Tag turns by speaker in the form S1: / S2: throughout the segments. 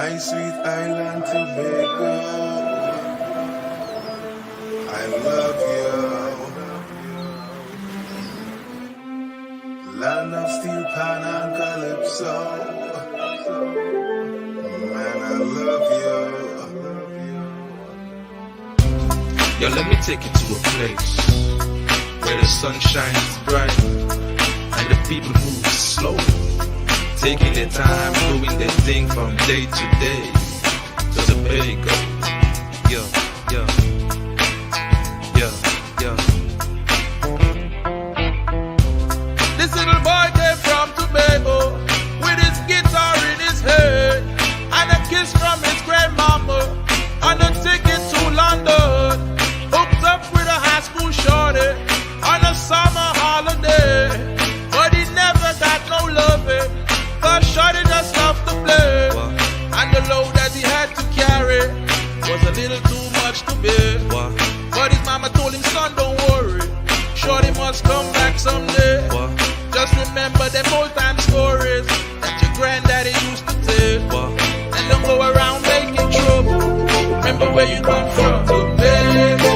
S1: My sweet island Tobago, I love you. Land of steel, pan and calypso. Man, I love you.
S2: Yo, let me take you to a place where the sun shines bright and the people move slow, taking their time, doing their thing from day to day. To the Bago. Yo, yo, yo, yo. This little boy came from Tobago with his guitar in his hand and a kiss from his grandmama on a ticket to London. Hooked up with a high school shorty on a summer holiday, but he never got no loving, cause shorty just loved to play. And the load that he had to carry was a little too much to bear. But his mama told him, son, don't worry, shorty must come back someday. Just remember them old time stories that your granddaddy used to tell. And don't go around making trouble. Remember where you come from. Tobago,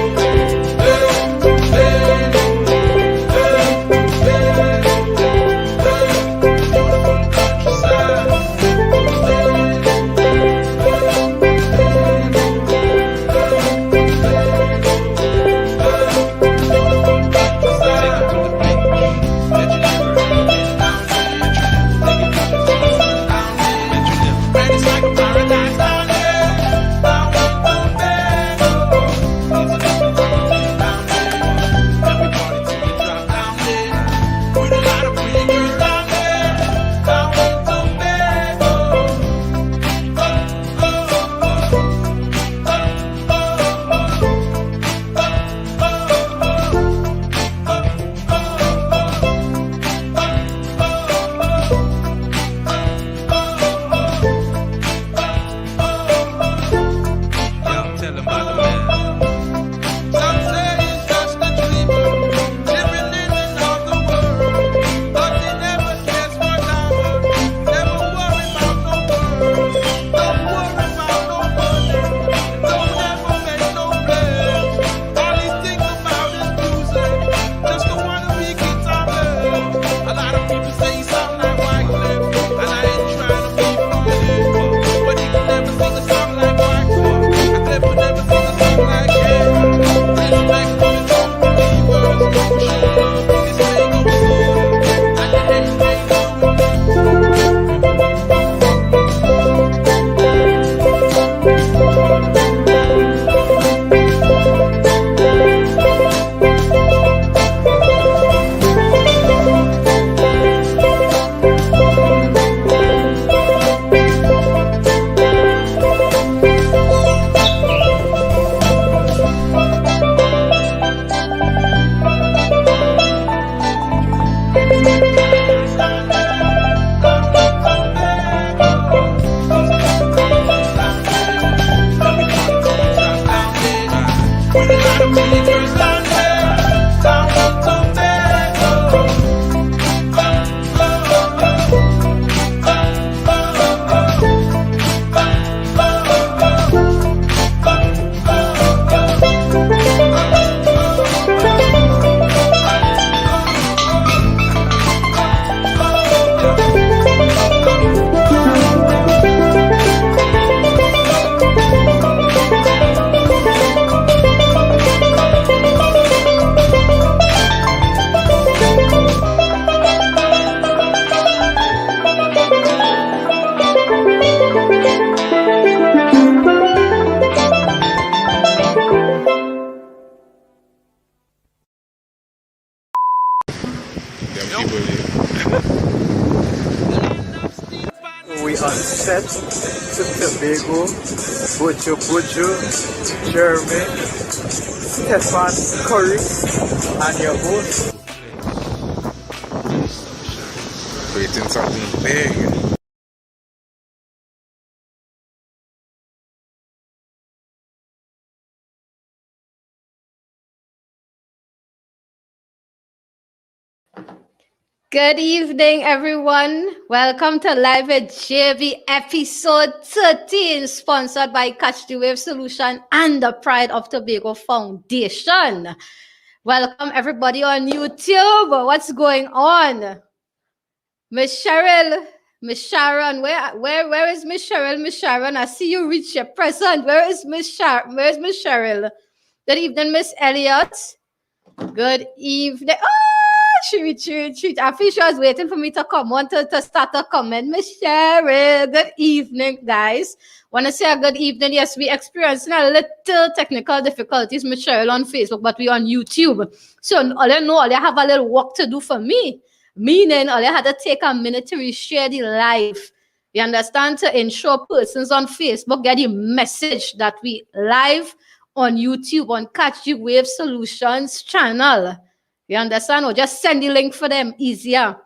S3: We on set to Tobago, Bojo Bojo, Jeremy, Stefan Curry, and your host.
S1: Creating something big.
S4: Good evening, everyone. Welcome to Live at JV episode 13, sponsored by Catch the Wave Solution and the Pride of Tobago Foundation. Welcome, everybody on YouTube. What's going on? Miss Cheryl, Miss Sharon, where is Miss Cheryl? Miss Sharon, I see you reach your present. Where is Miss Cheryl? Good evening, Miss Elliott. Good evening. She. I feel she was waiting for me to come on to start a comment. Miss Cheryl, good evening, guys. Want to say a good evening. Yes, we experiencing a little technical difficulties, Miss Cheryl, on Facebook, but we on YouTube. So all you know, all you have a little work to do for me. Meaning, all you had to take a minute to reshare the live. You understand? To ensure persons on Facebook get the message that we live on YouTube on Catch the Wave Solutions channel. You understand? Or just send the link for them easier.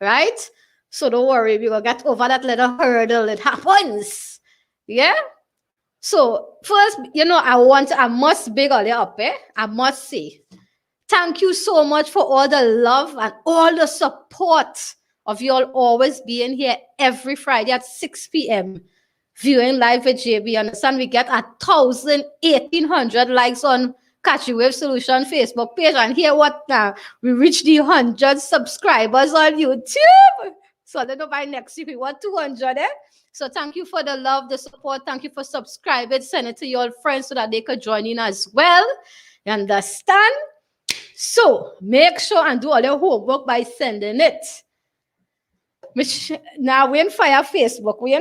S4: Right? So don't worry, we will get over that little hurdle. It happens. Yeah? So first, I must big all you up, I must say. Thank you so much for all the love and all the support of you all always being here every Friday at 6 p.m. viewing live with JB. Understand? We get 1,800 likes on Catch the Wave Solution Facebook page. And hear what now? We reach the 100 subscribers on YouTube. So I don't know by next week we want 200, So thank you for the love, the support. Thank you for subscribing. Send it to your friends so that they could join in as well. You understand? So make sure and do all your homework by sending it. Now we ain't fire Facebook. We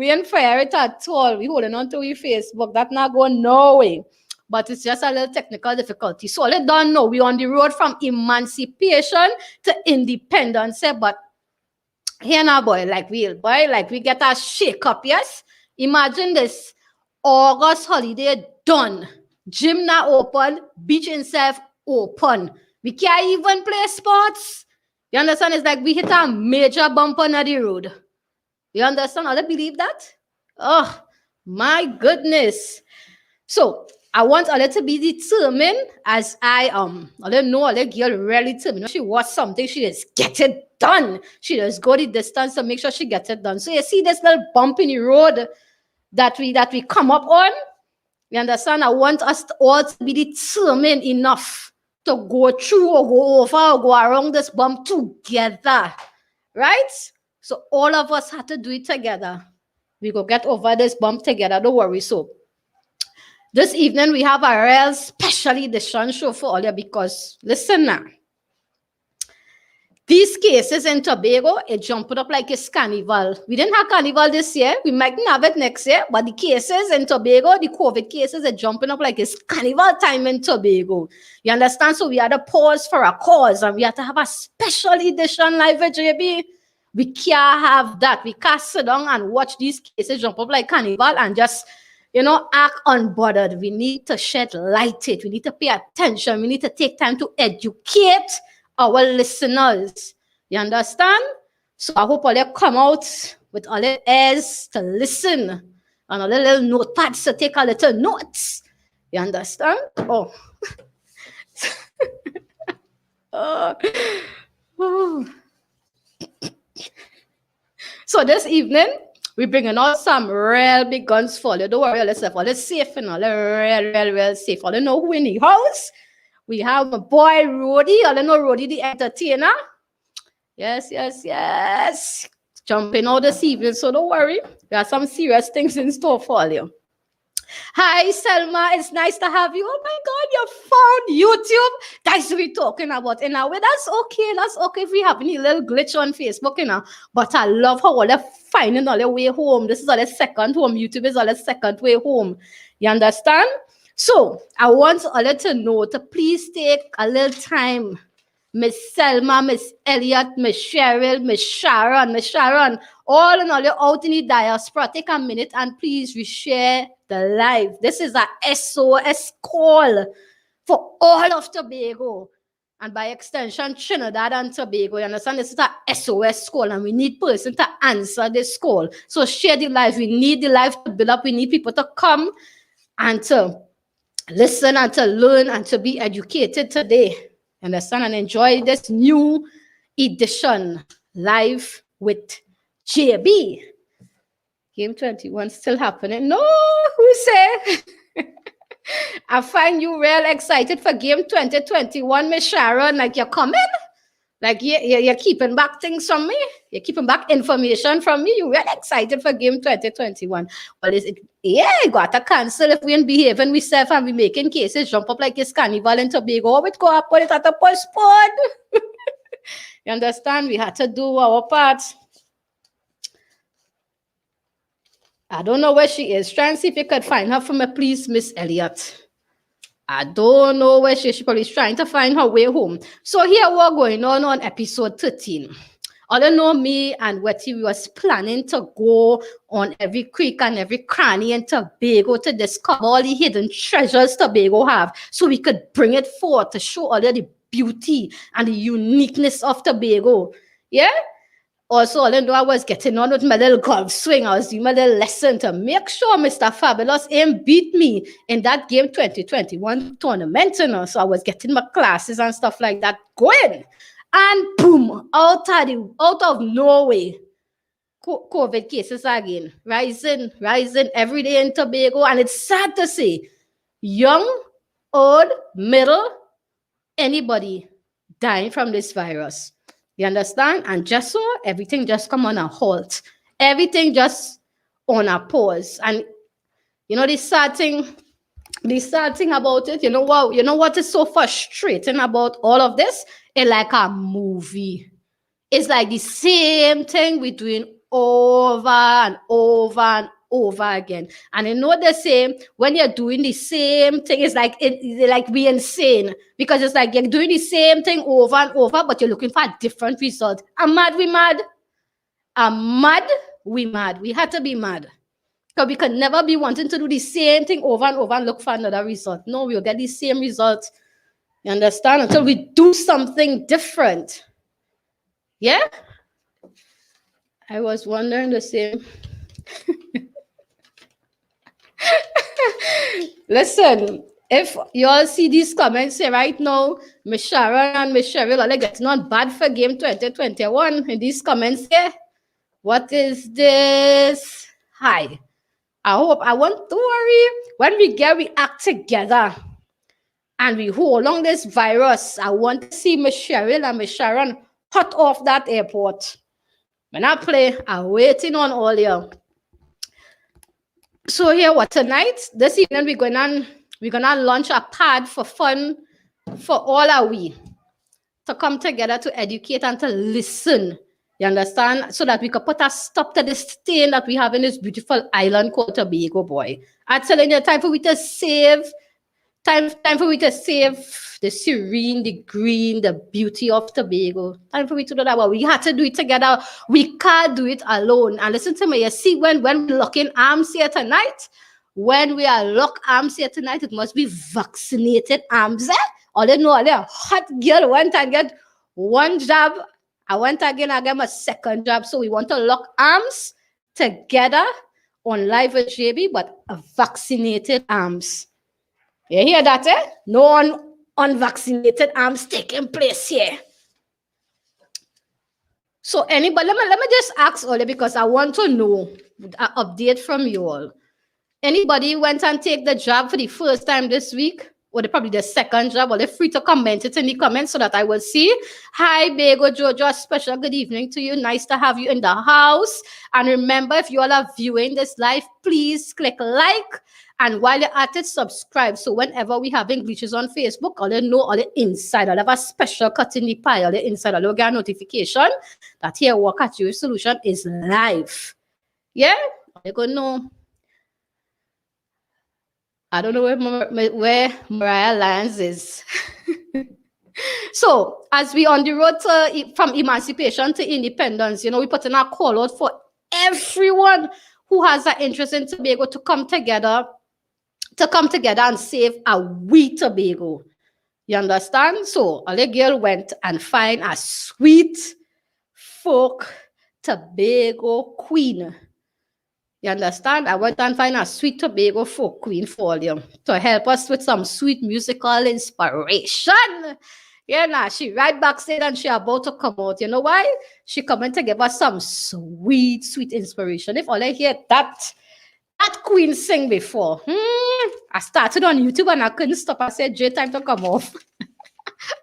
S4: ain't fire it at all. We holding on to your Facebook. That not going no way. But it's just a little technical difficulty. So let don't know we on the road from emancipation to independence. But here now, boy, like we get a shake up, yes? Imagine this. August holiday done. Gym now open, beach itself open. We can't even play sports. You understand? It's like we hit a major bump on the road. You understand? I don't believe that. Oh, my goodness. So I want Ola to be determined as I don't know Ola girl really determined. She wants something, she just get it done. She just go the distance to make sure she gets it done. So you see this little bump in the road that we come up on. You understand? I want us all to be determined enough to go through or go over or go around this bump together. Right? So all of us have to do it together. We go get over this bump together. Don't worry. So this evening we have a real special edition show for all you because listen now. These cases in Tobago, it jumped up like it's carnival. We didn't have carnival this year. We might have it next year. But the cases in Tobago, the COVID cases, are jumping up like it's carnival time in Tobago. You understand? So we had to pause for a cause. And we had to have a special edition live with JB. We can't have that. We can't sit down and watch these cases jump up like carnival and just, act unbothered. We need to shed light it. We need to pay attention. We need to take time to educate our listeners. You understand? So I hope all you come out with all your ears to listen and all the little notepads to take a little notes. You understand? Oh. Oh. So this evening, we're bringing out some real big guns for you. Don't worry, all yourself. All is safe and all real safe. All you know who in the house. We have my boy Rody. I don't know Rody the entertainer. Yes. Jumping out this evening, so don't worry. There are some serious things in store for you. Hi, Selma. It's nice to have you. Oh my God, you found YouTube. That's what we're talking about. In a way, that's okay. That's okay if we have any little glitch on Facebook, But I love how all they're finding all their way home. This is all their second home. YouTube is all their second way home. You understand? So I want all to know to please take a little time. Miss Selma, Miss Elliott, Miss Cheryl, Miss Sharon, all in all, you're out in the diaspora. Take a minute and please reshare the live. This is a SOS call for all of Tobago. And by extension, Trinidad and Tobago. You understand? This is a SOS call and we need person to answer this call. So share the live. We need the live to build up. We need people to come and to listen and to learn and to be educated today. Understand? And enjoy this new edition live with JB. Game 21 still happening. No, who say? I find you real excited for game 2021, Miss Sharon. Like you're coming? Like you're keeping back things from me? You're keeping back information from me? You're real excited for game 2021. Well, you got to cancel if we ain't behaving we self and we making cases jump up like it's carnival in Tobago. We go up, but it had to postpone. You understand? We had to do our part. I don't know where she is. Try and see if you could find her for me, please, Miss Elliott. I don't know where she is. She probably is trying to find her way home. So here we're going on episode 13. All you know, me and Wetty, we was planning to go on every creek and every cranny in Tobago to discover all the hidden treasures Tobago have, so we could bring it forth to show all the beauty and the uniqueness of Tobago. Yeah? Also, all I know I was getting on with my little golf swing. I was doing my little lesson to make sure Mr. Fabulous ain't beat me in that game 2021 tournament. So I was getting my classes and stuff like that going. And boom, out of nowhere, COVID cases again, rising every day in Tobago. And it's sad to say, young, old, middle, anybody dying from this virus. You understand? And just so everything just come on a halt. Everything just on a pause. And you know the sad thing about it, you know what is so frustrating about all of this? It's like a movie. It's like the same thing we're doing over and over and over again. And you know the same, when you're doing the same thing, it's like being insane, because it's like you're doing the same thing over and over, but you're looking for a different result. I'm mad, we mad. I'm mad, we mad. We had to be mad. Because we could never be wanting to do the same thing over and over and look for another result. No, we'll get the same result. You understand? Until we do something different. Yeah? I was wondering the same. Listen, if you all see these comments here right now, Miss Sharon and Miss Cheryl are like, it's not bad for game 2021 in these comments here. What is this? Hi. I want to worry. When we act together and we hold along this virus, I want to see Miss Cheryl and Miss Sharon hot off that airport. When I play, I'm waiting on all you. So here, tonight, this evening, we're gonna launch a pad for fun for all our we to come together to educate and to listen. You understand? So that we can put a stop to this stain that we have in this beautiful island called Tobago, boy. I'm telling you, time for we to save the serene, the green, the beauty of Tobago. Time for me to do that. But we had to do it together. We can't do it alone. And listen to me, you see, when we're locking arms here tonight, it must be vaccinated arms. All you know, a hot girl went and get one jab. I went again, I get my second jab. So we want to lock arms together on live with JB, but vaccinated arms. You hear that, eh? No unvaccinated arms taking place here. So anybody, let me just ask all, because I want to know an update from you all. Anybody went and take the jab for the first time this week? Or probably the second jab? Or they're free to comment it in the comments so that I will see. Hi, Bago Jojo. Special good evening to you. Nice to have you in the house. And remember, if you all are viewing this live, please click like. And while you're at it, subscribe. So whenever we having glitches on Facebook, all you know, all the inside, I'll have a special cut in the pie, all the inside, I'll get a notification that here Work at Your Solution is live. Yeah? You're going to know. I don't know where Mariah Lyons is. So, as we on the road from emancipation to independence, you know, we put in a call out for everyone who has an interest in Tobago to come together and save AHWEE Tobago. You understand? So, all the girl went and find a sweet folk Tobago queen. You understand? I went and find a sweet Tobago folk queen for you to help us with some sweet musical inspiration. Yeah, nah, she right backstage and she about to come out. You know why? She coming to give us some sweet, sweet inspiration. If all I hear that queen sing before, I started on YouTube and I couldn't stop. I said, J, time to come off.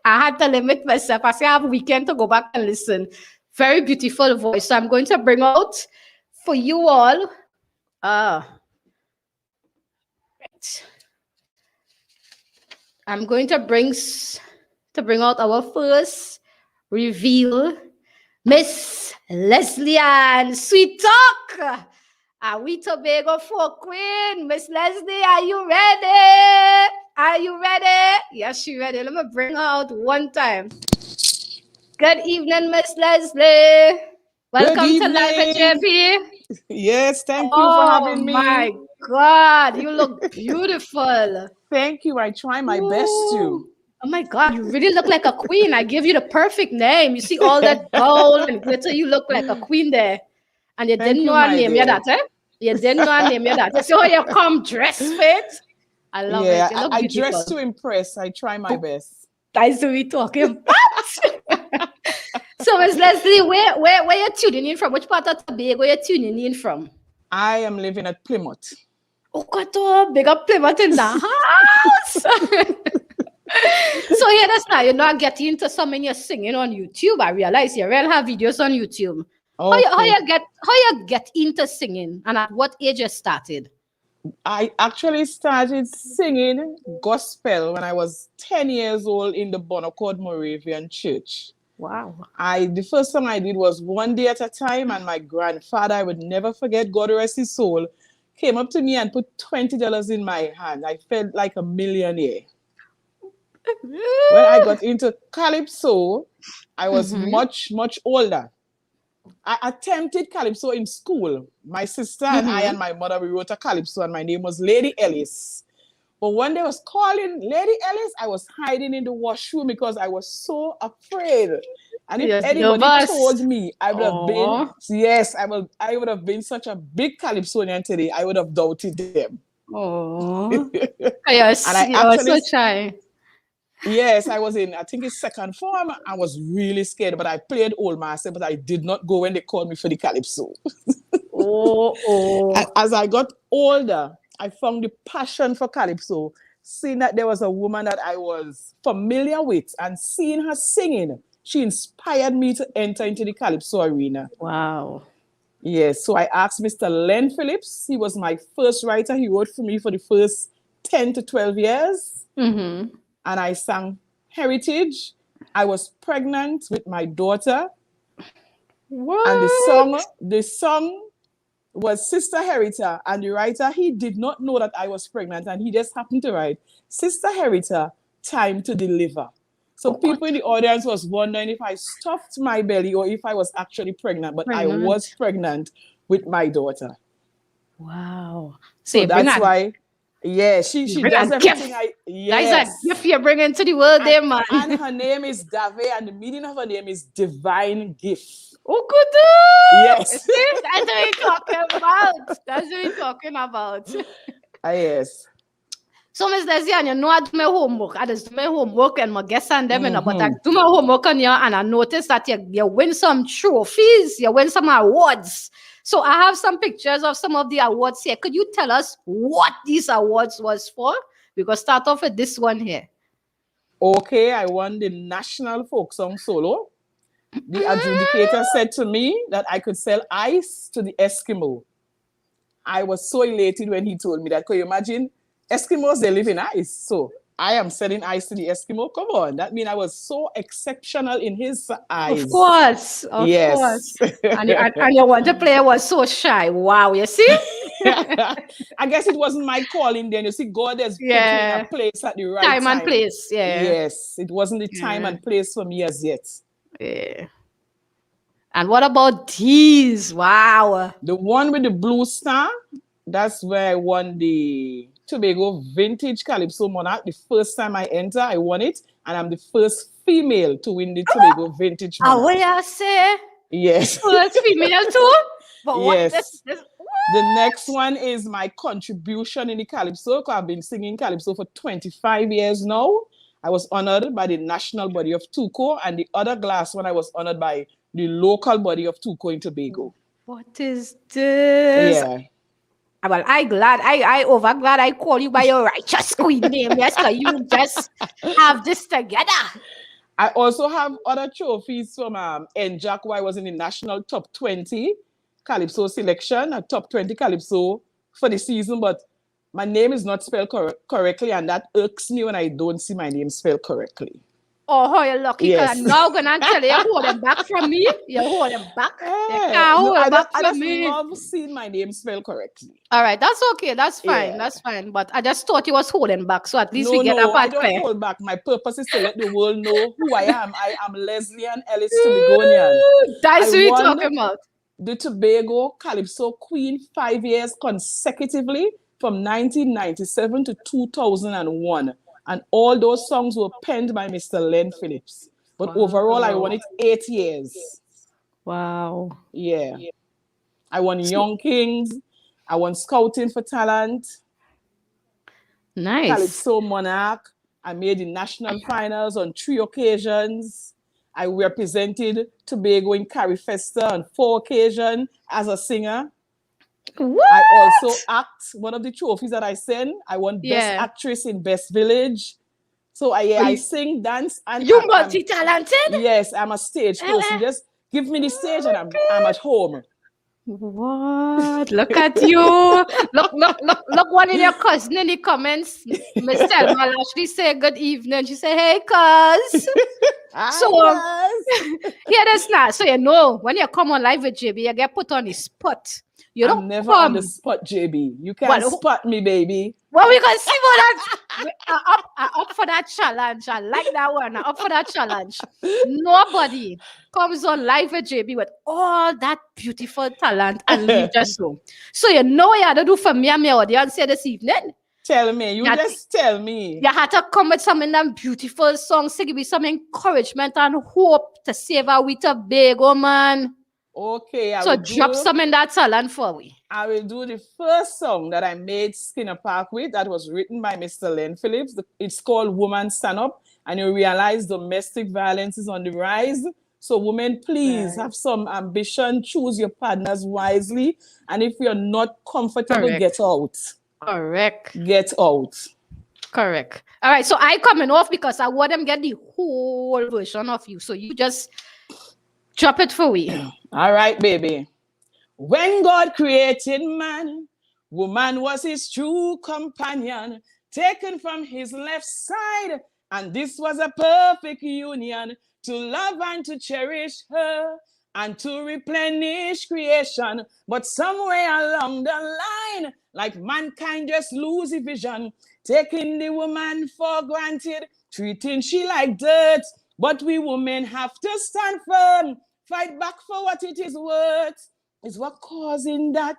S4: I had to limit myself. I said, I have a weekend to go back and listen. Very beautiful voice. So I'm going to bring out for you all. Right. I'm going to bring out our first reveal, Miss Leslie Ann Sweet Talk. AHWEE Tobago for Queen. Miss Leslie, are you ready? Are you ready? Yes, she ready. Let me bring her out one time. Good evening, Miss Leslie. Welcome to Live at JP.
S5: Yes, thank you for having me.
S4: Oh my God, you look beautiful.
S5: Thank you. I try my best to.
S4: Oh my God, you really look like a queen. I give you the perfect name. You see all that gold and glitter, you look like a queen there. And you didn't know I name you that, eh? You didn't know I name you that. You see how you come dressed fit? I love it. You look
S5: I
S4: beautiful.
S5: dress to impress. I try my best.
S4: That's what we talking about. So, Miss Leslie, where you tuning in from? Which part of Tobago you tuning in from?
S5: I am living at Plymouth.
S4: Oh, God, big up Plymouth in the house. So here that's now you're not getting into something you're singing on YouTube. I realize you really have videos on YouTube.
S5: Okay.
S4: How you get into singing and at what age you started?
S5: I actually started singing gospel when I was 10 years old in the Bonaccord Moravian Church.
S4: Wow.
S5: The first song I did was One Day at a Time, and my grandfather, I would never forget, God rest his soul, came up to me and put $20 in my hand. I felt like a millionaire. When I got into calypso, I was much, much older. I attempted calypso in school. My sister and I and my mother, we wrote a calypso, and my name was Lady Ellis. But when they was calling Lady Ellis, I was hiding in the washroom because I was so afraid. And if anybody told me, I would have been, yes, I would have been such a big calypsonian today, I would have doubted them.
S4: Oh, you're so shy.
S5: Yes, I was in, I think it's second form. I was really scared, but I played Old Master, but I did not go when they called me for the calypso. As I got older, I found the passion for calypso, seeing that there was a woman that I was familiar with and seeing her singing. She inspired me to enter into the calypso arena.
S4: Wow.
S5: Yes, so I asked Mr. Len Phillips. He was my first writer. He wrote for me for the first 10 to 12 years. And I sang Heritage. I was pregnant with my daughter.
S4: What?
S5: And the song was Sister Herita. And the writer, he did not know that I was pregnant. And he just happened to write, Sister Herita, time to deliver. So people in the audience was wondering if I stuffed my belly or if I was actually pregnant. But I was pregnant with my daughter.
S4: Wow.
S5: So that's why... Yeah, she does everything.
S4: That's a gift you're bringing to the world there, man.
S5: And her name is Dave, and the meaning of her name is Divine Gift.
S4: Oh, good.
S5: Yes.
S4: That's what we're talking about. That's what we're talking about.
S5: Yes.
S4: So, Ms. Leslie, you know I do my homework. I just do my homework and my guests and them, but I do my homework on you, and I noticed that you win some trophies, you win some awards. So I have some pictures of some of the awards here. Could you tell us what these awards was for? We can start off with this one here.
S5: Okay, I won the National Folk Song Solo. The adjudicator said to me that I could sell ice to the Eskimo. I was so elated when he told me that. Could you imagine? Eskimos, they live in ice. So I am selling ice to the Eskimo. Come on. That means I was so exceptional in his eyes.
S4: Of course. Of course. And your water player was so shy. Wow, you see?
S5: I guess it wasn't my calling then. You see, God has put me in a place at the right time.
S4: Time and place,
S5: Yes. It wasn't the time and place for me as yet.
S4: Yeah. And what about these? Wow.
S5: The one with the blue star, that's where I won the Tobago Vintage Calypso Monarch. The first time I enter, I won it, and I'm the first female to win the Tobago Vintage Monarch.
S4: What you say?
S5: Yes.
S4: First female too? But
S5: yes. The next one is my contribution in the Calypso. I've been singing Calypso for 25 years now, I was honored by the national body of Tuco, and the other glass one I was honored by the local body of Tuco in Tobago.
S4: What is this?
S5: Yeah.
S4: Well, I over glad I call you by your righteous queen name. Yes, because you just have this together.
S5: I also have other trophies from NJAC, where I was in the national top 20 Calypso selection, a top 20 Calypso for the season, but my name is not spelled correctly, and that irks me when I don't see my name spelled correctly.
S4: Oh, you're lucky.
S5: Yes.
S4: I'm now going to tell you, you're holding back from me. You're holding back. You
S5: Yeah.
S4: can't hold
S5: I
S4: back
S5: just
S4: from me.
S5: love seeing my name spelled correctly.
S4: All right, that's okay. That's fine.
S5: Yeah.
S4: That's fine. But I just thought you was holding back, so at least
S5: No,
S4: we get
S5: no,
S4: up
S5: I
S4: at
S5: don't
S4: fair.
S5: hold back. My purpose is to let the world know who I am. I am Leslie Ann Ellis Tobagonian.
S4: That's
S5: I
S4: what we're
S5: won
S4: talking about.
S5: the Tobago Calypso Queen 5 years consecutively from 1997 to 2001. And all those songs were penned by Mr. Len Phillips. But overall, I won it 8 years.
S4: Wow.
S5: Yeah. I won Young Kings. I won Scouting for Talent.
S4: Nice.
S5: Calypso Monarch. I made the national finals on 3 occasions. I represented Tobago in Carifesta on 4 occasions as a singer.
S4: What?
S5: I also act. One of the trophies that I sent, I won Best Actress in Best Village. So I sing, dance, and
S4: You multi-talented?
S5: Yes, I'm a stage person. Just give me the stage and I'm at home.
S4: What? Look at you. Look one of your cousin in the comments. Miss Selma actually say good evening. She say, hey, cuz. Yeah, that's not. So you know, when you come on live with JB, you get put on the spot. You don't
S5: never on the spot, JB. You can't spot me, baby.
S4: Well, we can see what that. I'm up for that challenge. I like that one. I'm up for that challenge. Nobody comes on live with JB with all that beautiful talent and leave just so. So you know what you had to do for me and my audience here this evening?
S5: Tell me. You just tell me.
S4: You had to come with some of them beautiful songs to give me some encouragement and hope to save our with a big man.
S5: Okay.
S4: So drop some in that talent for me.
S5: I will do the first song that I made Skinner Park with. That was written by Mr. Len Phillips. It's called Woman Stand Up. And you realize domestic violence is on the rise. So women, please have some ambition. Choose your partners wisely. And if you're not comfortable, get out.
S4: Correct.
S5: Get out.
S4: Correct. All right. So I coming off because I want them get the whole version of you. So you just drop it for me.
S5: All right, baby. When God created man, woman was his true companion, taken from his left side, and this was a perfect union to love and to cherish her and to replenish creation. But somewhere along the line, like mankind just lose the vision, taking the woman for granted, treating she like dirt. But we women have to stand firm, fight back for what it is worth. Is what causing that.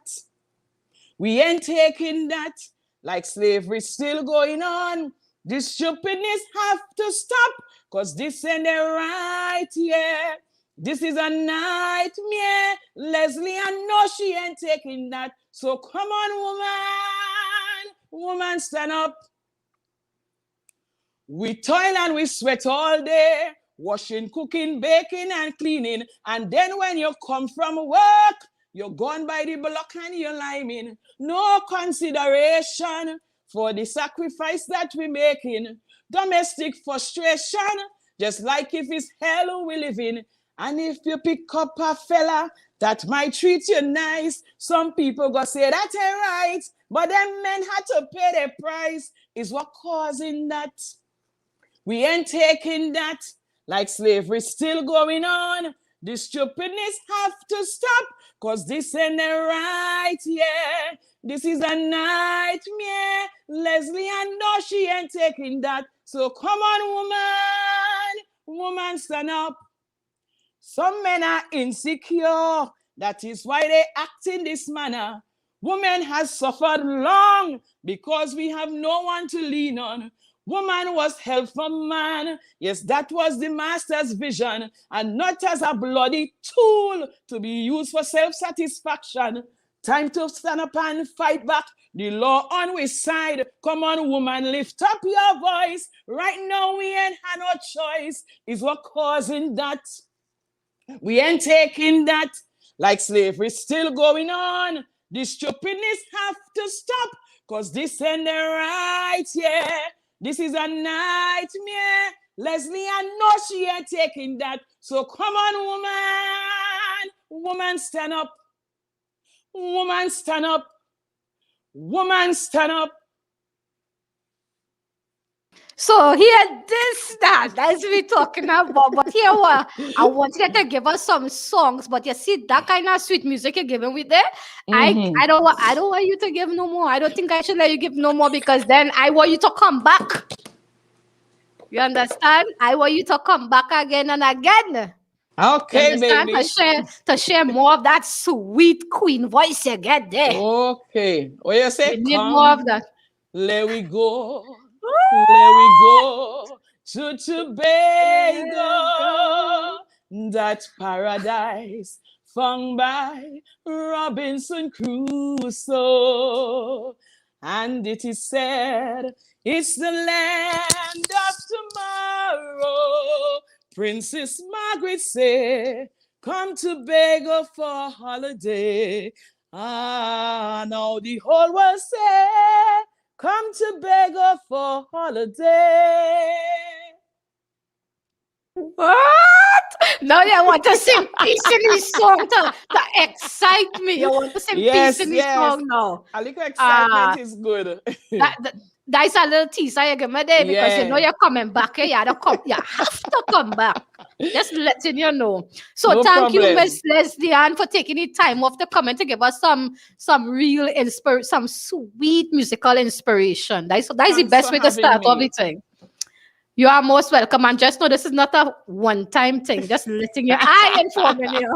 S5: We ain't taking that. Like slavery still going on. This stupidness have to stop. Cause this ain't the right, yeah. This is a nightmare. Leslie, I know she ain't taking that. So come on, woman. Woman, stand up. We toil and we sweat all day. Washing, cooking, baking, and cleaning. And then when you come from work, you're gone by the block and you're liming. No consideration for the sacrifice that we're making. Domestic frustration, just like if it's hell we live in. And if you pick up a fella that might treat you nice, some people go say that ain't right. But them men had to pay their price. Is what causing that. We ain't taking that. Like slavery still going on. This stupidness have to stop. Cause this ain't the right, yeah. This is a nightmare. Leslie, I know she ain't taking that. So come on, woman. Woman, stand up. Some men are insecure. That is why they act in this manner. Woman has suffered long because we have no one to lean on. Woman was held from man. Yes, that was the master's vision, and not as a bloody tool to be used for self-satisfaction. Time to stand up and fight back. The law on which side? Come on, woman, lift up your voice. Right now, we ain't had no choice. Is what causing that? We ain't taking that. Like slavery still going on. The stupidness have to stop. Cause this ain't the right, yeah. This is a nightmare. Leslie, I know she ain't taking that. So come on, woman. Woman, stand up. Woman, stand up. Woman, stand up.
S4: So here, that's what we're talking about. But here, what I want you to give us some songs. But you see that kind of sweet music you're giving with there. I don't want you to give no more. I don't think I should let you give no more because then I want you to come back. You understand? I want you to come back again and again.
S5: Okay, baby.
S4: To share more of that sweet queen voice you get there.
S5: Okay. What you say?
S4: We need more of that.
S5: Let we go. Let we go to Tobago, that paradise found by Robinson Crusoe. And it is said it's the land of tomorrow. Princess Margaret said, come to Tobago for holiday. Now the whole world say, come to Tobago for holiday.
S4: What? Now you want to sing peace in this song to excite me. You want to sing peace in this song now.
S5: A little excitement is good.
S4: That's a little teaser you give me there because you know you're coming back. You have to come back. Just letting you know. So
S5: no
S4: thank
S5: problem.
S4: you, Miss Leslie Ann, for taking the time off to come and to give us some real some sweet musical inspiration. That's the best way to start everything. You are most welcome. And just know this is not a one-time thing. Just letting you informing you.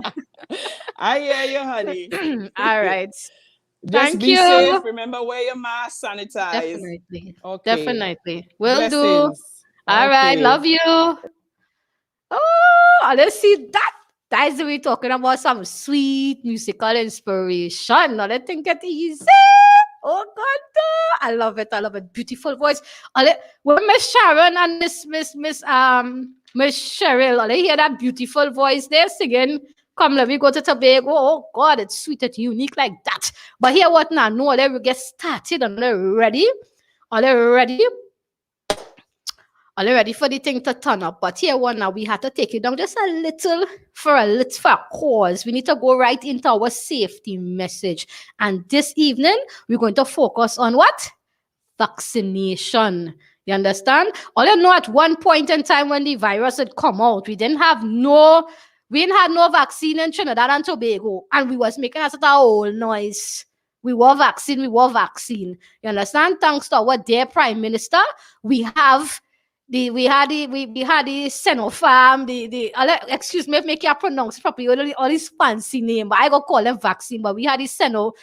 S5: I hear you, honey.
S4: All right.
S5: Just be safe. Remember, wear your mask, sanitize.
S4: Definitely.
S5: Okay.
S4: Definitely. Will
S5: Blessings.
S4: do. All right. Love you. Oh, let's see that. That's the way talking about some sweet musical inspiration. Now let's think it easy. Oh God, I love it. I love it. Beautiful voice. When Miss Sharon and Miss Cheryl, they hear that beautiful voice there singing. Come, let me go to Tobago. Oh God, it's sweet and unique like that. But here what now? No, let me get started and they're ready. Are they ready? Are they ready for the thing to turn up? But here one now, we have to take it down just a little for a cause. We need to go right into our safety message. And this evening, we're going to focus on what? Vaccination. You understand? All you know, at one point in time when the virus had come out, we didn't have no vaccine in Trinidad and Tobago. And we was making a sort of whole noise. We were vaccine. You understand? Thanks to our dear Prime Minister, we had the Sinopharm, excuse me if make you pronounce properly all these fancy name, but I go call them vaccine. But we had the Sinopharm,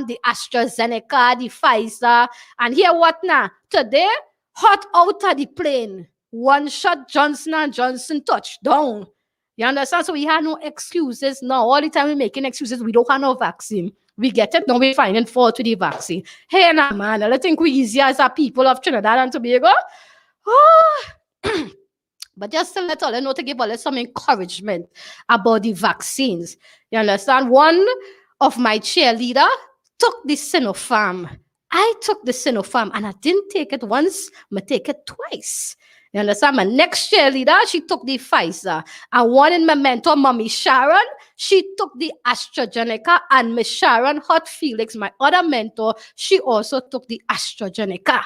S4: the AstraZeneca, the Pfizer, and here what now? Today, hot out of the plane, one shot Johnson & Johnson touchdown. You understand? So we had no excuses now. All the time we're making excuses. We don't have no vaccine. We get it, now we're finding fault with the vaccine. Hey, nah, man, I think we easy as a people of Trinidad and Tobago. Oh. But just to let all you know, to give all some encouragement about the vaccines. You understand? One of my cheerleader took the Sinopharm. I took the Sinopharm and I didn't take it once, I take it twice. You understand? My next cheerleader, she took the Pfizer. And one in my mentor, Mommy Sharon, she took the AstraZeneca. And Miss Sharon Hot Felix, my other mentor, she also took the AstraZeneca.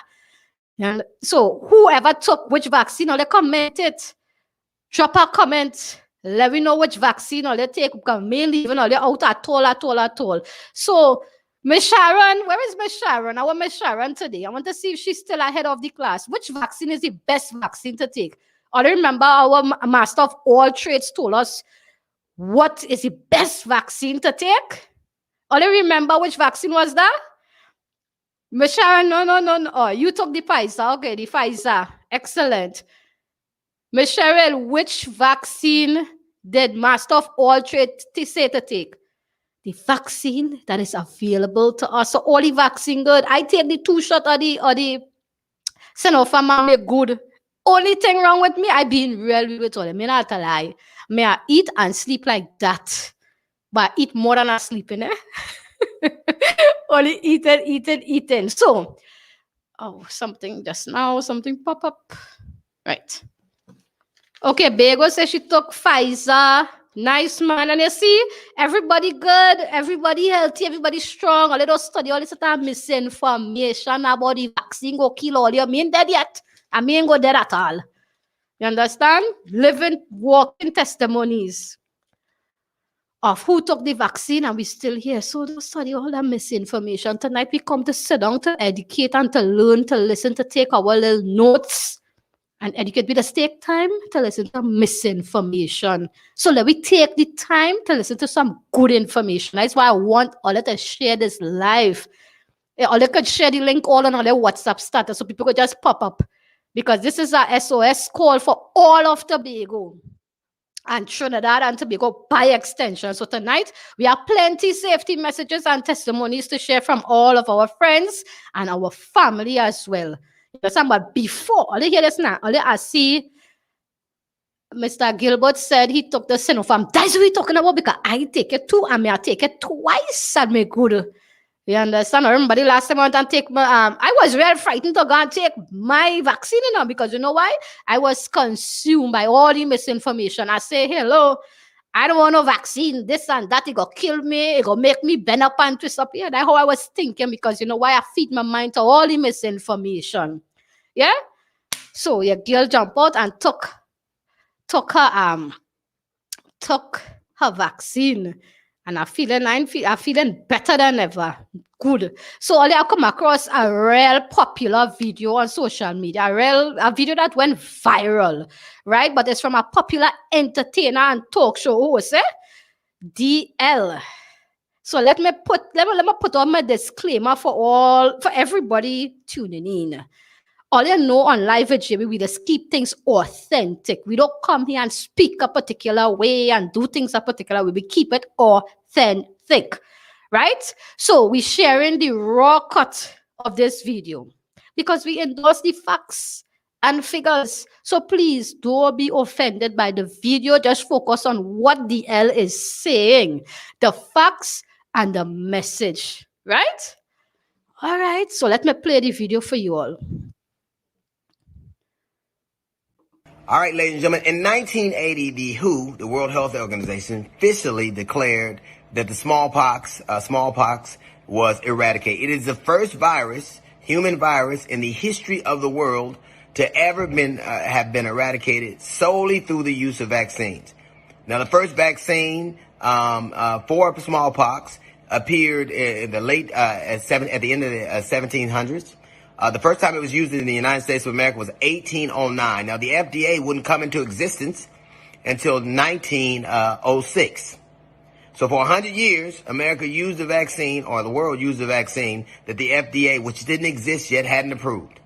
S4: And so whoever took which vaccine, or they comment it. Drop a comment. Let me know which vaccine or they take. Because may leaving or they out at all. So Miss Sharon, where is Miss Sharon? I want Miss Sharon today. I want to see if she's still ahead of the class. Which vaccine is the best vaccine to take? I remember our master of all trades told us what is the best vaccine to take. I remember which vaccine was that? Miss Sharon, no. Oh, you took the Pfizer. Okay, the Pfizer. Excellent. Miss Cheryl, which vaccine did master of all trades say to take? the vaccine that is available to us. So all the vaccine good. I take the 2 shot or the Sinopharm and me good. Only thing wrong with me, I been real with all them. Me not a lie. May I eat and sleep like that. But I eat more than I sleep in Only eating. So, something just now, something pop up. Right. Okay, Bago says she took Pfizer. Nice, man. And you see, everybody good, everybody healthy, everybody strong. A little study, all this misinformation about the vaccine go kill all you. Me ain't dead yet. I ain't go dead at all. You understand? Living, walking testimonies of who took the vaccine and we still here. So don't study all that misinformation. Tonight we come to sit down to educate and to learn, to listen, to take our little notes and educate. We just take time to listen to misinformation. So let we take the time to listen to some good information. That's why I want all to share this live. All they could share the link all on their WhatsApp status so people could just pop up. Because this is a SOS call for all of Tobago and Trinidad and Tobago by extension. So tonight, we have plenty safety messages and testimonies to share from all of our friends and our family as well. You understand? But before, all you hear this now, all you see, Mr. Gilbert said he took the Sinopharm. That's what we're talking about because I take it too, and I take it twice and me good. You understand? I remember the last time I went and take my, I was very frightened to go and take my vaccine, because you know why? I was consumed by all the misinformation. I say, hello, I don't want no vaccine, this and that, it gonna kill me, it gonna make me bend up and twist up. Yeah, that's how I was thinking because you know why? I feed my mind to all the misinformation. Yeah? So your girl jumped out and took her vaccine. And I'm feeling better than ever. Good. So I come across a real popular video on social media, a video that went viral, right? But it's from a popular entertainer and talk show host, DL. So let me put on my disclaimer for everybody tuning in. All you know on Live with JB, we just keep things authentic. We don't come here and speak a particular way and do things a particular way. We keep it authentic, right? So we're sharing the raw cut of this video because we endorse the facts and figures. So please don't be offended by the video. Just focus on what the L is saying, the facts and the message, right? All right, so let me play the video for you all.
S6: All right, ladies and gentlemen, in 1980, the WHO, the World Health Organization, officially declared that the smallpox was eradicated. It is the first human virus in the history of the world to ever have been eradicated solely through the use of vaccines. Now, the first vaccine for smallpox appeared in the at the end of the 1700s. The first time it was used in the United States of America was 1809. Now, the FDA wouldn't come into existence until 1906. So for 100 years, America used the vaccine, or the world used the vaccine that the FDA, which didn't exist yet, hadn't approved.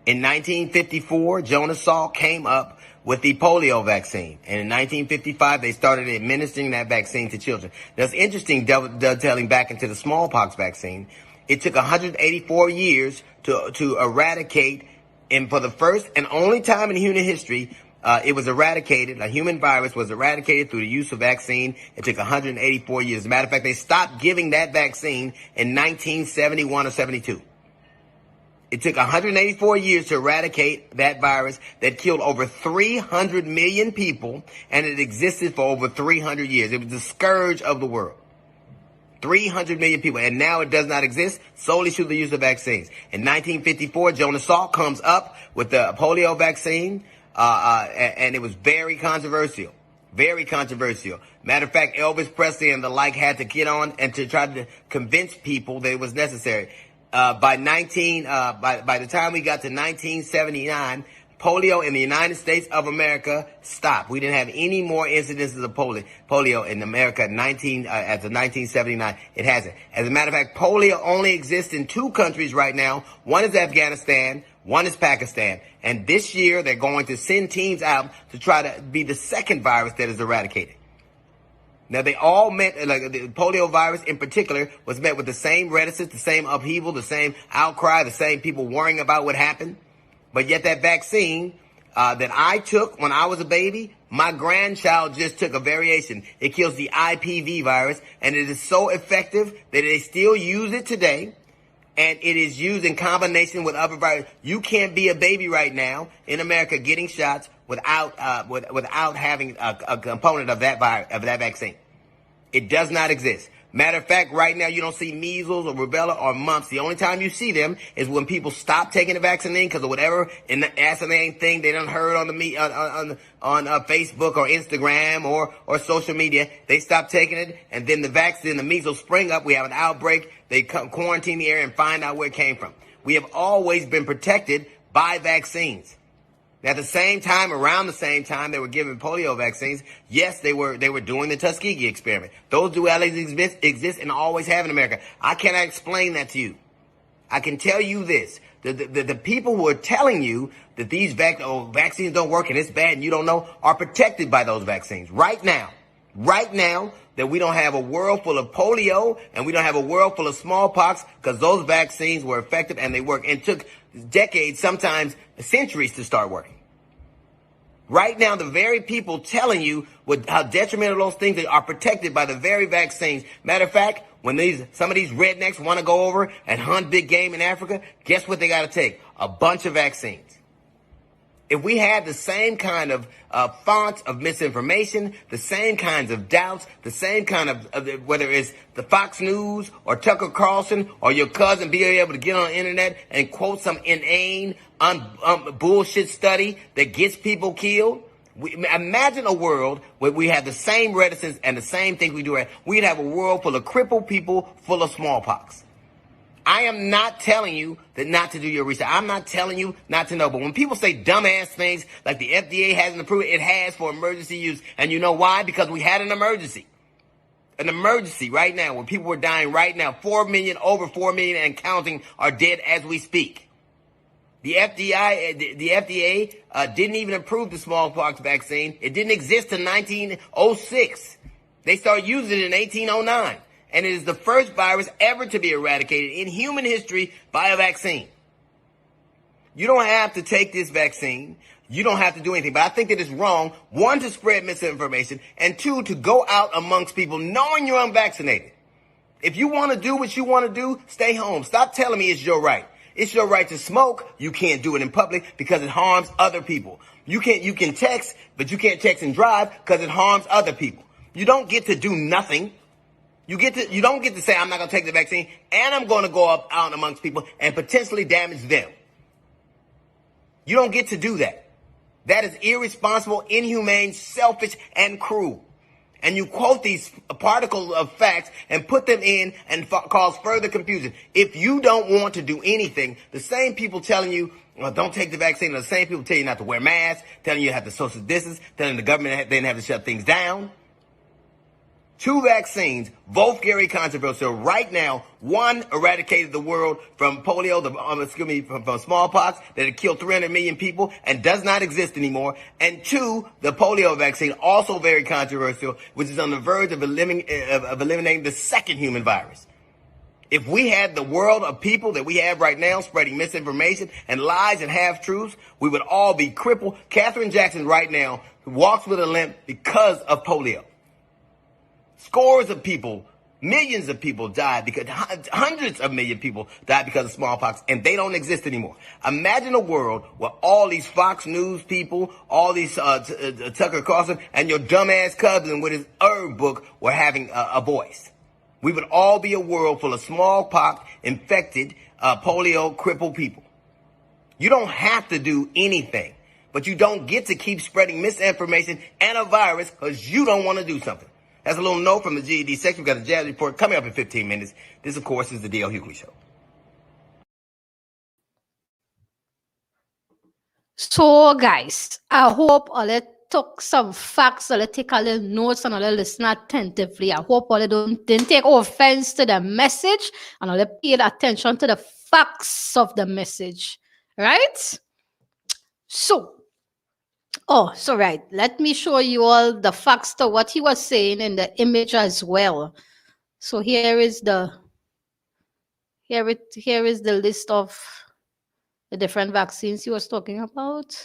S6: In 1954, Jonas Salk came up with the polio vaccine. And in 1955, they started administering that vaccine to children. That's interesting, dovetailing back into the smallpox vaccine. It took 184 years to eradicate, and for the first and only time in human history, it was eradicated. A human virus was eradicated through the use of vaccine. It took 184 years. As a matter of fact, they stopped giving that vaccine in 1971 or 72. It took 184 years to eradicate that virus that killed over 300 million people, and it existed for over 300 years. It was the scourge of the world. 300 million people, and now it does not exist solely through the use of vaccines. In 1954, Jonas Salk comes up with the polio vaccine, and it was very controversial. Very controversial. Matter of fact, Elvis Presley and the like had to get on and to try to convince people that it was necessary. By the time we got to 1979, polio in the United States of America stopped. We didn't have any more incidences of polio in America as of 1979. It hasn't. As a matter of fact, polio only exists in 2 countries right now. One is Afghanistan, one is Pakistan. And this year, they're going to send teams out to try to be the second virus that is eradicated. Now, they all met, like the polio virus in particular, was met with the same reticence, the same upheaval, the same outcry, the same people worrying about what happened. But yet that vaccine that I took when I was a baby, my grandchild just took a variation. It kills the IPV virus, and it is so effective that they still use it today. And it is used in combination with other viruses. You can't be a baby right now in America getting shots without having a component of that vaccine. It does not exist. Matter of fact, right now you don't see measles or rubella or mumps. The only time you see them is when people stop taking the vaccine because of whatever asinine thing they done heard on Facebook or Instagram or social media. They stop taking it, and then the vaccine, the measles spring up. We have an outbreak. They quarantine the area and find out where it came from. We have always been protected by vaccines. At the same time, around the same time, they were giving polio vaccines. Yes, they were doing the Tuskegee experiment. Those dualities exist and always have in America. I cannot explain that to you. I can tell you this. The people who are telling you that these vaccines don't work and it's bad and you don't know are protected by those vaccines. Right now, that we don't have a world full of polio and we don't have a world full of smallpox because those vaccines were effective and they work and took decades, sometimes centuries to start working. Right now, the very people telling you how detrimental those things are protected by the very vaccines. Matter of fact, when some of these rednecks want to go over and hunt big game in Africa, guess what they got to take? A bunch of vaccines. If we had the same kind of font of misinformation, the same kinds of doubts, the same kind of whether it's the Fox News or Tucker Carlson or your cousin being able to get on the internet and quote some inane, bullshit study that gets people killed. Imagine a world where we have the same reticence and the same things we do. We'd have a world full of crippled people, full of smallpox. I am not telling you that not to do your research. I'm not telling you not to know. But when people say dumbass things like the FDA hasn't approved it, it has for emergency use. And you know why? Because we had an emergency. An emergency right now where people are dying right now. 4 million, over 4 million and counting are dead as we speak. The FDA didn't even approve the smallpox vaccine. It didn't exist in 1906. They started using it in 1809. And it is the first virus ever to be eradicated in human history by a vaccine. You don't have to take this vaccine. You don't have to do anything. But I think that it's wrong, one, to spread misinformation, and two, to go out amongst people knowing you're unvaccinated. If you want to do what you want to do, stay home. Stop telling me it's your right. It's your right to smoke. You can't do it in public because it harms other people. You can text, but you can't text and drive because it harms other people. You don't get to do nothing. You don't get to say, I'm not going to take the vaccine and I'm going to go out amongst people and potentially damage them. You don't get to do that. That is irresponsible, inhumane, selfish, and cruel. And you quote these particles of facts and put them in and cause further confusion. If you don't want to do anything, the same people telling you, well, don't take the vaccine, are the same people telling you not to wear masks, telling you you have to social distance, telling the government they have to shut things down. 2 vaccines, both very controversial. Right now, one eradicated the world from polio, from smallpox, that had killed 300 million people and does not exist anymore. And 2, the polio vaccine, also very controversial, which is on the verge of eliminating the second human virus. If we had the world of people that we have right now spreading misinformation and lies and half-truths, we would all be crippled. Katherine Jackson right now walks with a limp because of polio. Scores of people, millions of people died because hundreds of million people died because of smallpox, and they don't exist anymore. Imagine a world where all these Fox News people, all these Tucker Carlson, and your dumbass cousin with his herb book were having a voice. We would all be a world full of smallpox, infected, polio, crippled people. You don't have to do anything, but you don't get to keep spreading misinformation and a virus because you don't want to do something. That's a little note from the GED section. We've got a jazz report coming up in 15 minutes. This, of course, is the D.L. Hughley Show.
S4: So, guys, I hope all of took some facts, all of take a little notes, and all of listen attentively. I hope all of didn't take offense to the message, and all of paid attention to the facts of the message. Right? So, Oh, so right. Let me show you all the facts to what he was saying in the image as well. So here is the list of the different vaccines he was talking about.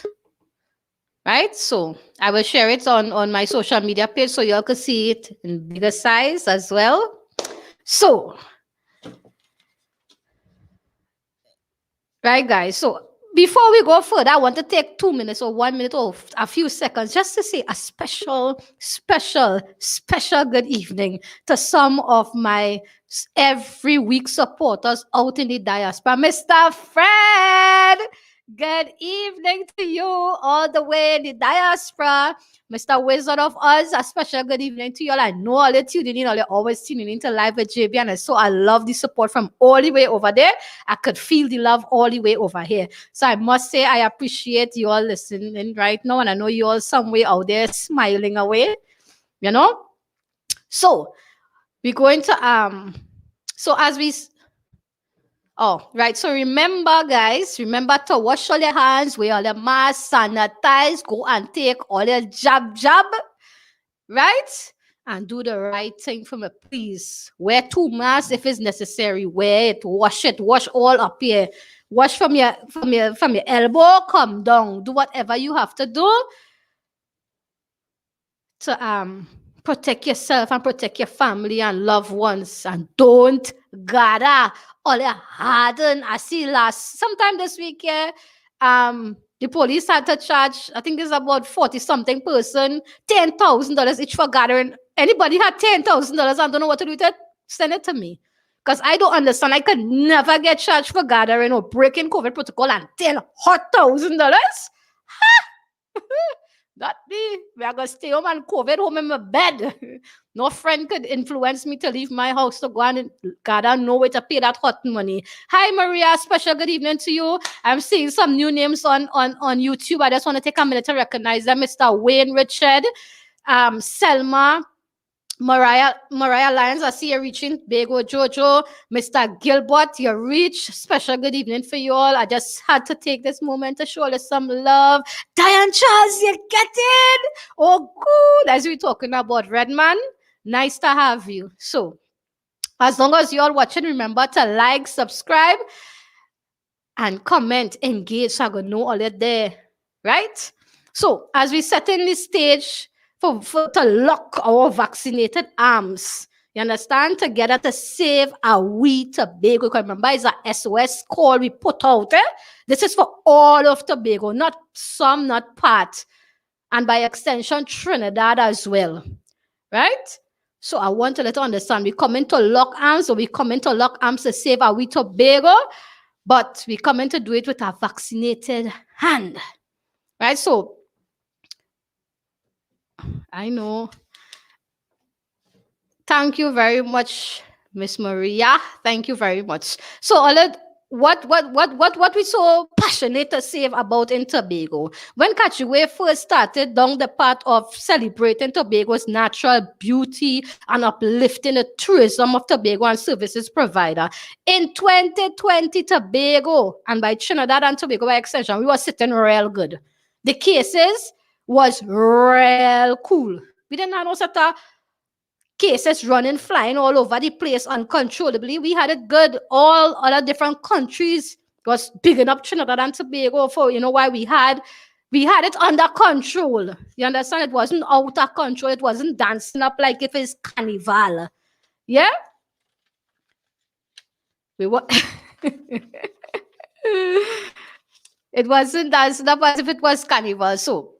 S4: Right? So I will share it on my social media page so y'all can see it in bigger size as well. So, right, guys. So before we go further, I want to take 2 minutes or 1 minute or a few seconds just to say a special good evening to some of my every week supporters out in the diaspora. Mr. Fred, good evening to you all the way in the diaspora. Mr. Wizard of Oz, a special good evening to you all. I know all you're tuning in, all you're always tuning into Live with JB, and so I love the support from all the way over there. I could feel the love all the way over here. So I must say I appreciate you all listening right now, and I know you all somewhere out there smiling away, you know. So we're going to so as we oh, right. So remember, guys, remember to wash all your hands, wear all your masks, sanitize, go and take all your jab, right? And do the right thing for me, please. Wear 2 masks if it's necessary. Wear it, wash all up here. Wash from your elbow, come down. Do whatever you have to do to protect yourself and protect your family and loved ones. And don't gather all your hardened. I see sometime this week here, the police had to charge, I think it's about 40 something person, $10,000 each for gathering. Anybody had $10,000? I don't know what to do with it. Send it to me. Because I don't understand. I could never get charged for gathering or breaking COVID protocol and $10,000. Not me. We are going to stay home and COVID home in my bed. No friend could influence me to leave my house to go and gather no way to pay that hot money. Hi, Maria. Special good evening to you. I'm seeing some new names on YouTube. I just want to take a minute to recognize them. Mr. Wayne Richard, Selma, Mariah Lyons, I see you reaching. Bago Jojo, Mr. Gilbert, you reach. Special good evening for you all. I just had to take this moment to show you some love. Diane Charles, you get it? Oh, good. As we're talking about Redman, nice to have you. So, as long as you're watching, remember to like, subscribe, and comment, engage, so I can know all it there, right? So, as we set in the stage for to lock our vaccinated arms, you understand? Together to save AHWEE Tobago. Because remember, it's a SOS call we put out. This is for all of Tobago, not some, not part. And by extension, Trinidad as well. Right? So I want to let you understand, we come in to lock arms, or we come in to lock arms to save AHWEE Tobago, but we come in to do it with a vaccinated hand. Right? So I know. Thank you very much, Miss Maria. Thank you very much. So, what we so passionate to say about in Tobago? When AHWEE first started down the path of celebrating Tobago's natural beauty and uplifting the tourism of Tobago and services provider, in 2020 Tobago, and by Trinidad and Tobago by extension, we were sitting real good. The cases was real cool. We didn't have no sort of cases running, flying all over the place uncontrollably. We had it good. All other different countries was bigging up Trinidad and Tobago for, why we had it under control. You understand? It wasn't out of control. It wasn't dancing up like if it's carnival. Yeah? We were... It wasn't dancing up as if it was carnival. So,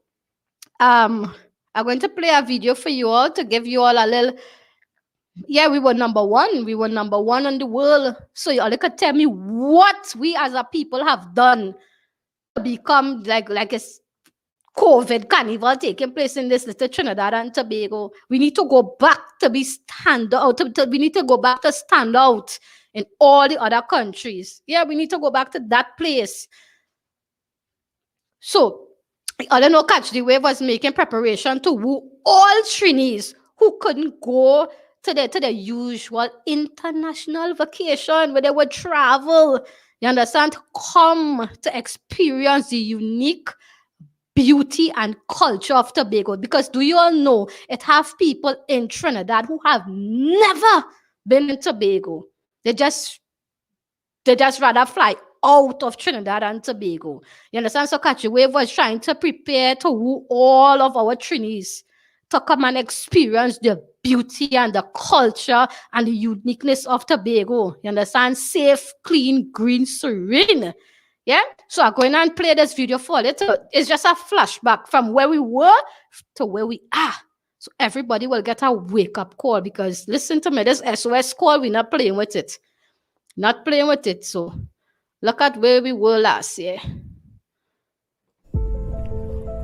S4: I'm going to play a video for you all to give you all a little. Yeah, we were number one. We were number one in the world. So you all could tell me what we as a people have done to become like a COVID carnival taking place in this little Trinidad and Tobago. We need to go back to be stand out. We need to go back to stand out in all the other countries. Yeah, we need to go back to that place. So, I don't know, Catch the Wave was making preparation to woo all Trinis who couldn't go to the usual international vacation where they would travel. You understand? Come to experience the unique beauty and culture of Tobago. Because do you all know it have people in Trinidad who have never been in Tobago? They just rather fly out of Trinidad and Tobago. You understand? So Catchy Wave was trying to prepare to woo all of our Trinis to come and experience the beauty and the culture and the uniqueness of Tobago. You understand? Safe, clean, green, serene. Yeah? So I'm going and play this video for it. It's just a flashback from where we were to where we are. So everybody will get a wake-up call because listen to me, this SOS call, we're not playing with it. Not playing with it. So look at where we were last year.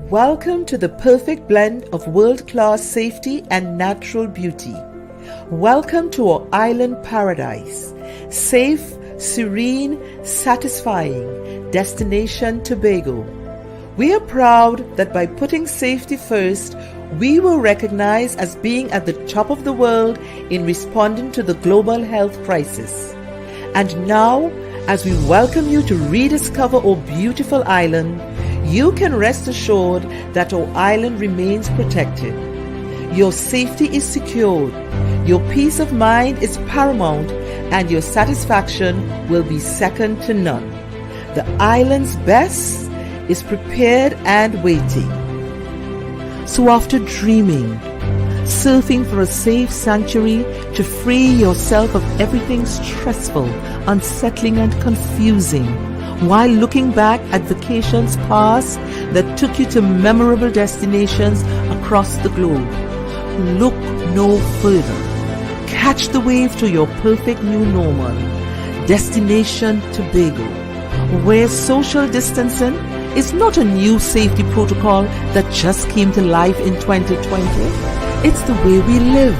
S7: Welcome to the perfect blend of world-class safety and natural beauty. Welcome to our island paradise. Safe, serene, satisfying destination Tobago. We are proud that by putting safety first, we were recognized as being at the top of the world in responding to the global health crisis. And now, as we welcome you to rediscover our beautiful island, you can rest assured that our island remains protected. Your safety is secured, your peace of mind is paramount, and your satisfaction will be second to none. The island's best is prepared and waiting. So after dreaming, surfing for a safe sanctuary to free yourself of everything stressful, unsettling and confusing, while looking back at vacations past that took you to memorable destinations across the globe, look no further. Catch the wave to your perfect new normal. Destination Tobago, where social distancing is not a new safety protocol that just came to life in 2020. It's the way we live,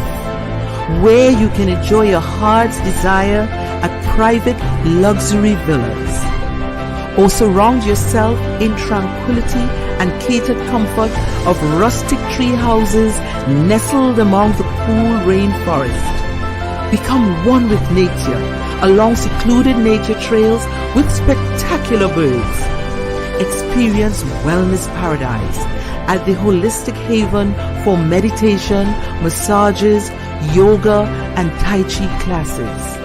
S7: where you can enjoy your heart's desire at private luxury villas, or surround yourself in tranquility and catered comfort of rustic tree houses nestled among the cool rainforest. Become one with nature along secluded nature trails with spectacular birds. Experience wellness paradise at the holistic haven for meditation, massages, yoga, and Tai Chi classes.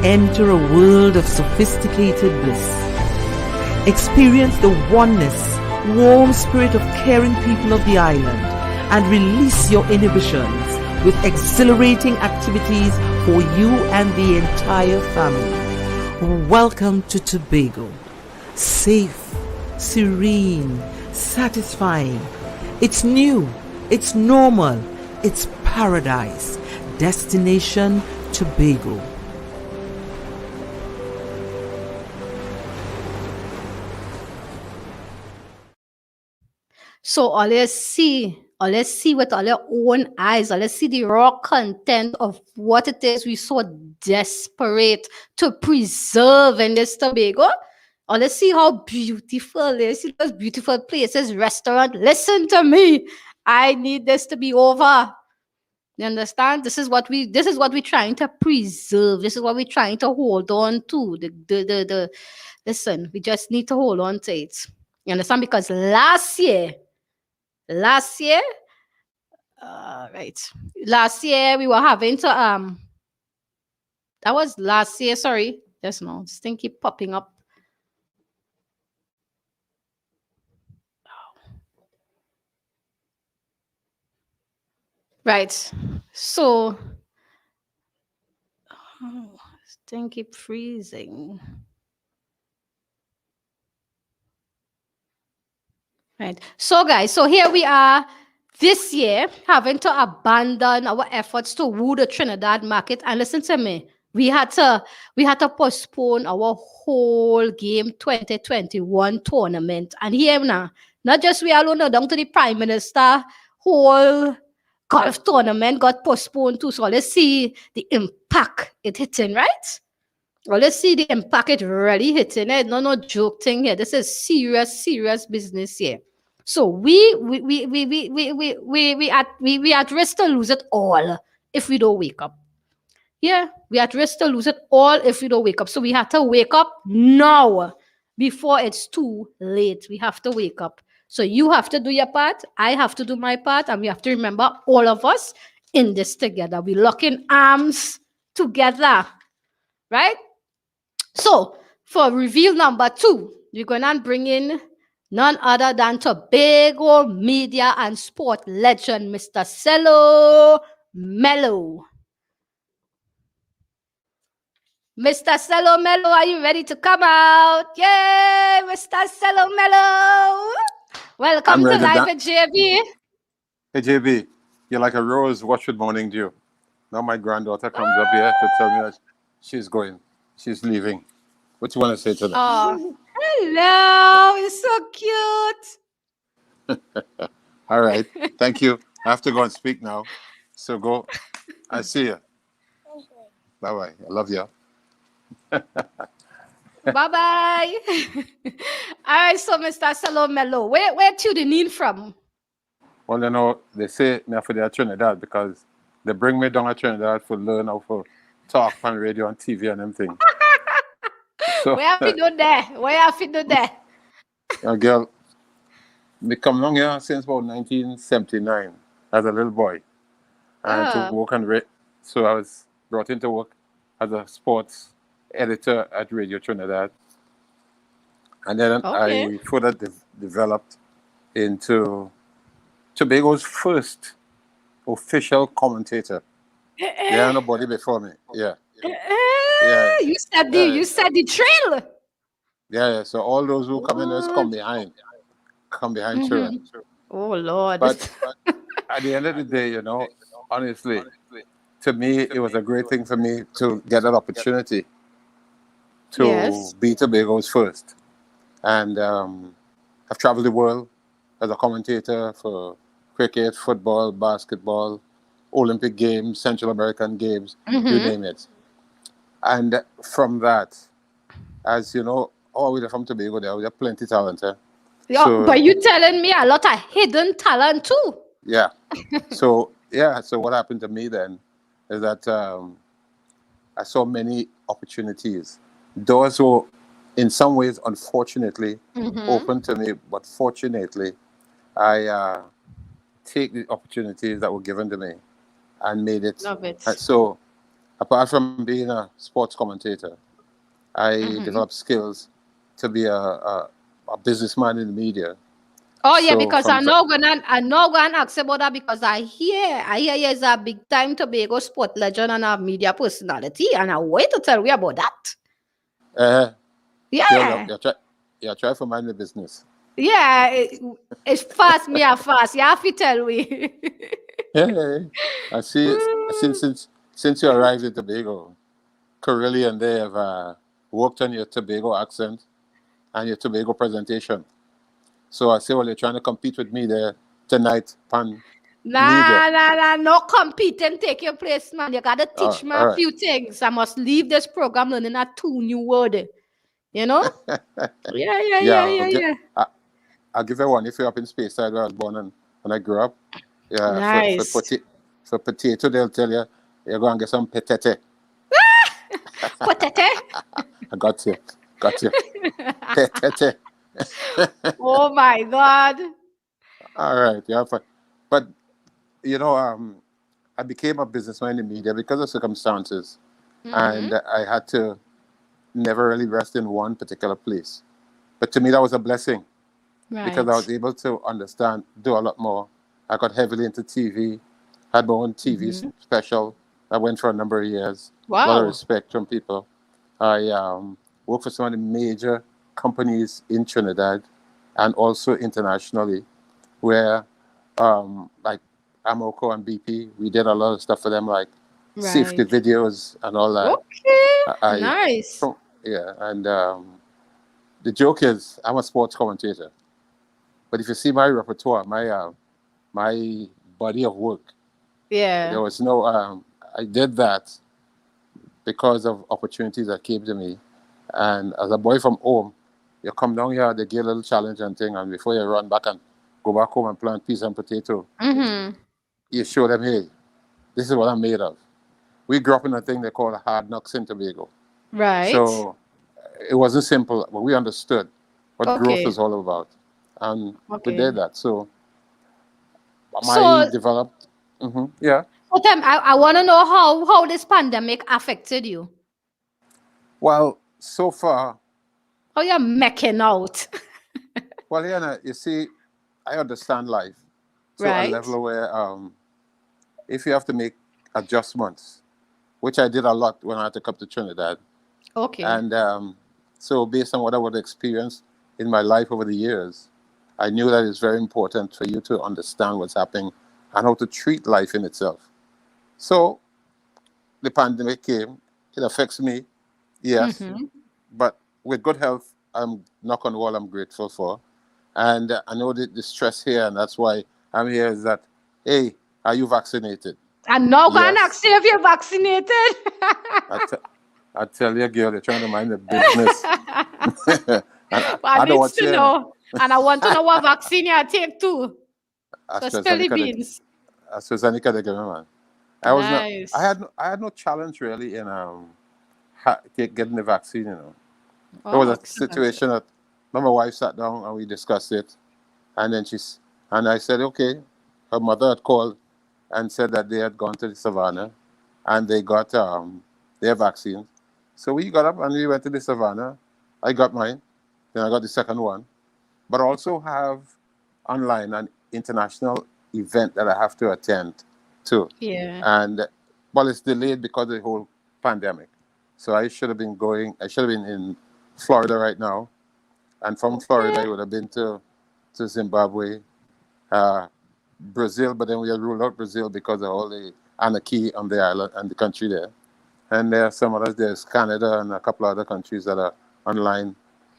S7: Enter a world of sophisticated bliss. Experience the oneness, warm spirit of caring people of the island and release your inhibitions with exhilarating activities for you and the entire family. Welcome to Tobago. Safe, serene, satisfying. It's new, it's normal, it's paradise. Destination Tobago.
S4: So let's see with our own eyes, let's see the raw content of what it is we so desperate to preserve in this Tobago. Or let's see how beautiful it is. See those beautiful places, restaurant. Listen to me. I need this to be over. You understand? This is what we're trying to preserve. This is what we're trying to hold on to. Listen, we just need to hold on to it. You understand? Because last year, last year we were having to that was last year, sorry. Just no, this thing keep popping up. Right. So this thing keep freezing. Right. So guys, so here we are this year having to abandon our efforts to woo the Trinidad market. And listen to me, we had to postpone our whole game 2021 tournament. And here now, not just we alone, down to the Prime Minister, whole golf tournament got postponed too. So let's see the impact it hitting, right? Well, let's see the impact it really hitting. No joke thing here. This is serious business here. So we at risk to lose it all if we don't wake up. Yeah, we at risk to lose it all if we don't wake up. So we have to wake up now before it's too late. We have to wake up. So you have to do your part, I have to do my part, and we have to remember all of us in this together. We lock in arms together, right? So for reveal number 2, we're gonna bring in none other than Tobago media and sport legend, Mr. Cello Mello. Mr. Cello Mello, are you ready to come out? Yay, Mr. Cello Mello. Welcome
S8: I'm
S4: to
S8: ready to
S4: Live at JB.
S8: Hey, JB, you're like a rose washed with morning dew. Now my granddaughter comes up here to tell me that she's going, she's leaving. What you want to say to them?
S4: Oh, hello. It's so cute.
S8: All right, thank you. I have to go and speak now. So go. I see you. Bye-bye. I love you.
S4: Bye-bye. All right, so Mr. Cello Mello, where tuning in from?
S8: Well, you know, they say me for their Trinidad because they bring me down to Trinidad for learn how to talk on radio and TV and everything. So,
S4: Where have you done there? Where have you done there?
S8: girl, me come along here since about 1979 as a little boy. And to work on so I was brought into work as a sports editor at Radio Trinidad. And then I further developed into Tobago's first official commentator. There ain't nobody before me. Yeah. Yeah.
S4: You said the trail.
S8: Yeah. So all those who come in just come behind children.
S4: Oh Lord.
S8: But at the end of the day, you know, honestly, to me, it was a great thing for me to get that opportunity to be Tobago's first. And I've traveled the world as a commentator for cricket, football, basketball, Olympic Games, Central American Games, you name it. And from that, as you know, all the way from Tobago, there was plenty of talent.
S4: Yeah, so, but you telling me a lot of hidden talent too.
S8: Yeah. So what happened to me then is that I saw many opportunities. Doors were, in some ways, unfortunately, open to me, but fortunately, I take the opportunities that were given to me and made it.
S4: Love it.
S8: So, apart from being a sports commentator, I developed skills to be a businessman in the media.
S4: Oh yeah, so because I'm not gonna ask about that because I hear you is a big time Tobago sport legend and a media personality, and I wait to tell you about that.
S8: Try for mind the business.
S4: Yeah, it's fast, me a fast. You have to tell me.
S8: I see. Since you arrived in Tobago, Corelli and they have worked on your Tobago accent and your Tobago presentation. So I say, well, you're trying to compete with me there tonight, pan.
S4: No compete and take your place, man. You gotta teach me a few things. I must leave this program learning a 2 new words. You know? Yeah.
S8: I'll give you one. If you're up in Speyside where I was born and I grew up. Yeah.
S4: Nice.
S8: For potato, they'll tell you, you're going to get some petete.
S4: Petete?
S8: I got you. Petete.
S4: Oh my God.
S8: All right. Yeah. But, you know, I became a businessman in the media because of circumstances. And I had to never really rest in one particular place. But to me, that was a blessing. Right. Because I was able to understand, do a lot more. I got heavily into TV, had my own TV special. I went for a number of years.
S4: Wow.
S8: A lot of respect from people. I worked for some of the major companies in Trinidad and also internationally, where like Amoco and BP, we did a lot of stuff for them, like safety videos and all that.
S4: Okay, nice.
S8: Yeah, and the joke is, I'm a sports commentator, but if you see my repertoire, my body of work, there was no. I did that because of opportunities that came to me, and as a boy from home, you come down here, they give a little challenge and thing, and before you run back and go back home and plant peas and potato, you show them, hey, this is what I'm made of. We grew up in a thing they call hard knocks in Tobago.
S4: Right.
S8: So it wasn't simple, but we understood what growth is all about. and we
S4: Okay.
S8: did that. So
S4: So,
S8: developed. Yeah.
S4: so I want to know how this pandemic affected you.
S8: Well, so far,
S4: How you're making out.
S8: well, you see, I understand life to a
S4: Right?
S8: level where if you have to make adjustments, which I did a lot when I had to come to Trinidad,
S4: Okay.
S8: and so based on what I would experience in my life over the years, I knew that it's very important for you to understand what's happening and how to treat life in itself. So the pandemic came, it affects me, yes, but with good health, I'm knock on wood, I'm grateful for. And I know the stress here, and that's why I'm here, is that, hey, are you vaccinated?
S4: I'm not going to
S8: Yes.
S4: ask you if you're vaccinated.
S8: I tell you, girl, you're trying to mind the business. And
S4: I
S8: I don't
S4: need
S8: want
S4: to
S8: you.
S4: know. And I want to know what vaccine you take too. So spill the
S8: AstraZeneca,
S4: beans.
S8: AstraZeneca, they give me, man.
S4: Nice.
S8: I had no challenge really in getting the vaccine. There was
S4: Oh,
S8: a
S4: excellent.
S8: situation that my wife sat down and we discussed it, and then and I said, okay. Her mother had called and said that they had gone to the savannah, and they got their vaccines. So we got up and we went to the savannah. I got mine, then I got the second one, but I also have online an international event that I have to attend to.
S4: Yeah.
S8: And well, it's delayed because of the whole pandemic. So I should have been in Florida right now. And from Florida, I would have been to Zimbabwe, Brazil, but then we had ruled out Brazil because of all the anarchy on the island and the country there. And there are some others, there's Canada and a couple of other countries that are online.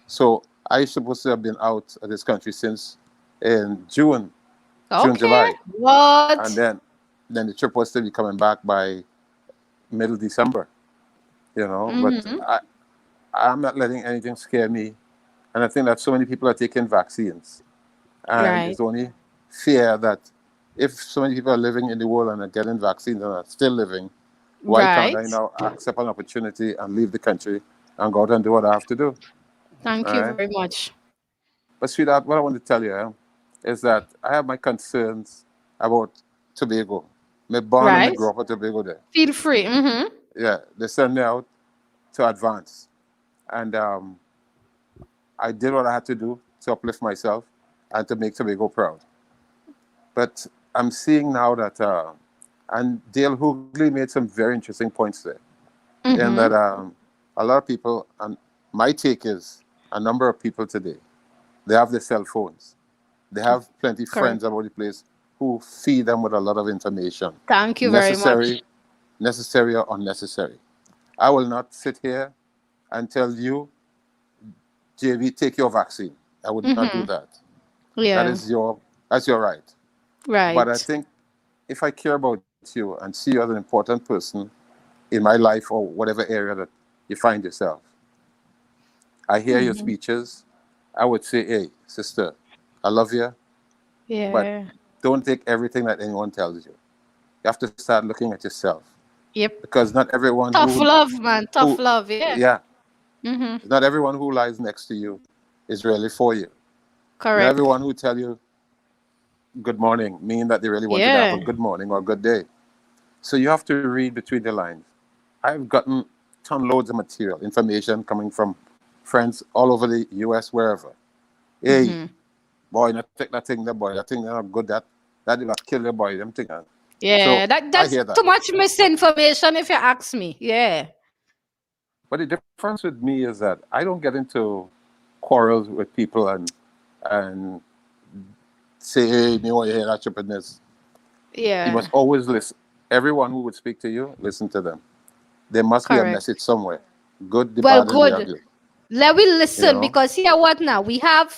S8: So I supposed to have been out of this country since in June, July.
S4: What?
S8: And then the trip was to be coming back by middle December, But I'm not letting anything scare me. And I think that so many people are taking vaccines. And it's only fear that if so many people are living in the world and are getting vaccines and are still living, why can't I now accept an opportunity and leave the country and go out and do what I have to do?
S4: Thank you very much.
S8: But sweetheart, what I want to tell you is that I have my concerns about Tobago. Me born and me grow up at Tobago there.
S4: Feel free.
S8: Yeah, they sent me out to advance. And I did what I had to do to uplift myself and to make Tobago proud. But I'm seeing now that, and Dale Hoogley made some very interesting points there, in that a lot of people, and my take is a number of people today, they have their cell phones. They have plenty of friends about the place who feed them with a lot of information.
S4: Thank you very much.
S8: Necessary or unnecessary. I will not sit here and tell you, JB, take your vaccine. I would not do that.
S4: Yeah.
S8: That's your right.
S4: Right.
S8: But I think if I care about you and see you as an important person in my life or whatever area that you find yourself, I hear your speeches, I would say, hey, sister, I love you.
S4: Yeah.
S8: But don't take everything that anyone tells you. You have to start looking at yourself.
S4: Yep.
S8: Because not everyone
S4: Tough love, man. Tough love, yeah.
S8: Yeah. Not everyone who lies next to you is really for you.
S4: Correct.
S8: Not everyone who tell you good morning mean that they really want you to have a good morning or a good day. So you have to read between the lines. I've gotten loads of material, information coming from friends all over the US, wherever. Hey, boy, not take that thing, that boy, that thing not good, that will kill the boy, them thing.
S4: Yeah,
S8: so
S4: that's too much misinformation if you ask me. Yeah.
S8: But the difference with me is that I don't get into quarrels with people and say, hey, me want to hear that stupidness.
S4: Yeah.
S8: You must always listen. Everyone who would speak to you, listen to them. There must be a message somewhere. Good, the bad, and the ugly.
S4: Let me listen, because here what now? We have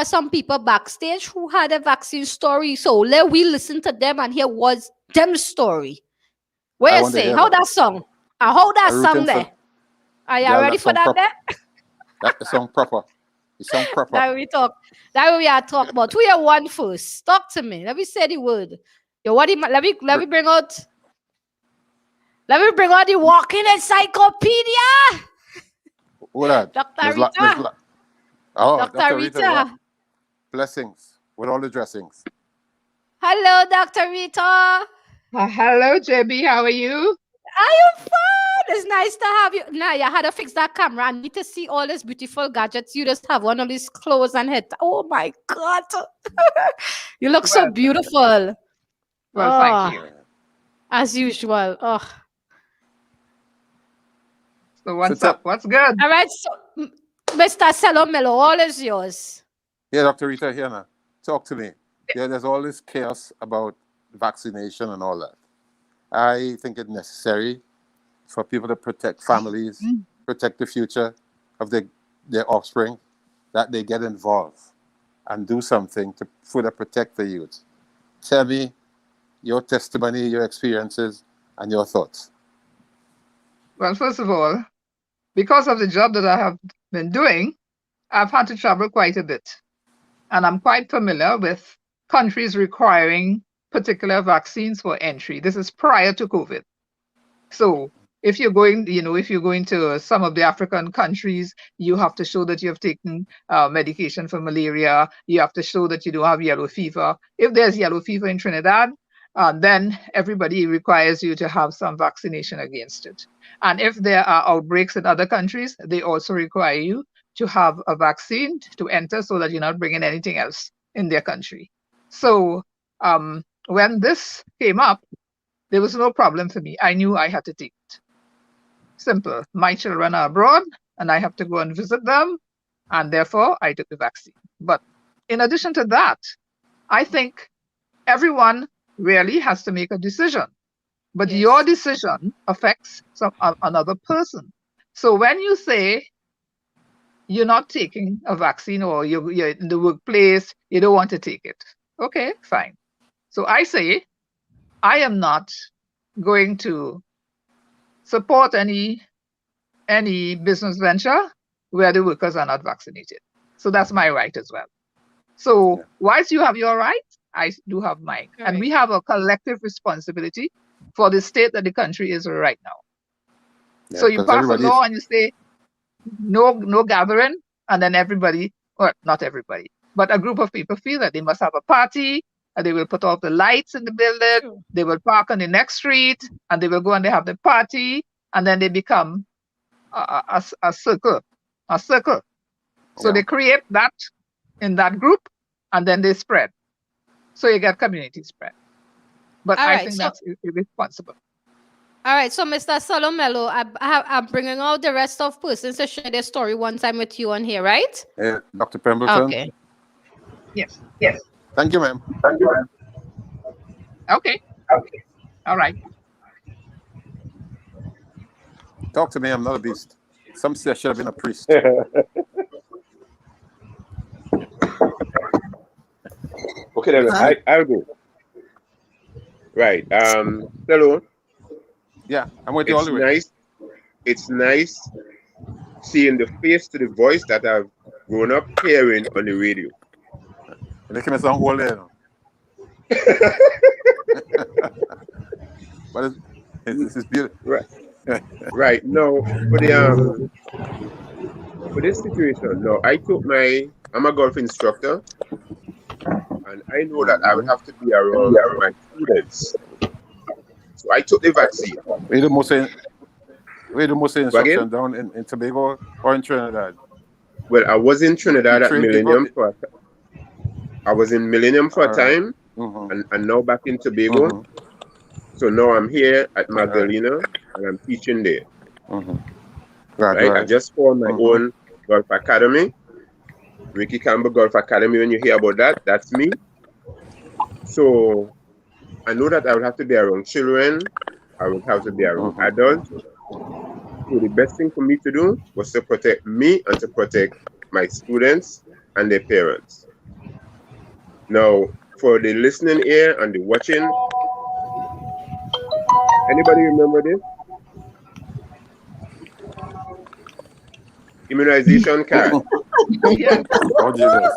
S4: some people backstage who had a vaccine story. So let we listen to them and hear what's them story. What you say? How that song? I hold that song there. Are you ready for that there?
S8: That song proper. It sound proper.
S4: That we talk. That we are talk about. Who you want first? Talk to me. Let me say the word. Yo, let me bring out. Let me bring out the walking encyclopedia.
S8: What that?
S4: Dr. Rita.
S8: Dr. Rita. Blessings with all the dressings.
S4: Hello, Dr. Rita.
S9: Hello, JB. How are you?
S4: I am fine. It's nice to have you. Nah, you had to fix that camera. I need to see all these beautiful gadgets. You just have one of these clothes and head. Oh my God. You look so beautiful.
S9: Well, thank you.
S4: As usual. Oh.
S9: So what's up? What's good?
S4: All right. So, Mr. Salomelo, all is yours.
S8: Yeah, Dr. Rita, here now. Talk to me. Yeah, there's all this chaos about vaccination and all that. I think it's necessary for people to protect families, protect the future of their offspring, that they get involved and do something to further protect the youth. Tell me your testimony, your experiences, and your thoughts.
S9: Well, first of all, because of the job that I have been doing, I've had to travel quite a bit. And I'm quite familiar with countries requiring particular vaccines for entry. This is prior to COVID. So if you're going, if you're going to some of the African countries, you have to show that you have taken medication for malaria. You have to show that you don't have yellow fever. If there's yellow fever in Trinidad, then everybody requires you to have some vaccination against it. And if there are outbreaks in other countries, they also require you to have a vaccine to enter so that you're not bringing anything else in their country. So when this came up, there was no problem for me. I knew I had to take it. Simple. My children are abroad and I have to go and visit them. And therefore, I took the vaccine. But in addition to that, I think everyone really has to make a decision. But your decision affects another person. So when you say you're not taking a vaccine or you're in the workplace, you don't want to take it. Okay, fine. So I say, I am not going to support any business venture where the workers are not vaccinated. So that's my right as well. So whilst you have your right, I do have mine. Right. And we have a collective responsibility for the state that the country is right now. Yeah, so you pass a law and you say, no gathering, and then everybody, or not everybody, but a group of people feel that they must have a party, and they will put off the lights in the building, they will park on the next street, and they will go and they have the party, and then they become a circle. So they create that in that group, and then they spread. So you get community spread. But I think that's irresponsible.
S4: All right, so Mr. Salomelo, I'm bringing out the rest of persons to share their story one time with you on here, right?
S8: Dr. Pemberton?
S9: Okay. Yes.
S8: Thank you, ma'am.
S9: Okay. All right.
S8: Talk to me, I'm not a beast. Some say I should have been a priest.
S10: Okay, then I'll go. Right. Hello.
S8: Yeah, I'm with you all the way.
S10: It's nice seeing the face to the voice that I've grown up hearing on the radio.
S8: They can sound old there. But it's beautiful.
S10: Right. Right. No, for this situation, no, I'm a golf instructor, and I know that I would have to be around my students. So I took the vaccine.
S8: Were you the most instruction down in Tobago or in Trinidad?
S10: Well, I was in Trinidad at Millennium I was in Millennium for a time, and now back in Tobago. So now I'm here at Magdalena, and I'm teaching there. Right. I just formed my own golf academy, Ricky Campbell Golf Academy. When you hear about that, that's me. So I know that I would have to be around children. I would have to be around adults. So the best thing for me to do was to protect me and to protect my students and their parents. Now, for the listening ear and the watching, anybody remember this? Immunization card.
S9: Yeah.
S8: Oh, Jesus.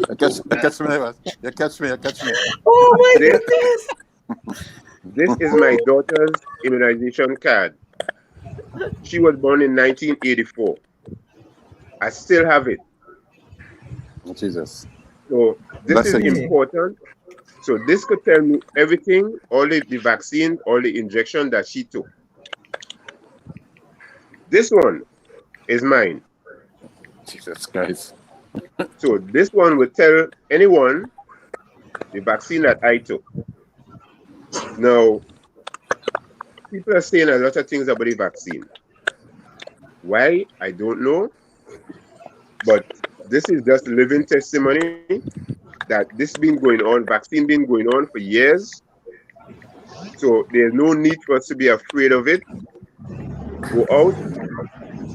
S8: You catch me.
S7: Oh, my goodness.
S10: This is my daughter's immunization card. She was born in 1984. I still have it.
S8: Jesus.
S10: So this is important. So this could tell me everything, all the vaccine, all the injection that she took. This one is mine.
S8: Jesus Christ.
S10: So this one will tell anyone the vaccine that I took. Now, people are saying a lot of things about the vaccine. Why? I don't know. But this is just living testimony that this been going on, vaccine been going on for years. So there's no need for us to be afraid of it. Go out,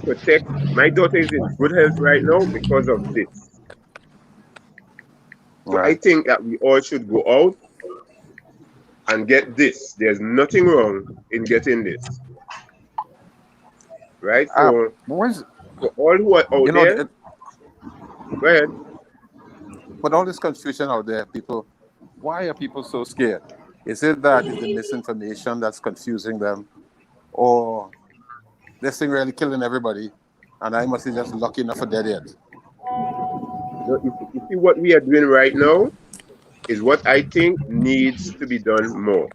S10: protect. My daughter is in good health right now because of this. So I think that we all should go out and get this. There's nothing wrong in getting this. Right? So, for all who are out there, go ahead.
S8: With all this confusion out there, people, why are people so scared? Is it that it's the misinformation that's confusing them? Or this thing really killing everybody and I must be just lucky enough for dead yet?
S10: No, you see what we are doing right now is what I think needs to be done more.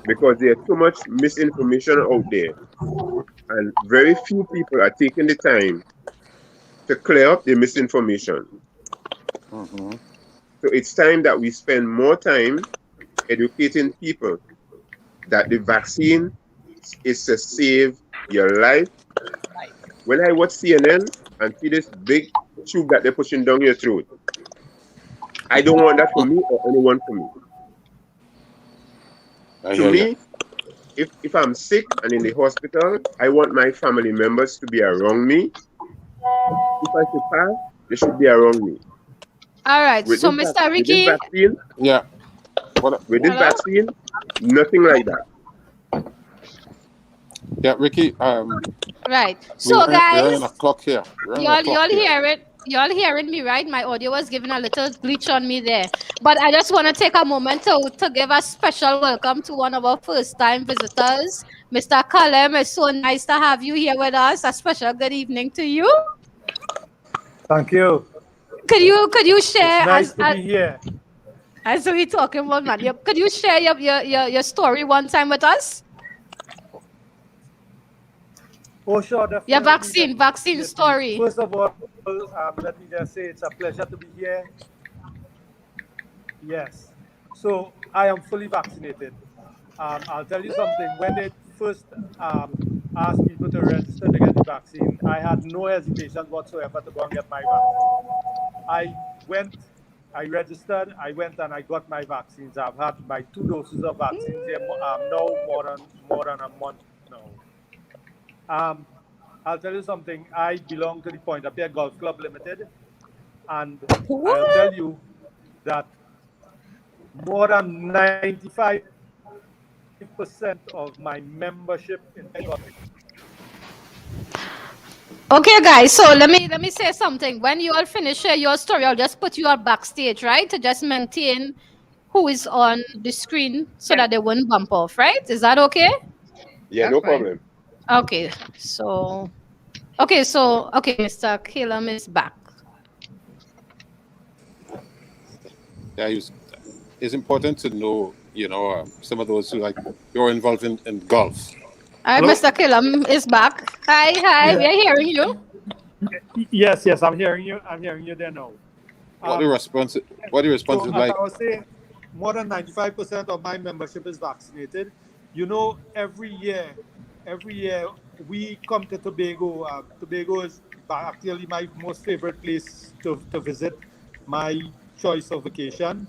S10: Because there's too much misinformation out there. And very few people are taking the time to clear up the misinformation.
S8: Mm-hmm.
S10: So it's time that we spend more time educating people that the vaccine is to save your life. When I watch CNN and see this big tube that they're pushing down your throat, I don't want that for me or anyone for me. To me, if I'm sick and in the hospital, I want my family members to be around me. If I should pass, they should be around me.
S4: All right, so Mr. Ricky.
S10: With this vaccine, with this vaccine, nothing like that.
S8: Yeah, Ricky.
S4: Right. So guys,
S8: we're on a clock here.
S4: Y'all hear it? Y'all hearing me, right? My audio was giving a little glitch on me there. But I just want to take a moment to give a special welcome to one of our first-time visitors, Mr. Kalem. It's so nice to have you here with us. A special good evening to you.
S11: Thank you.
S4: Could you share?
S11: It's nice to be here.
S4: As we talking about, man, could you share your story one time with us?
S11: Oh, sure. Definitely.
S4: Your vaccine story.
S11: First of all, let me just say it's a pleasure to be here. Yes. So I am fully vaccinated. I'll tell you something. When they first asked people to register to get the vaccine, I had no hesitation whatsoever to go and get my vaccine. I registered, I went and I got my vaccines. I've had my 2 doses of vaccines here now more than a month now. I'll tell you something. I belong to the Point Up Here Golf Club Limited, and I'll tell you that more than 95% of my membership in golf.
S4: Okay, guys. So let me say something. When you all finish your story, I'll just put you all backstage, right, to just maintain who is on the screen so that they won't bump off, right? Is that okay?
S10: Yeah, no problem.
S4: Okay, so Mr. Kalem is back.
S8: Yeah, it's important to know, some of those who you're involved in golf.
S4: All right, Mr. Kalem is back. Hi,
S11: Yeah.
S4: we are hearing you.
S11: Yes, I'm hearing you. I'm hearing you there now.
S8: What the response is like?
S11: I was saying, more than 95% of my membership is vaccinated. Every year we come to Tobago. Tobago is actually my most favorite place to visit, my choice of vacation.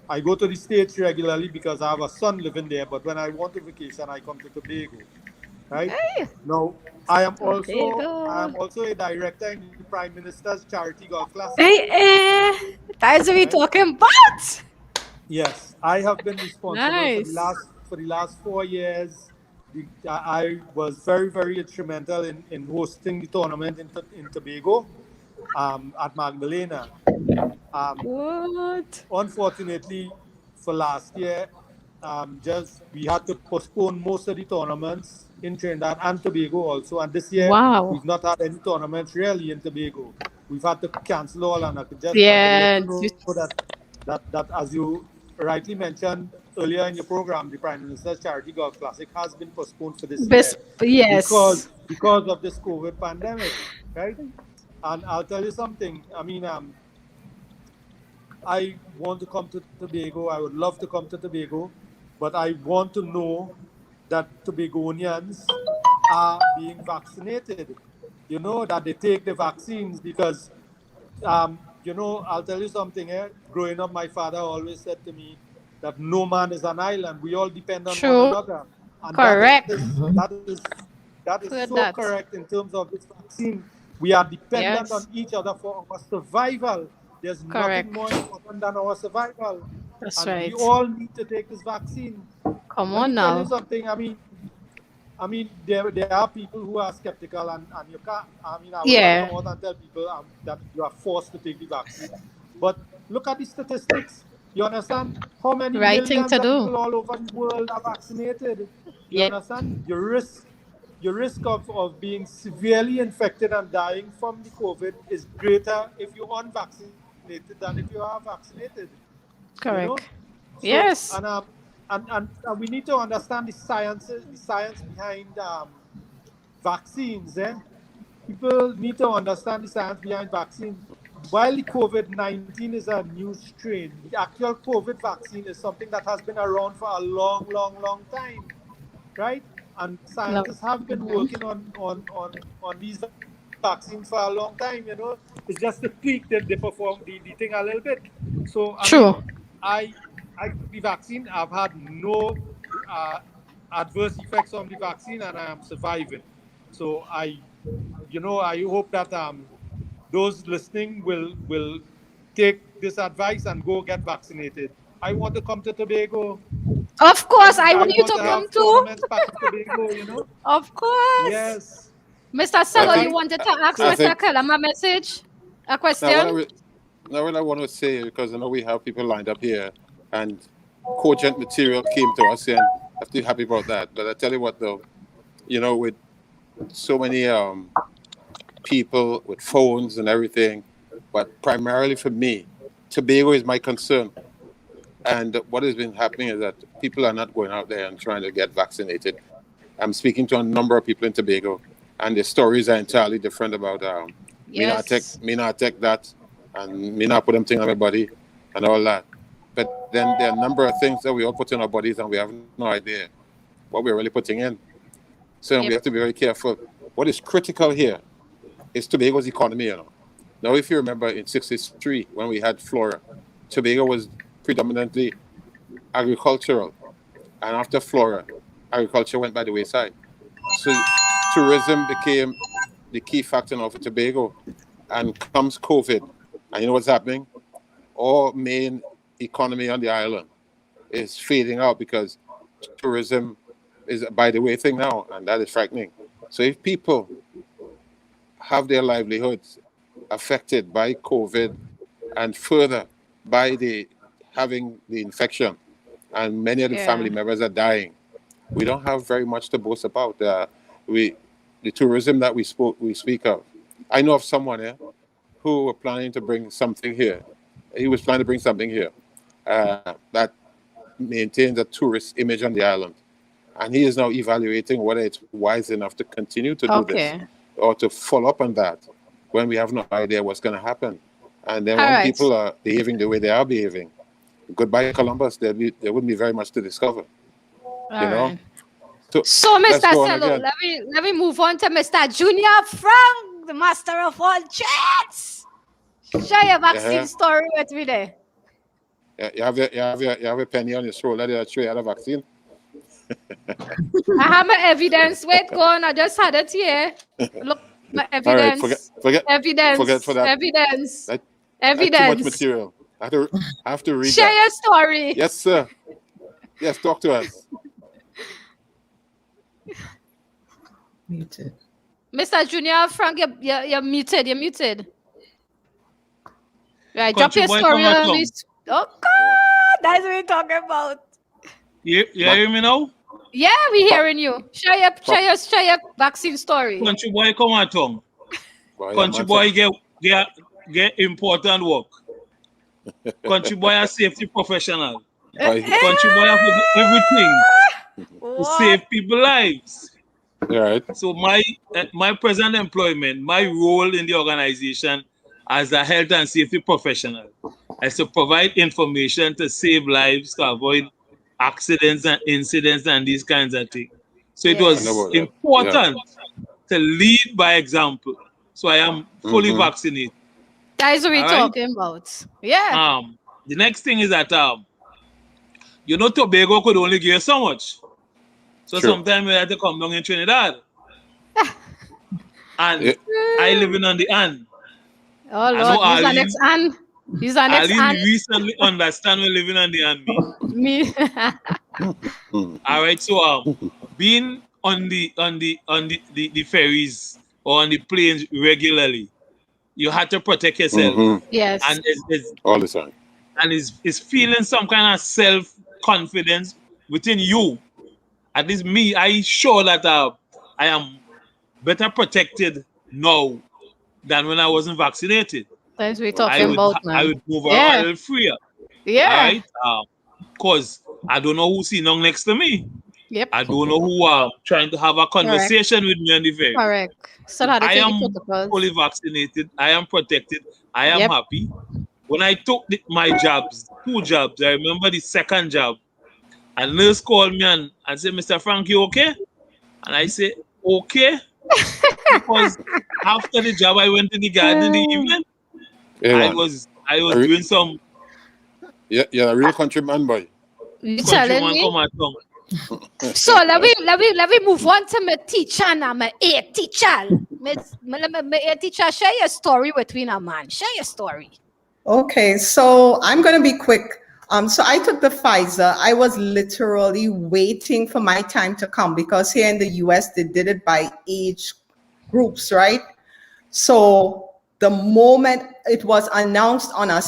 S11: I go to the States regularly because I have a son living there, but when I want a vacation, I come to Tobago. Right?
S4: Hey.
S11: Now, I am also a director in the Prime Minister's Charity Golf Classic.
S4: Hey, that's what we're talking about.
S11: Yes, I have been responsible for the last 4 years. I was very, very instrumental in hosting the tournament in Tobago at Magdalena. Unfortunately, for last year, we had to postpone most of the tournaments in Trinidad and Tobago also. And this year, we've not had any tournaments really in Tobago. we've had to cancel all, and I could just
S4: Yeah.
S11: know that as you rightly mentioned earlier in your program, the Prime Minister's Charity Golf Classic has been postponed for this year.
S4: Yes.
S11: Because of this COVID pandemic, right? And I'll tell you something. I mean, I want to come to Tobago. I would love to come to Tobago, but I want to know that Tobagonians are being vaccinated. You know, that they take the vaccines because, you know, I'll tell you something. Growing up, my father always said to me that no man is an island. We all depend on one another. And
S4: correct.
S11: that is so correct in terms of this vaccine. We are dependent on each other for our survival. There's nothing more important than our survival.
S4: That's
S11: and
S4: right.
S11: we all need to take this vaccine.
S4: Come
S11: Let
S4: on
S11: me
S4: now.
S11: tell you something. I mean, there are people who are skeptical, and you can't. I mean, I would not come out and tell people that you are forced to take the vaccine. But look at the statistics. You understand how many millions of people all over the world are vaccinated? You understand? Your risk of being severely infected and dying from the COVID is greater if you're unvaccinated than if you are vaccinated.
S4: Correct.
S11: You know?
S4: Yes.
S11: And we need to understand the science behind vaccines. People need to understand the science behind vaccines. While the COVID-19 is a new strain, the actual COVID vaccine is something that has been around for a long, long, long time, right? And scientists have been working on these vaccines for a long time. You know, it's just the tweak that they perform the thing a little bit. So I took the vaccine. I've had no adverse effects on the vaccine, and I am surviving. So I hope that those listening will take this advice and go get vaccinated. I want to come to Tobago.
S4: Of course, I want you to come too.
S11: Tobago, you know?
S4: Of course.
S11: Yes.
S4: Mr. Sello, you wanted to ask Mr. Kellam a message? A question?
S8: Now, what I want to say, because I know we have people lined up here, and cogent material came to us, and I have to be happy about that. But I tell you what, though, you know, with so many people with phones and everything, but primarily for me, Tobago is my concern. And what has been happening is that people are not going out there and trying to get vaccinated. I'm speaking to a number of people in Tobago, and the stories are entirely different about me not take that, and me not put them things on my body and all that. But then there are a number of things that we all put in our bodies, and we have no idea what we're really putting in. So we have to be very careful. What is critical here is Tobago's economy, you know. Now, if you remember in '63, when we had flora, Tobago was predominantly agricultural. And after flora, agriculture went by the wayside. So tourism became the key factor now for Tobago. And comes COVID. And you know what's happening? All main economy on the island is fading out because tourism is a by the way thing now, and that is frightening. So if people have their livelihoods affected by COVID and further by having the infection, and many of the family members are dying, we don't have very much to boast about. The tourism that we speak of. I know of someone here who were planning to bring something here. He was planning to bring something here that maintains a tourist image on the island. And he is now evaluating whether it's wise enough to continue to do this or to follow up on that when we have no idea what's going to happen. And then when people are behaving the way they are behaving, goodbye Columbus, there wouldn't be very much to discover. You know?
S4: So Mr. Sello, let me move on to Mr. Junior Frank, the master of all trades. Share your vaccine story with me there.
S8: You have a penny on your shoulder there to show you had a vaccine.
S4: I have my evidence. Wait, go on. I just had it here. Look, my evidence.
S8: All right, forget that.
S4: Evidence.
S8: That's
S4: evidence.
S8: Too much material. I have to read.
S4: Share your story.
S8: Yes, sir. Yes, talk to us.
S7: Muted.
S4: Mr. Junior Frank, you're muted. You're muted. Right, drop your story on this. Oh God, that's what we're talking about.
S12: You hear me now?
S4: Yeah, we're hearing you. Share your vaccine story.
S12: Country boy, come on, tongue. Country boy, get important work. Country boy a safety professional. Country boy have to do everything to save people's lives.
S8: Right.
S12: So my present employment, my role in the organization as a health and safety professional is to provide information to save lives, to avoid accidents and incidents and these kinds of things. So it was important to lead by example. So I am fully vaccinated.
S4: That is what we're talking about. Yeah.
S12: The next thing is that Tobago could only give so much. So sometimes we had to come down in Trinidad. And I living on the end.
S4: Oh Lord, he's an ex-an. He's an ex-an.
S12: Arlene recently understand we're living on the end,
S4: me.
S12: All right, so being on the ferries or on the planes regularly, you had to protect yourself.
S4: Yes.
S12: And it's
S8: all the time.
S12: And it's feeling some kind of self-confidence within you. At least me, I sure that I am better protected now than when I wasn't vaccinated.
S4: That's what we're talking about, man.
S12: I would move a little freer.
S4: Yeah.
S12: Right? Because I don't know who's sitting next to me.
S4: Yep.
S12: I don't know who trying to have a conversation with me on the ferry.
S4: Correct. So I
S12: am fully vaccinated. I am protected. I am happy. When I took my jobs, 2 jobs, I remember the second job, a nurse called me and said, Mr. Frank, you okay? And I said, okay. Because after the job, I went to the garden in the evening.
S8: Yeah,
S12: I was doing some...
S8: Yeah, a real countryman boy.
S4: You telling me? So let me move on to my teacher now, my A teacher. My A teacher, share your story with me now, man. Share your story.
S13: Okay, so I'm going to be quick. So I took the Pfizer. I was literally waiting for my time to come because here in the US, they did it by age groups, right? So the moment it was announced on a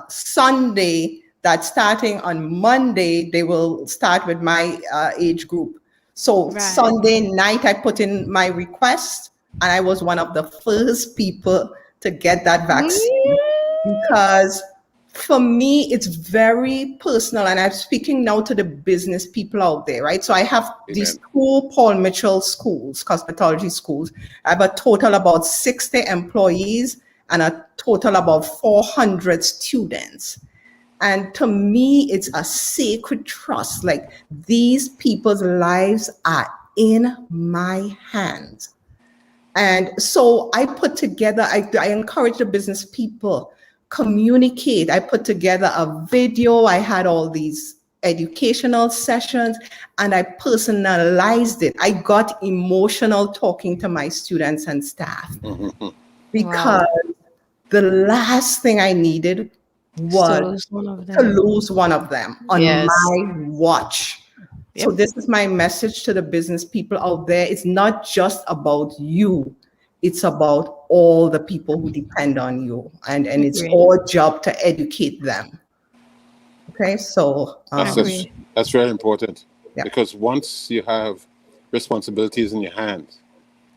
S13: Sunday that starting on Monday, they will start with my age group. So Sunday night, I put in my request and I was one of the first people to get that vaccine because for me, it's very personal. And I'm speaking now to the business people out there, right? So I have these 2 Paul Mitchell schools, cosmetology schools. I have a total about 60 employees and a total about 400 students. And to me, it's a sacred trust. Like these people's lives are in my hands. And so I put together, I encourage the business people, communicate. I put together a video. I had all these educational sessions and I personalized it. I got emotional talking to my students and staff because the last thing I needed was to lose one of them on my watch. So this is my message to the business people out there. It's not just about you. It's about all the people who depend on you. And it's our job to educate them. Okay, so
S8: that's very important because once you have responsibilities in your hands,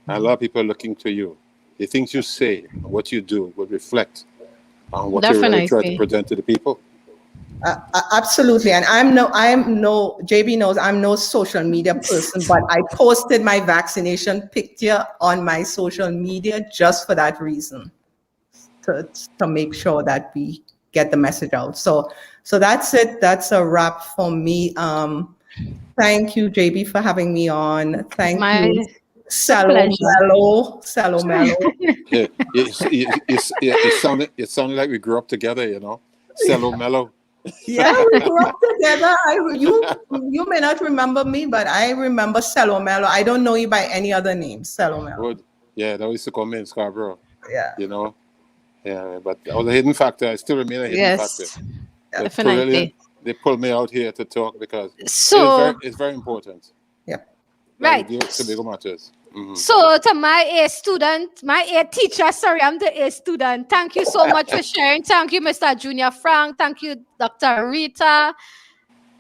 S8: a lot of people are looking to you. The things you say, what you do will reflect on what you really try to present to the people.
S13: Absolutely. And JB knows I'm no social media person, but I posted my vaccination picture on my social media just for that reason, to make sure that we get the message out. So that's it. That's a wrap for me. Thank you, JB, for having me on. Thank you. Cello Mello.
S8: It sounded like we grew up together, you know. Cello Mello.
S13: Yeah, we grew up together. You may not remember me, but I remember Cello Mello. I don't know you by any other name, Cello Mello.
S8: Yeah, that used to come in Scarborough.
S13: Yeah.
S8: You know? Yeah, but I was a hidden factor. I still remain a hidden factor.
S4: Definitely.
S8: They pulled me out here to talk because it's very important.
S13: Yeah.
S4: Right.
S8: Tobago matters.
S4: So to my A teacher, sorry, I'm the A student. Thank you so much for sharing. Thank you, Mr. Junior Frank. Thank you, Dr. Rita.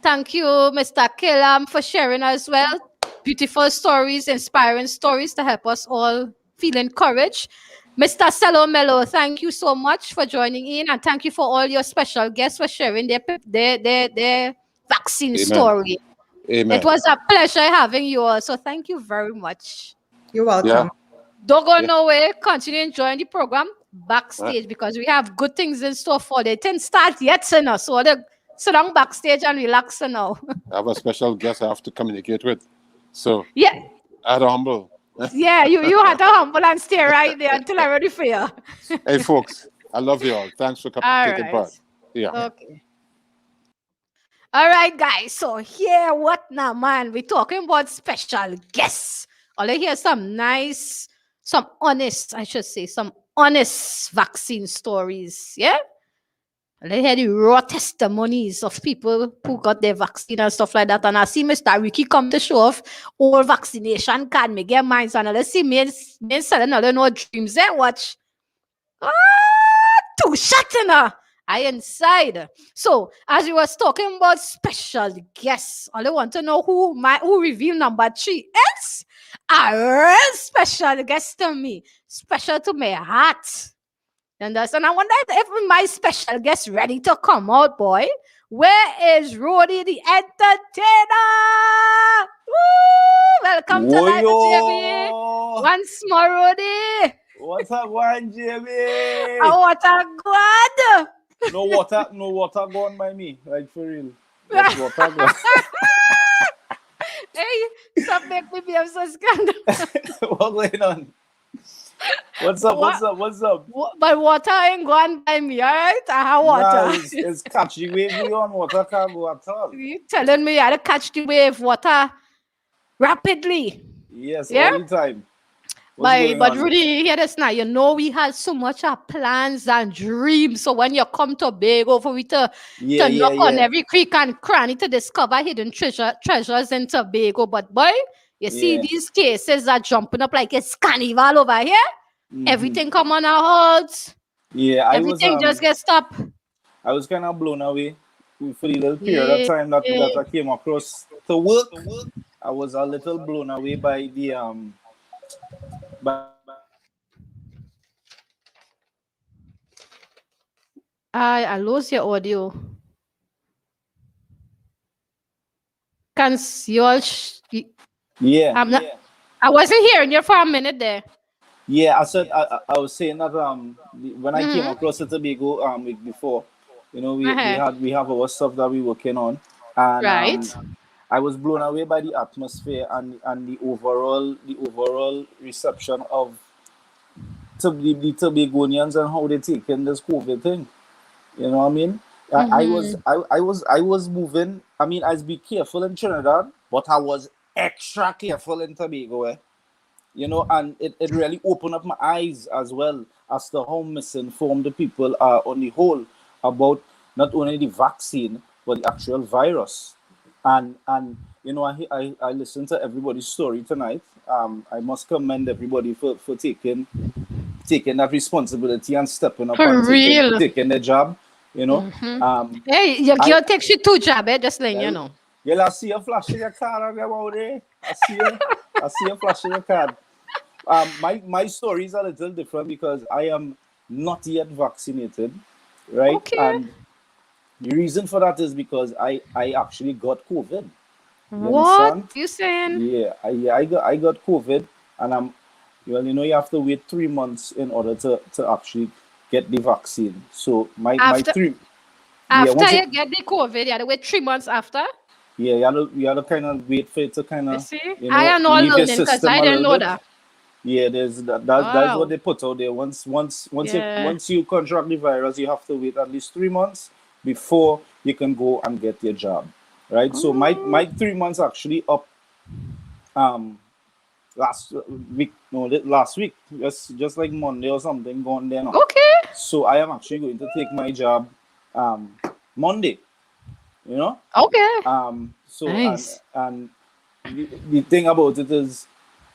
S4: Thank you, Mr. Killam, for sharing as well. Beautiful stories, inspiring stories to help us all feel encouraged. Mr. Salomelo, thank you so much for joining in, and thank you for all your special guests for sharing their vaccine
S8: Amen.
S4: story.
S8: Amen.
S4: It was a pleasure having you all. So thank you very much.
S13: You're welcome.
S8: Yeah.
S4: Don't go nowhere. Continue enjoying the program backstage because we have good things in store for you. It didn't start yet, so they sit down backstage and relax now.
S8: I have a special guest I have to communicate with. So
S4: yeah.
S8: I'd humble.
S4: Yeah, you had to humble and stay right there until I'm ready for you.
S8: Hey folks, I love you all. Thanks for taking part. Yeah.
S4: Okay. All right, guys. So here, what now, man? We're talking about special guests. I'll hear some honest vaccine stories. Yeah. I'll hear the raw testimonies of people who got their vaccine and stuff like that. And I see Mr. Ricky come to show off all vaccination card. Me get mine. And let's see me selling all no dreams. There, watch. Two shots in her. I inside. So as we was talking about special guests, all I want to know who reveal number 3 is a real special guest to me, special to my heart. You understand? I wonder if my special guest ready to come out, boy. Where is Rody the entertainer? Woo! Welcome to Live JB. Once more, Rody.
S14: What's up, one JB?
S4: What a god!
S14: No water gone by me, like for real. Like water gone.
S4: Hey, stop making me be so scandalous.
S14: What's going on? What's up?
S4: But water ain't gone by me, alright? I have water.
S14: Nah, it's catchy wave on water can't go at all.
S4: You telling me I had to catch the wave water rapidly?
S14: Yes, all the time.
S4: But Rudy, hear this now. You know we had so much plans and dreams. So when you come to Tobago for we to knock on every creek and cranny to discover hidden treasures in Tobago. But boy, you see these cases are jumping up like it's carnival over here. Everything come on our holds.
S14: Yeah,
S4: everything just gets stopped.
S14: I was kind of blown away for the little period of time that I came across to work. I was a little blown away by the
S4: I lost your audio. Can you all? I wasn't hearing you for a minute there.
S14: Yeah, I said I was saying that when I came across Tobago week before, you know, we have our stuff that we're working on, and I was blown away by the atmosphere and the overall reception of the Tobagonians and how they taking this COVID thing. You know what I mean? I was moving. I mean, I was be careful in Trinidad, but I was extra careful in Tobago. You know, and it really opened up my eyes as well as to how misinformed the people are on the whole about not only the vaccine but the actual virus. And you know, I listened to everybody's story tonight. I must commend everybody for taking that responsibility and stepping up and taking the job. You know,
S4: hey, your girl takes you to job, just letting you know.
S14: Yeah, I see you flashing your card about there. I see you flashing your card. My story is a little different because I am not yet vaccinated, right?
S4: Okay.
S14: And the reason for that is because I actually got COVID.
S4: What you saying?
S14: Yeah, I got COVID, and you know, you have to wait 3 months in order to actually get the vaccine. So
S4: after you get the COVID, you have to wait 3 months after.
S14: Yeah, you have to kind of wait for it to kind of.
S4: You know, I am not learning because I didn't know that.
S14: Yeah, that's what they put out there. Once you contract the virus, you have to wait at least 3 months before you can go and get your job, right? So my 3 months actually up last week, just like Monday or something going there now.
S4: Okay.
S14: So I am actually going to take my job Monday. You know?
S4: Okay.
S14: So
S4: nice.
S14: and the thing about it is,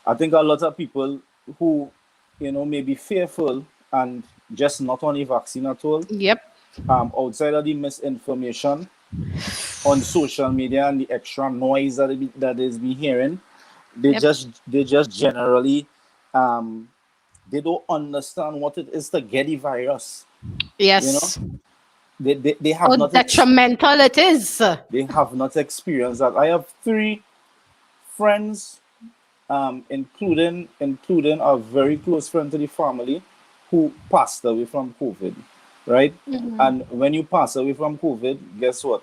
S14: I think a lot of people who, you know, may be fearful and just not on the vaccine at all.
S4: Yep.
S14: Outside of the misinformation on social media and the extra noise that is being hearing, they just generally they don't understand what it is to get the virus.
S4: Yes.
S14: You know, they have not
S4: detrimental it is.
S14: They have not experienced that. I have 3 friends, including a very close friend to the family, who passed away from COVID, right? And when you pass away from COVID, guess what?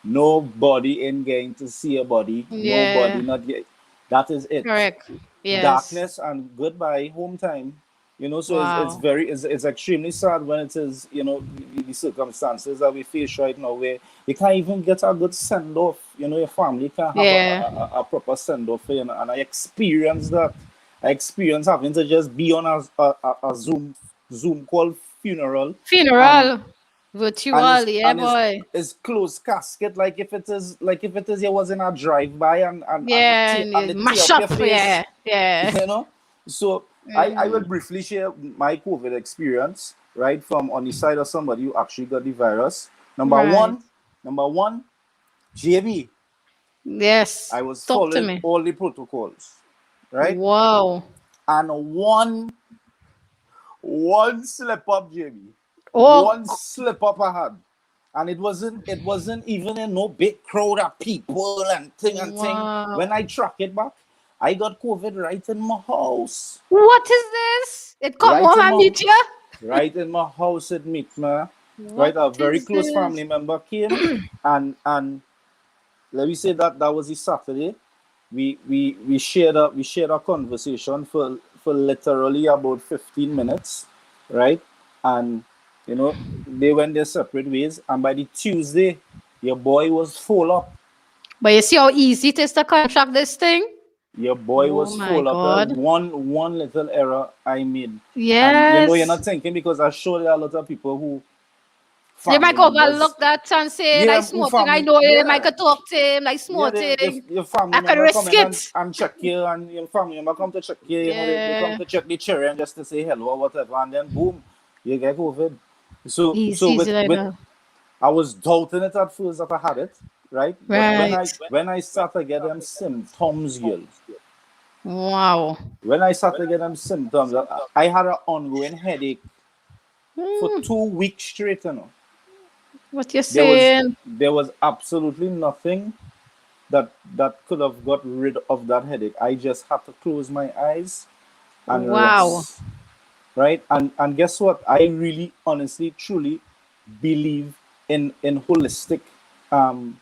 S14: Nobody in going to see a body. Nobody not yet. That is it.
S4: Correct. Yes.
S14: Darkness and goodbye home time. You know, so it's extremely sad when it is, you know, the circumstances that we face right now, where you can't even get a good send off. You know, your family can't have a proper send off. You know, and I experienced that. I experienced having to just be on a Zoom call funeral.
S4: Virtual, yeah, boy.
S14: It's closed casket, like if it is you was in a drive-by and
S4: mash up, yeah.
S14: You know, so I will briefly share my COVID experience, right, from on the side of somebody who actually got the virus. Number one, JB.
S4: Yes.
S14: I was following all the protocols, right?
S4: Wow.
S14: And one slip up, JB. One slip up I had, and it wasn't even in no big crowd of people and thing. When I track it back, I got COVID right in my house.
S4: What is this? It come home and meet you?
S14: Right in my house, it meet me. Right, a very close family member came, and let me say that was the Saturday. We shared a conversation for literally about 15 minutes, right? And you know, they went their separate ways, and by the Tuesday, your boy was full up.
S4: But you see how easy it is to contract this thing?
S14: Your boy was full up. One little error I made.
S4: Yes.
S14: And you know, you're not thinking, because I sure there are a lot of people who
S4: they might overlook that and say, like smoking, I know him, I could talk to him, like smoking.
S14: Your family
S4: I could risk it.
S14: And check you, and your family member come to check you, you know, they come to check the children just to say hello or whatever, and then boom, you get COVID. So I was doubting it at first that I had it, right? But when I started to get them symptoms, girls.
S4: Wow.
S14: When I started to get them symptoms, I had an ongoing headache for 2 weeks straight, you know.
S4: What you're saying?
S14: There was absolutely nothing that could have got rid of that headache. I just had to close my eyes and rest. Right? And guess what? I really, honestly, truly believe in holistic and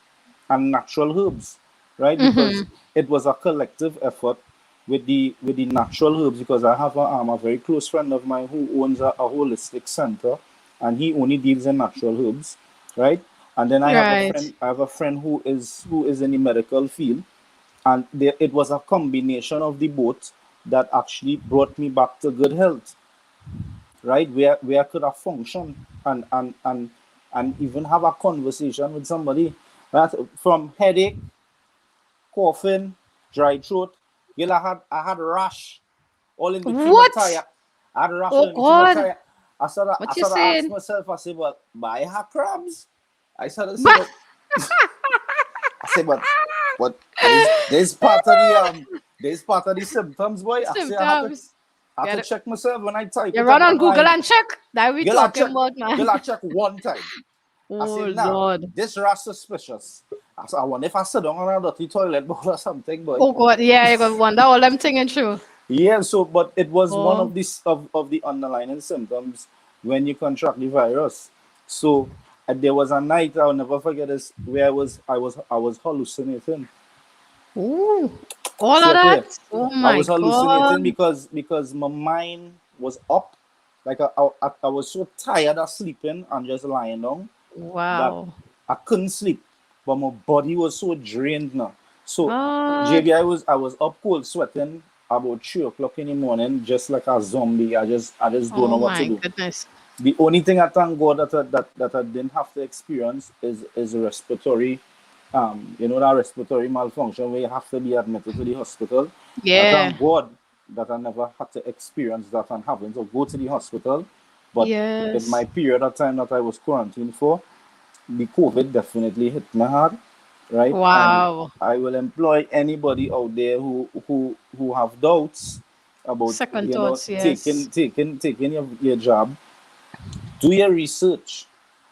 S14: natural herbs, right? Because it was a collective effort with the natural herbs, because I have a very close friend of mine who owns a holistic center, and he only deals in natural herbs, right? And then I have a friend who is in the medical field, and it was a combination of the both that actually brought me back to good health, right? Where I could have functioned and even have a conversation with somebody, right? From headache, coughing, dry throat. I had a rash all in between my tire. I had a rash all in between my tire. I started asking myself, I said, well, I have crabs. I started saying, I said, but there's part of the symptoms, boy. I have to check myself when I type.
S4: You run on Google and check. That we talking about, man.
S14: You'll check one time. I said, Lord, this rash suspicious. I said, I wonder if I sit down on a dirty toilet bowl or something, boy.
S4: Oh God, yeah, you gonna wonder all them things true.
S14: Yeah, so but it was one of these of the underlying symptoms when you contract the virus. So there was a night, I'll never forget this, where I was hallucinating.
S4: Ooh, all of that. Oh my
S14: I was hallucinating
S4: God.
S14: because my mind was up. Like I was so tired of sleeping and just lying down.
S4: Wow.
S14: I couldn't sleep, but my body was so drained now. So JB, I was up cold sweating about 3 o'clock in the morning, just like a zombie. I just don't know what to do.
S4: Goodness.
S14: The only thing I thank God that I didn't have to experience is respiratory, that respiratory malfunction where you have to be admitted to the hospital.
S4: Yeah.
S14: I thank God that I never had to experience that and having to go to the hospital. But in my period of time that I was quarantined for, the COVID definitely hit me hard, right?
S4: Wow.
S14: And I will employ anybody out there who have doubts about
S4: second thoughts, yes.
S14: taking your job. Do your research.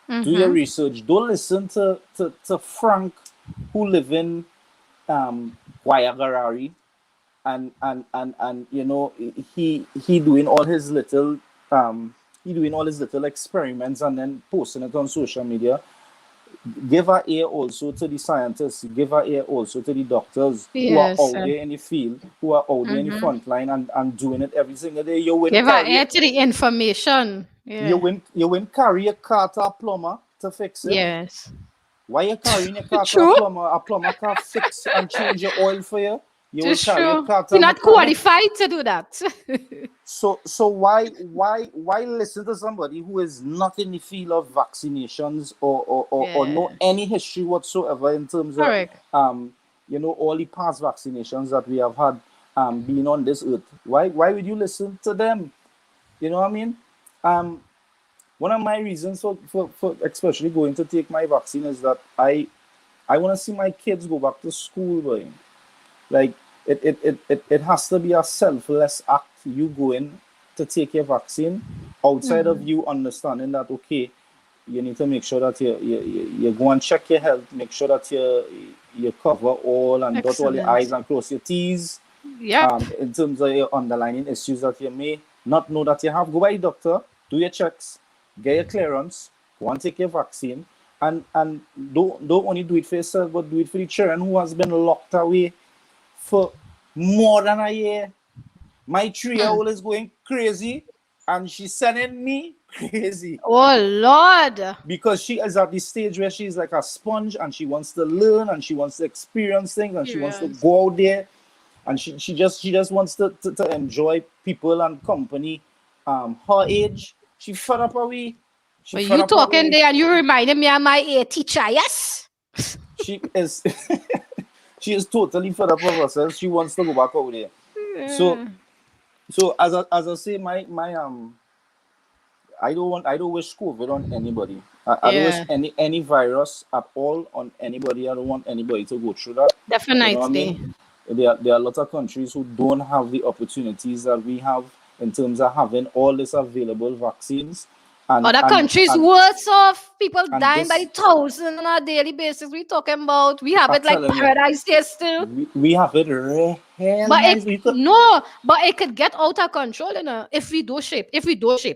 S14: Do your research. Don't listen to Frank, who live in Guayagarari, and you know, he doing all his little experiments and then posting it on social media. Give our ear also to the scientists, give our ear also to the doctors who are out there in the field, who are out there in the front line and doing it every single day.
S4: Give our ear to the information.
S14: You wouldn't carry a car to a plumber to fix it.
S4: Yes.
S14: Why you carrying a car to a plumber? A plumber can fix and change your oil for you. You will carry a car to
S4: You're not qualified to do that.
S14: So why listen to somebody who is not in the field of vaccinations or know any history whatsoever in terms of you know, all the past vaccinations that we have had being on this earth? Why would you listen to them? You know what I mean? One of my reasons for especially going to take my vaccine is that I want to see my kids go back to school, boy. Like it has to be a selfless act. You go in to take your vaccine outside of you understanding that, okay, you need to make sure that you go and check your health, make sure that you cover all and dot all your I's and cross your T's. In terms of your underlying issues that you may not know that you have. Go by the doctor, do your checks, get your clearance, go and take your vaccine, and don't only do it for yourself, but do it for the children who has been locked away for more than a year. My 3-year-old is going crazy, and she's sending me crazy.
S4: Oh Lord!
S14: Because she is at the stage where she's like a sponge, and she wants to learn, and she wants to experience things, and she wants to go out there, and she just wants to enjoy people and company. Her age, she fed up away.
S4: But you talking there, and you reminded me of my teacher. Yes.
S14: She is. She is totally fed up of herself. She wants to go back out there. So as I say, my I don't wish COVID on anybody. I don't wish any virus at all on anybody. I don't want anybody to go through that.
S4: Definitely.
S14: You know what I mean? There are a lot of countries who don't have the opportunities that we have in terms of having all this available vaccines.
S4: Other countries worse off, people dying by thousands on a daily basis. We talking about, we have it like paradise here still.
S14: We have it real
S4: but but it could get out of control, you know, if we do shape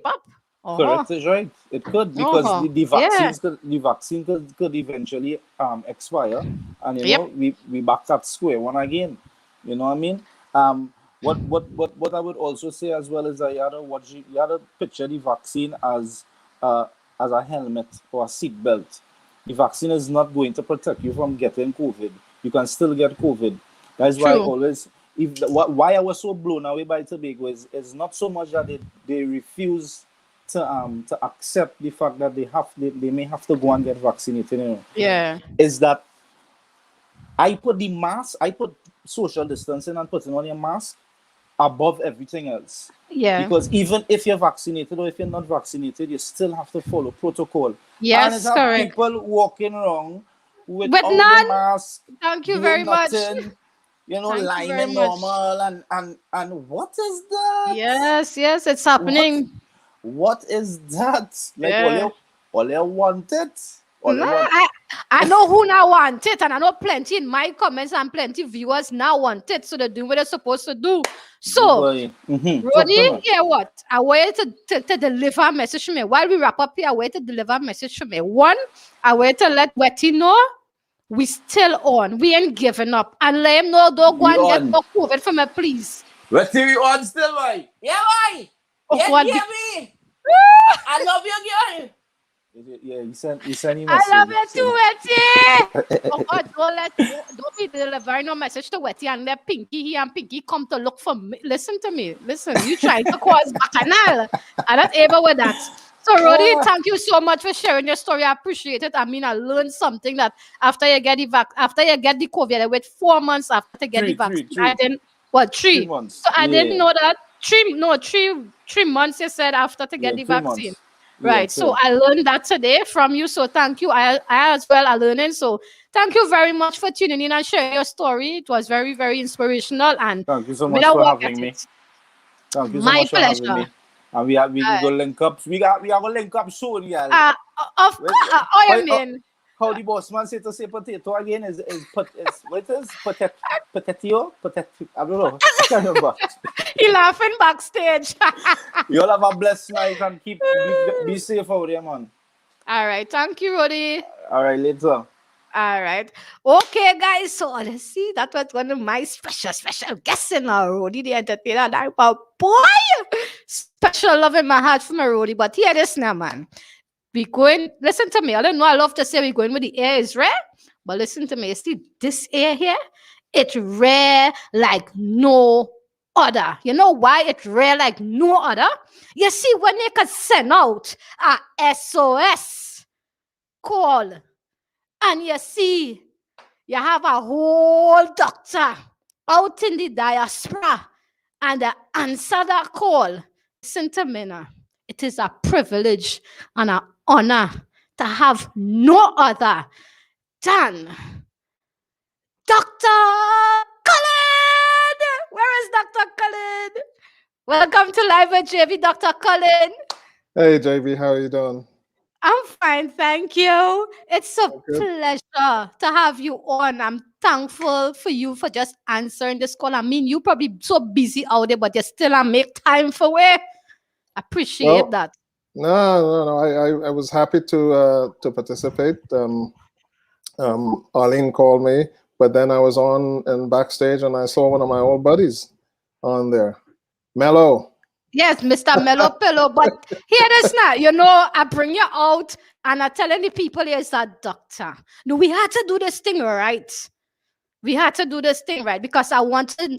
S4: up.
S14: Correct, is right. It could, because the vaccine could eventually expire, and you know we back at square one again. You know what I mean? What I would also say as well is that you had to picture the vaccine as a helmet or a seat belt. The vaccine is not going to protect you from getting COVID. You can still get COVID. That's why I always, why I was so blown away by Tobago is not so much that they refuse to accept the fact that they may have to go and get vaccinated. You know?
S4: Yeah.
S14: Is that I put the mask, I put social distancing and putting on your mask above everything else.
S4: Yeah.
S14: Because even if you're vaccinated or if you're not vaccinated, you still have to follow protocol.
S4: Yes,
S14: and
S4: correct.
S14: People walking around without
S4: the mask.
S14: Thank
S4: you very much.
S14: You know, lying normal and what is that?
S4: Yes, it's happening.
S14: What is that? Like all you want it?
S4: I know who now want it, and I know plenty in my comments and plenty viewers now want it, so they're doing what they're supposed to do. So, Roddy, hear what? I want to deliver a message to me. While we wrap up here, I want to deliver a message to me. One, I want to let Wetty know we still on. We ain't giving up. And let him know, don't go and get more COVID from me, please.
S14: Wetty, we on still, boy.
S15: Yeah, boy.
S4: Oh,
S15: yeah,
S4: God.
S15: hear me. I love you, girl.
S14: Yeah, you send him
S4: I love it too, Wetty. Oh God, don't be delivering no message to Wetty and let Pinky and Pinky come to look for me. Listen to me. Listen, you trying to cause bacchanal. I'm not able with that. So, Roddy, thank you so much for sharing your story. I appreciate it. I mean, I learned something that after you get the COVID, I wait 4 months after to get the vaccine. I didn't. What, 3
S14: months?
S4: So I didn't know that. 3 months. You said after to get the vaccine.
S14: Months.
S4: Right, so I learned that today from you. So thank you. I as well are learning. So thank you very much for tuning in and sharing your story. It was very, very inspirational. And
S14: thank you so much for having me. Thank you so
S4: My
S14: much for having
S4: pleasure.
S14: me. And we go link up. We are gonna link up soon, y'all.
S4: Of course. Oh, you mean?
S14: How the boss man say to say potato again is what is potato? I don't know. I can't remember.
S4: He laughing backstage.
S14: You all have a blessed night and be safe out there, man.
S4: All right. Thank you, Rody.
S14: All right, later.
S4: All right. Okay, guys. So let's see. That was one of my special guests in our Rody the entertainer. And I'm a boy. Special love in my heart for my Rody. But hear this now, man. We going, listen to me. I don't know. I love to say we're going with the air is rare. But listen to me. You see this air here? It's rare like no other. You know why it's rare like no other? You see, when they can send out a SOS call, and you see, you have a whole doctor out in the diaspora, and they answer that call. Listen to me now. It is a privilege and an honor to have no other than Dr. Cullen. Where is Dr. Cullen? Welcome to Live with JV, Dr. Cullen.
S16: Hey, JV, how are you doing?
S4: I'm fine, thank you. It's a pleasure to have you on. I'm thankful for you for just answering this call. I mean, you're probably so busy out there, but you still make time for it. Appreciate that.
S16: No. I was happy to participate. Arlene called me, but then I was on and backstage, and I saw one of my old buddies on there, Mello.
S4: Yes, Mr. Mellow Pillow. But hear this now. You know, I bring you out and I telling the people here's a doctor. No, we had to do this thing right. We had to do this thing right because I want them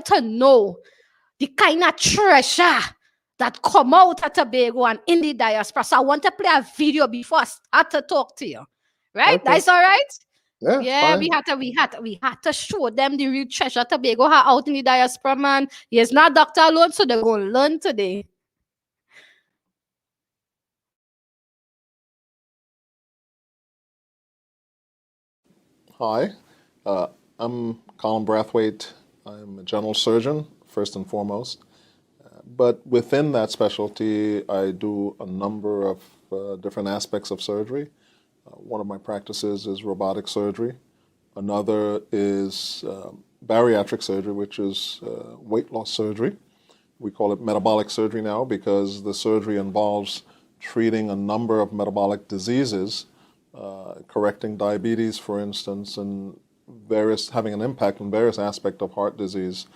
S4: to know the kind of treasure that come out at Tobago and in the diaspora. So I want to play a video before I start to talk to you. Right? Okay. That's all right? Yeah, we had to show them the real treasure Tobago have out in the diaspora, man. He's not doctor alone, so they're going to learn today.
S16: Hi, I'm Colin Brathwaite. I'm a general surgeon, first and foremost. But within that specialty, I do a number of different aspects of surgery. One of my practices is robotic surgery. Another is bariatric surgery, which is weight loss surgery. We call it metabolic surgery now because the surgery involves treating a number of metabolic diseases, correcting diabetes, for instance, and having an impact on various aspects of heart disease,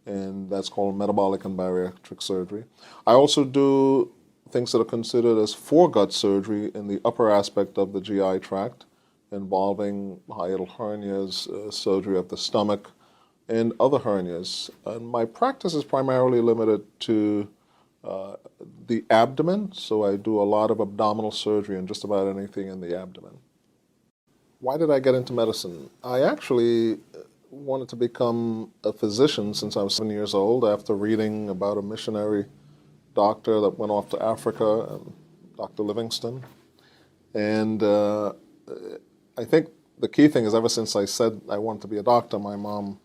S16: and that's called metabolic and bariatric surgery. I also do things that are considered as foregut surgery in the upper aspect of the GI tract, involving hiatal hernias, surgery of the stomach, and other hernias. And my practice is primarily limited to the abdomen, so I do a lot of abdominal surgery and just about anything in the abdomen. Why did I get into medicine? I actually wanted to become a physician since I was 7 years old after reading about a missionary doctor that went off to Africa, Dr. Livingston. And I think the key thing is ever since I said I wanted to be a doctor, my mom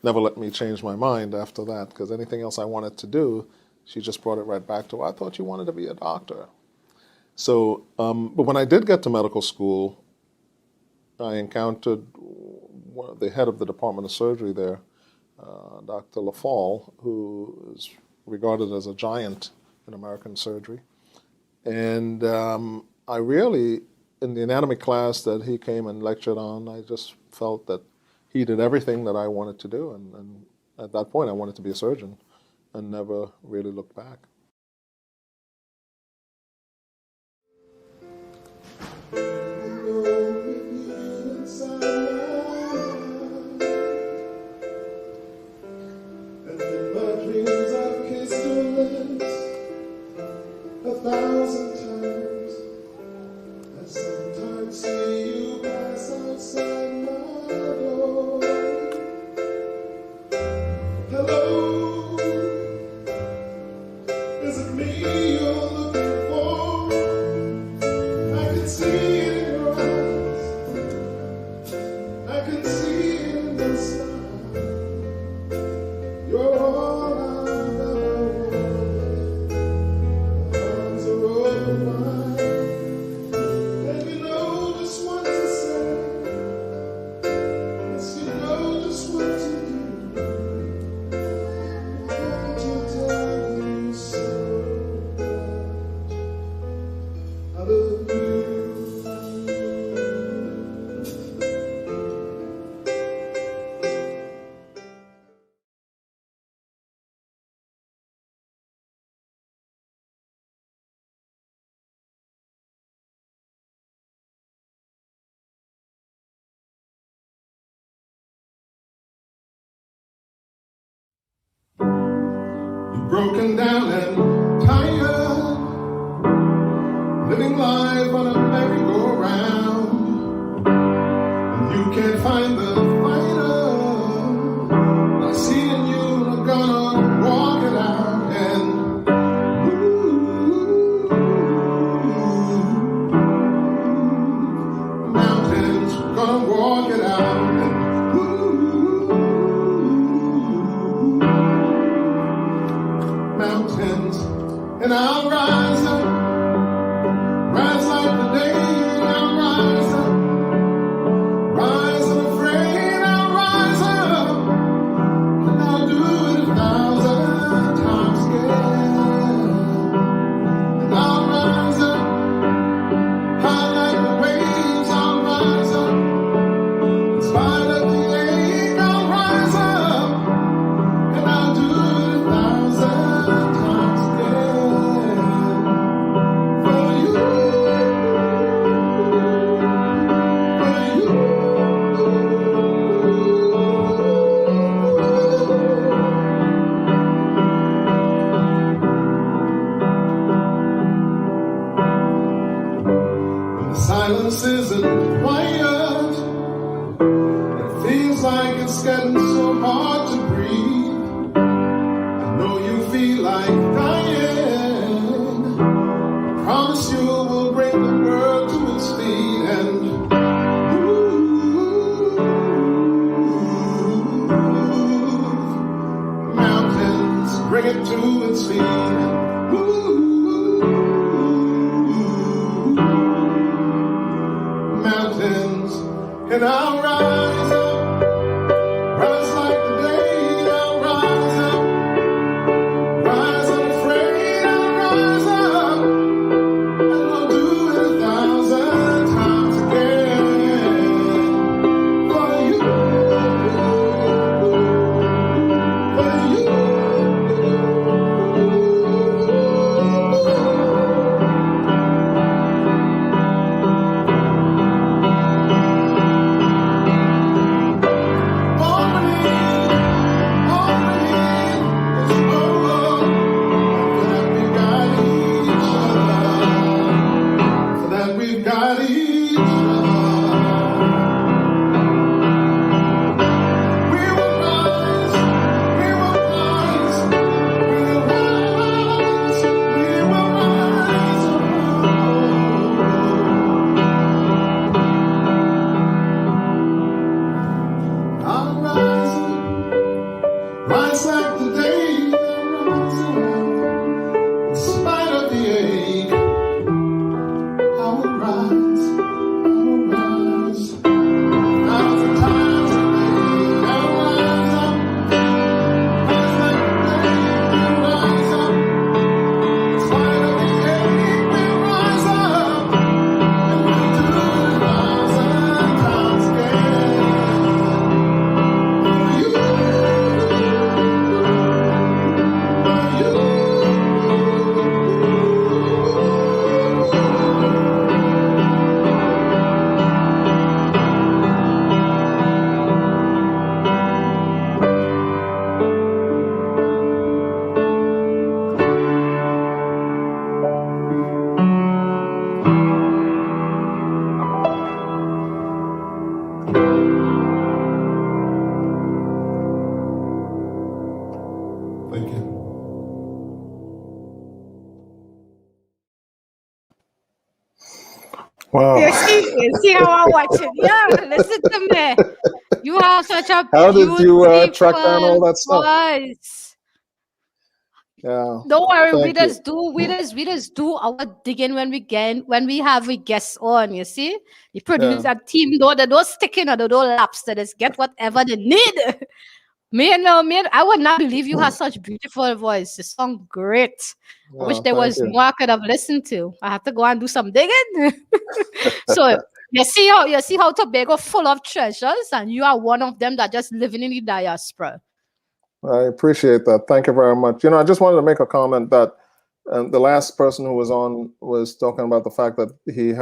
S16: never let me change my mind after that, because anything else I wanted to do, she just brought it right back to, I thought you wanted to be a doctor. So, but when I did get to medical school, I encountered the head of the Department of Surgery there, Dr. LaFall, who is regarded as a giant in American surgery. And I really, in the anatomy class that he came and lectured on, I just felt that he did everything that I wanted to do. And at that point, I wanted to be a surgeon and never really looked back. broken down and tired, living life on a merry-go-round, and you can't find the fighter. I see in you, I'm gonna walk it out, and mountains, gonna walk it out, and mountains, and I'll rise up, rise like the day, and I'll rise up, rise unafraid, I'll rise up, and I'll do it 1,000 times again, and I'll rise up, high like the waves, I'll rise up, in spite of the ache, I'll rise up, and I'll do it 1,000 times again, for you, for you. When the silence isn't quiet, it feels like it's getting so hard to breathe. I know you feel like dying. I promise you we'll bring the world to its feet, and mountains, bring it to its feet, and mountains, and I'll rise up, rise like the day, I'll rise up, rise unafraid, I'll rise up, and I'll do it 1,000 times again, for you, for you. We've got each other. We will rise, we will rise, we will rise, we will rise. I'll rise, rise like the day, I'll rise up, in spite of the ache. I will rise, I will rise, 1,000 times a day. I'll rise up, rise like the day, we'll rise up, in spite of the ache, we'll rise up, and we'll do it 1,000 times again, for you, for you. Thank you.
S8: Wow.
S4: You see how I watch it? Yeah, listen to me. You have such a
S8: How did you track
S4: beautiful
S8: down all that stuff?
S4: voice.
S8: Yeah.
S4: Don't worry, we
S8: Thank you.
S4: just do our digging when we have guests on. You see, the producer team they don't stick in or they don't lapse. They just get whatever they need. Man, I would not believe you have such beautiful voice. You sound great. I wish there was more I could have listened to. I have to go and do some digging. So you see how Tobago full of treasures, and you are one of them that just living in the diaspora.
S16: I appreciate that. Thank you very much. I just wanted to make a comment that the last person who was on was talking about the fact that he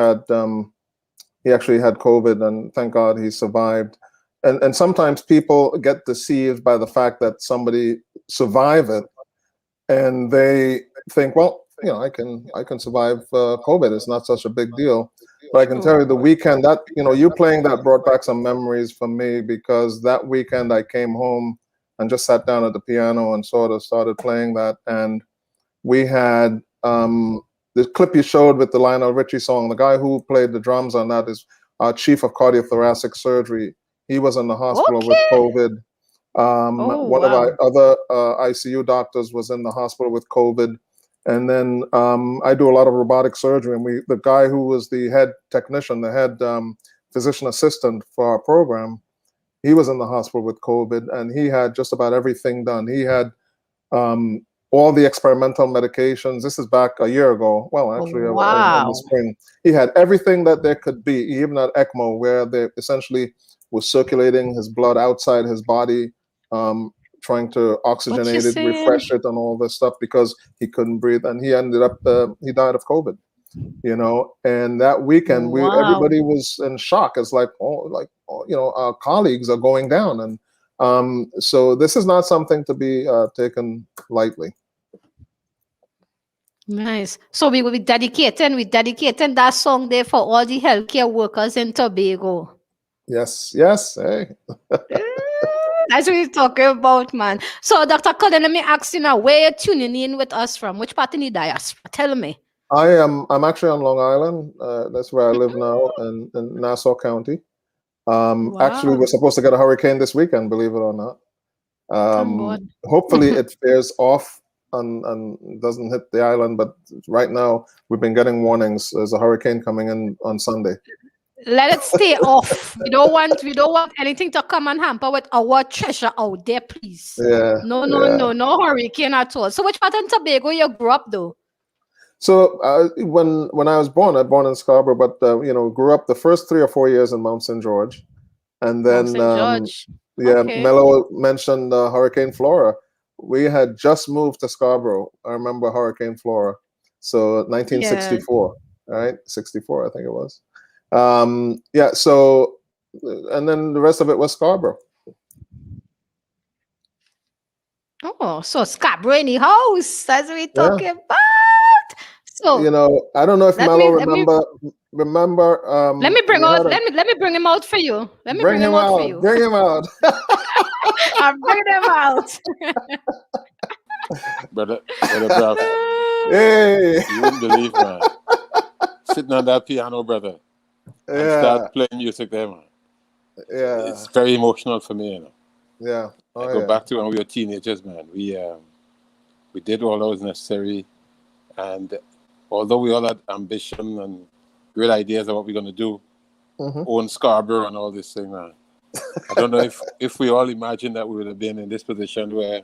S16: actually had COVID, and thank God he survived. And sometimes people get deceived by the fact that somebody survived it and they think, well, you know, I can survive COVID. It's not such a big deal. But I can tell you, the weekend that, you know, you playing that brought back some memories for me, because that weekend I came home and just sat down at the piano and sort of started playing that, and we had the clip you showed with the Lionel Richie song. The guy who played the drums on that is our chief of cardiothoracic surgery. He was in the hospital with COVID. One of our other ICU doctors was in the hospital with COVID. And then I do a lot of robotic surgery, and the guy who was the head technician, the head physician assistant for our program, he was in the hospital with COVID, and he had just about everything done. He had all the experimental medications. This is back a year ago. Well, actually, in the spring. He had everything that there could be. He even had ECMO, where they essentially was circulating his blood outside his body, trying to oxygenate it, refresh it, and all this stuff, because he couldn't breathe. And he ended up, he died of COVID, you know. And that weekend, everybody was in shock. It's like, you know, our colleagues are going down. And so this is not something to be taken lightly.
S4: Nice. So we will be dedicating that song there for all the healthcare workers in Tobago.
S16: Yes, yes. Hey.
S4: That's what we're talking about, man. So, Dr. Cullen, let me ask you now, where you're tuning in with us from? Which part in the diaspora? Tell me.
S16: I'm actually on Long Island. That's where I live now, in Nassau County. Actually, we're supposed to get a hurricane this weekend, believe it or not. Hopefully it fares off and doesn't hit the island, but right now we've been getting warnings. There's a hurricane coming in on Sunday.
S4: Let it stay off. We don't want anything to come and hamper with our treasure out there, please.
S16: Yeah.
S4: No hurricane at all. So which part in Tobago you grew up though?
S16: So when I was born in Scarborough, but you know, grew up the first 3 or 4 years in Mount St. George, and then Mello mentioned Hurricane Flora. We had just moved to Scarborough. I remember Hurricane Flora. So 1964, right? 64, I think it was. Yeah. So, and then the rest of it was Scarborough.
S4: Oh, so Scarborough in the house. That's what we're talking about. So,
S16: you know, I don't know if Mello remember.
S4: Let me bring him out for you. Let me bring him out for you.
S16: Bring him out.
S4: I'm bringing him out.
S8: brother Brav.
S16: Hey,
S8: you wouldn't believe, man. Sitting on that piano, brother, and start playing music there, man.
S16: Yeah,
S8: it's very emotional for me, you know.
S16: Yeah,
S8: I go back to when we were teenagers, man. We did all that was necessary, and although we all had ambition and great ideas of what we're going to do, own Scarborough and all this thing, man. I don't know if we all imagined that we would have been in this position where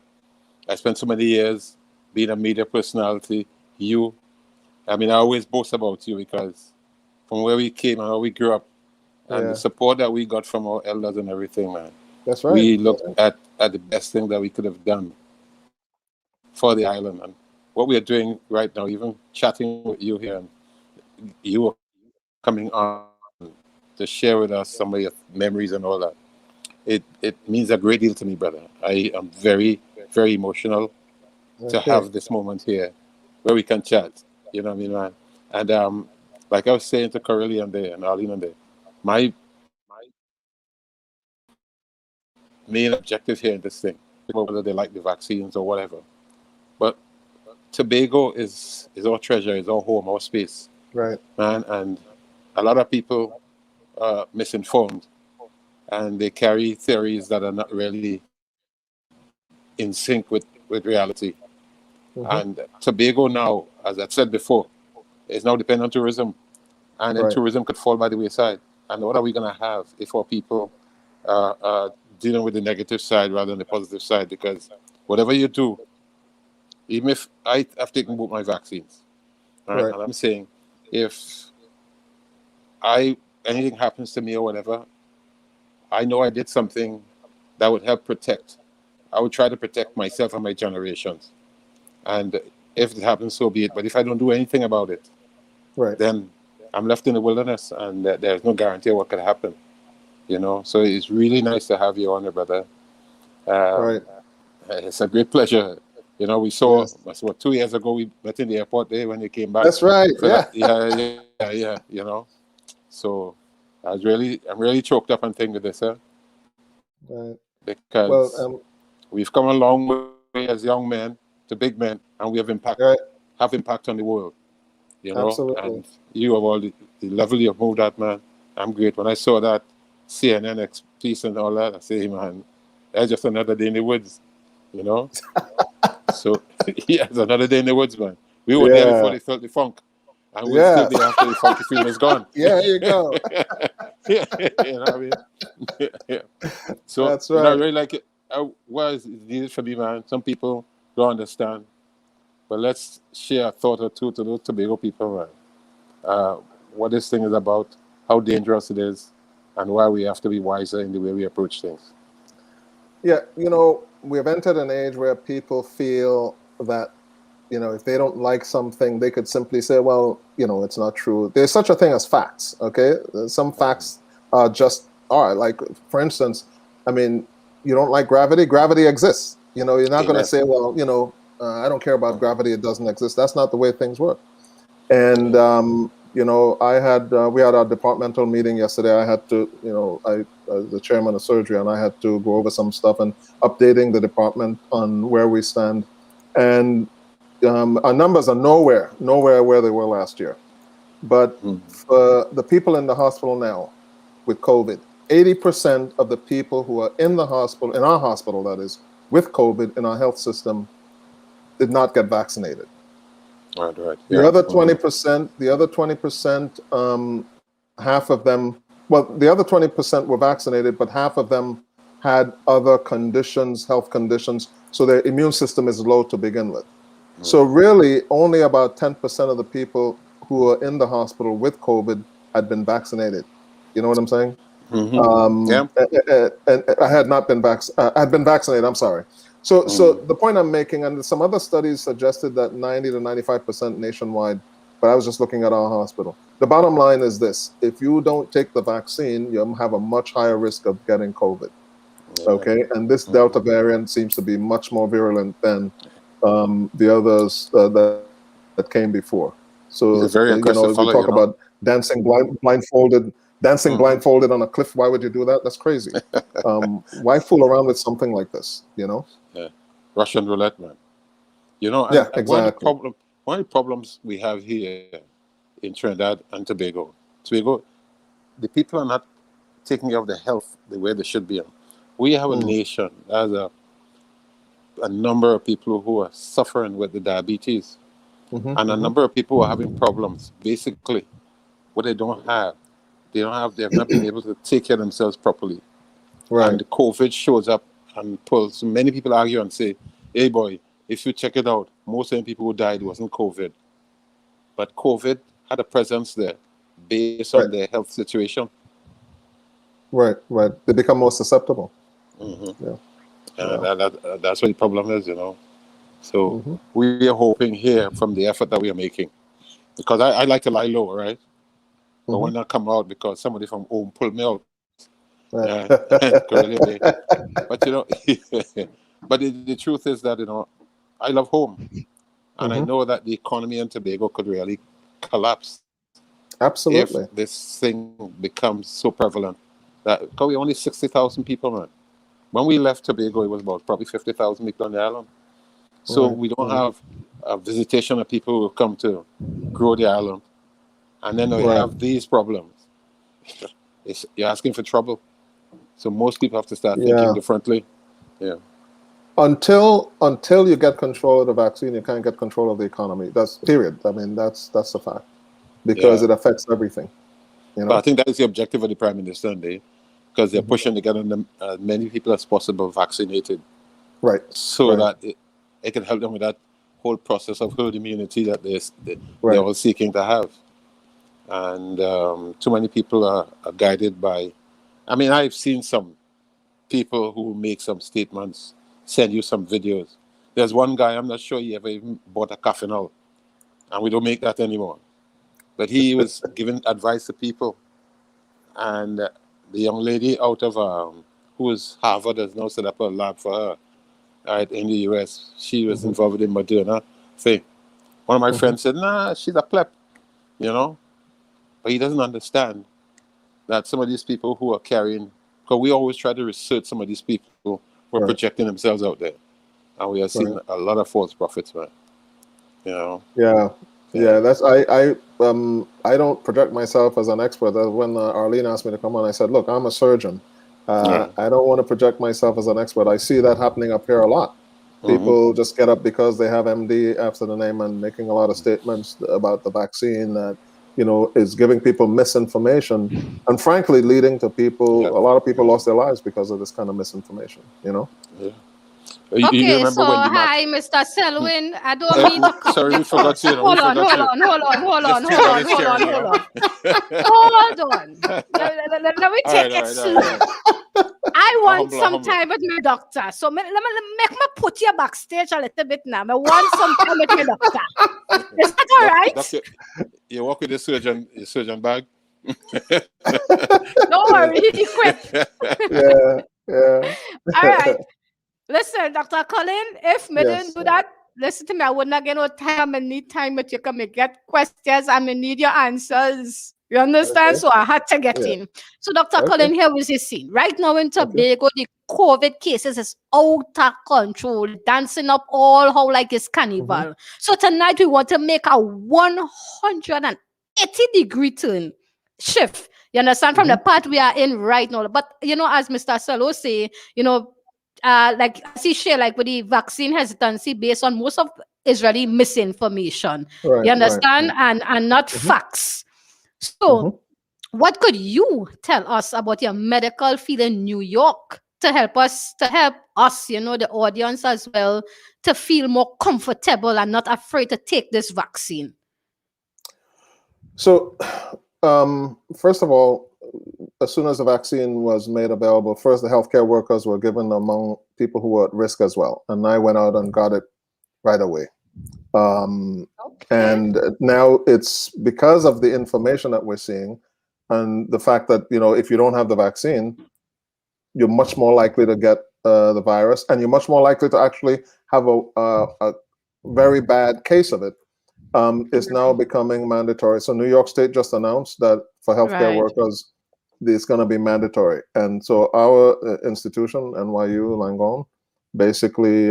S8: I spent so many years being a media personality. I mean, I always boast about you because from where we came and how we grew up and the support that we got from our elders and everything, man.
S16: That's right.
S8: We looked at the best thing that we could have done for the island. And what we are doing right now, even chatting with you here, and you are coming on to share with us some of your memories and all that. It means a great deal to me, brother. I am very, very emotional to have this moment here where we can chat. You know what I mean, man? And like I was saying to Coralie and Arlene and my main objective here in this thing, whether they like the vaccines or whatever, but Tobago is our treasure, is our home, our space.
S16: Right.
S8: Man, and a lot of people are misinformed and they carry theories that are not really in sync with reality. And Tobago now, as I've said before, is now dependent on tourism. And then tourism could fall by the wayside. And what are we going to have if our people are dealing with the negative side rather than the positive side? Because whatever you do, even if I've taken both my vaccines, right? And I'm saying, if anything happens to me or whatever, I know I did something that would help protect. I would try to protect myself and my generations. And if it happens, so be it. But if I don't do anything about it, then I'm left in the wilderness, and there's no guarantee of what could happen. You know, so it's really nice to have you on, brother. It's a great pleasure. You know, we saw, that's what, 2 years ago, we met in the airport there when they came back.
S16: That's right,
S8: yeah, you know. So I'm really choked up and thinking with this,
S16: Right.
S8: because
S16: Well,
S8: we've come a long way as young men to big men, and we have impact on the world, you know.
S16: Absolutely.
S8: And you have all the level you've moved at, man. I'm great. When I saw that CNN piece and all that, I say, man, that's just another day in the woods, you know. So yeah, it's another day in the woods, man. We were there before they felt the funk, and we'll still be after the funky feeling is gone.
S16: There you go.
S8: You know what I mean? Yeah. So
S16: that's
S8: right. I really like it. What is needed for me, man? Some people don't understand, but let's share a thought or two to those Tobago people, man. What this thing is about, how dangerous it is, and why we have to be wiser in the way we approach things.
S16: Yeah, you know, we have entered an age where people feel that, you know, if they don't like something, they could simply say, well, you know, it's not true. There's such a thing as facts, okay? Some facts are like, for instance, I mean, you don't like gravity? Gravity exists. You know, you're not going to say, well, you know, I don't care about gravity, it doesn't exist. That's not the way things work. And, you know, we had our departmental meeting yesterday. I had to, you know, the chairman of surgery, and I had to go over some stuff and updating the department on where we stand. And our numbers are nowhere where they were last year. But for the people in the hospital now with COVID, 80% of the people who are in the hospital, in our hospital that is, with COVID in our health system, did not get vaccinated.
S8: Right.
S16: The other 20%, half of them, well, the other 20% were vaccinated, but half of them had other conditions, health conditions, so their immune system is low to begin with. So really, only about 10% of the people who are in the hospital with COVID had been vaccinated. You know what I'm saying? And I had not been had been vaccinated. I'm sorry. So the point I'm making, and some other studies suggested that 90 to 95% nationwide, but I was just looking at our hospital. The bottom line is this: if you don't take the vaccine, you have a much higher risk of getting COVID. Okay, and this Delta variant seems to be much more virulent than the others that came before. So you know, we talk about dancing blindfolded on a cliff. Why would you do that? That's crazy. Why fool around with something like this? You know?
S8: Yeah, Russian roulette, man. You know,
S16: exactly.
S8: One of the problems we have here in Trinidad and Tobago, the people are not taking care of their health the way they should be. We have a nation that has a number of people who are suffering with the diabetes, and a number of people who are having problems. Basically, what they have not been able to take care of themselves properly.
S16: Right.
S8: And the COVID shows up and pulls. Many people argue and say, hey boy, if you check it out, most of the people who died wasn't COVID. But COVID had a presence there based on their health situation.
S16: Right. They become more susceptible.
S8: Yeah. And that's what the problem is, you know. So we are hoping here from the effort that we are making. Because I like to lie low, right? But when I come out, because somebody from home pulled me out. But you know, but the truth is that, you know, I love home, and I know that the economy in Tobago could really collapse.
S16: Absolutely.
S8: If this thing becomes so prevalent that, because we're only 60,000 people, man. When we left Tobago, it was about probably 50,000 people on the island. So we don't have a visitation of people who come to grow the island, and then we have these problems. You're asking for trouble. So most people have to start thinking differently. Yeah.
S16: Until you get control of the vaccine, you can't get control of the economy. That's period. I mean, that's a fact, because it affects everything. You know?
S8: But I think that is the objective of the Prime Minister today, because they're pushing to get as many people as possible vaccinated.
S16: Right.
S8: So that it can help them with that whole process of herd immunity that they're all seeking to have. And too many people are guided by. I mean, I've seen some people who make some statements, send you some videos. There's one guy, I'm not sure he ever even bought a cafenol, and we don't make that anymore. But he was giving advice to people. And the young lady out of, who is Harvard, has now set up a lab for her. right, in the US. She was involved in Moderna thing. One of my friends said, nah, she's a pleb, you know? But he doesn't understand that some of these people who are carrying, because we always try to research some of these people who are projecting themselves out there. And we are seeing a lot of false prophets, man. You know?
S16: Yeah, that's I don't project myself as an expert. When Arlene asked me to come on, I said, look, I'm a surgeon. I don't want to project myself as an expert. I see that happening up here a lot. People just get up because they have MD after the name and making a lot of statements about the vaccine that, you know, is giving people misinformation and frankly leading to people, a lot of people lost their lives because of this kind of misinformation, you know?
S4: Okay, so hi, Mr. Selwyn. I don't mean to cut
S8: sorry,
S4: you
S8: we forgot
S4: short.
S8: you.
S4: Hold on. Hold on. Let me take it slow. I want some time with my doctor. So let me make me put you backstage a little bit now. I want some time with my doctor. Is that all right?
S8: Doctor, you walk with your surgeon bag?
S4: Don't worry, he's equipped.
S16: Yeah.
S4: All right. Listen, Dr. Colin, if me didn't do that, listen to me, I would not get no time. I need time, but you can get questions. I may need your answers. You understand? So I had to get in. So Dr. Colin, here was his scene. Right now in Tobago, the COVID cases is out of control, dancing up all how like it's carnival. So tonight we want to make a 180-degree turn shift. You understand? From the part we are in right now. But, you know, as Mr. Salo say, you know, like as he share, like with the vaccine hesitancy based on most of Israeli misinformation. You understand? And not facts. So what could you tell us about your medical field in New York to help us, you know, the audience as well, to feel more comfortable and not afraid to take this vaccine?
S16: So, first of all, as soon as the vaccine was made available, first the healthcare workers were given among people who were at risk as well. And I went out and got it right away. And now it's because of the information that we're seeing and the fact that, you know, if you don't have the vaccine, you're much more likely to get the virus, and you're much more likely to actually have a very bad case of it. Is now becoming mandatory. So New York State just announced that for healthcare workers, it's going to be mandatory. And so our institution, NYU Langone, basically,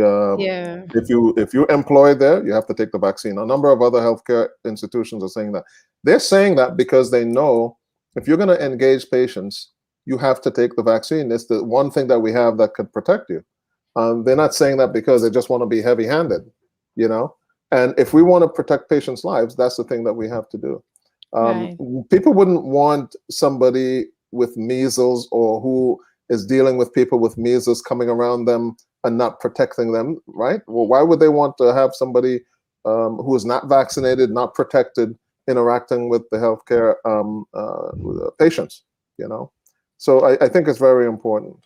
S16: if you employ there, you have to take the vaccine. A number of other healthcare institutions are saying that. They're saying that because they know if you're going to engage patients, you have to take the vaccine. It's the one thing that we have that could protect you. They're not saying that because they just want to be heavy-handed, you know? And if we want to protect patients' lives, that's the thing that we have to do. People wouldn't want somebody with measles or who is dealing with people with measles coming around them and not protecting them, right? Well, why would they want to have somebody who is not vaccinated, not protected, interacting with the healthcare patients, you know? So I think it's very important.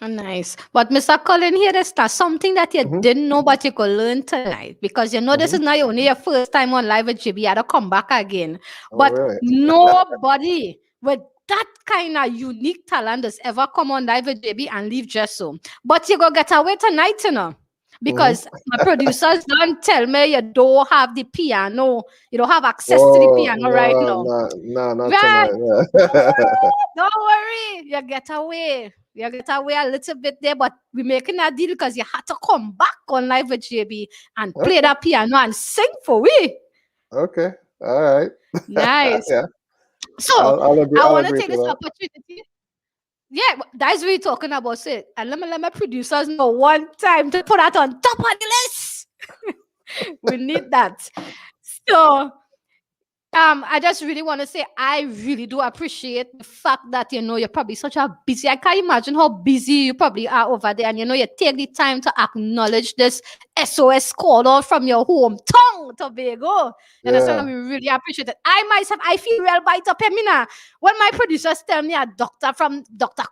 S4: Nice. But Mr. Colin, here is something that you didn't know, but you could learn tonight, because you know this is not only your first time on Live with JB, you had to come back again. But nobody with that kind of unique talent has ever come on Live with JB and leave just so. But you go get away tonight, you know, because my producers don't tell me you don't have the piano, you don't have access to the piano right now.
S16: No, not tonight.
S4: Don't worry, you get away. You get away a little bit there, but we're making a deal because you had to come back on Live with JB and play that piano and sing for we.
S16: Okay, all right.
S4: Nice. So I want to take this opportunity. Yeah, that's what we're talking about. So, and let my producers know one time to put that on top of the list. We need that. So I just really want to say I really do appreciate the fact that, you know, you're probably such a busy. I can't imagine how busy you probably are over there. And, you know, you take the time to acknowledge this SOS call out from your hometown, Tobago. And that's we really appreciate it. I myself, I feel real bite up here, Mina. When my producers tell me a doctor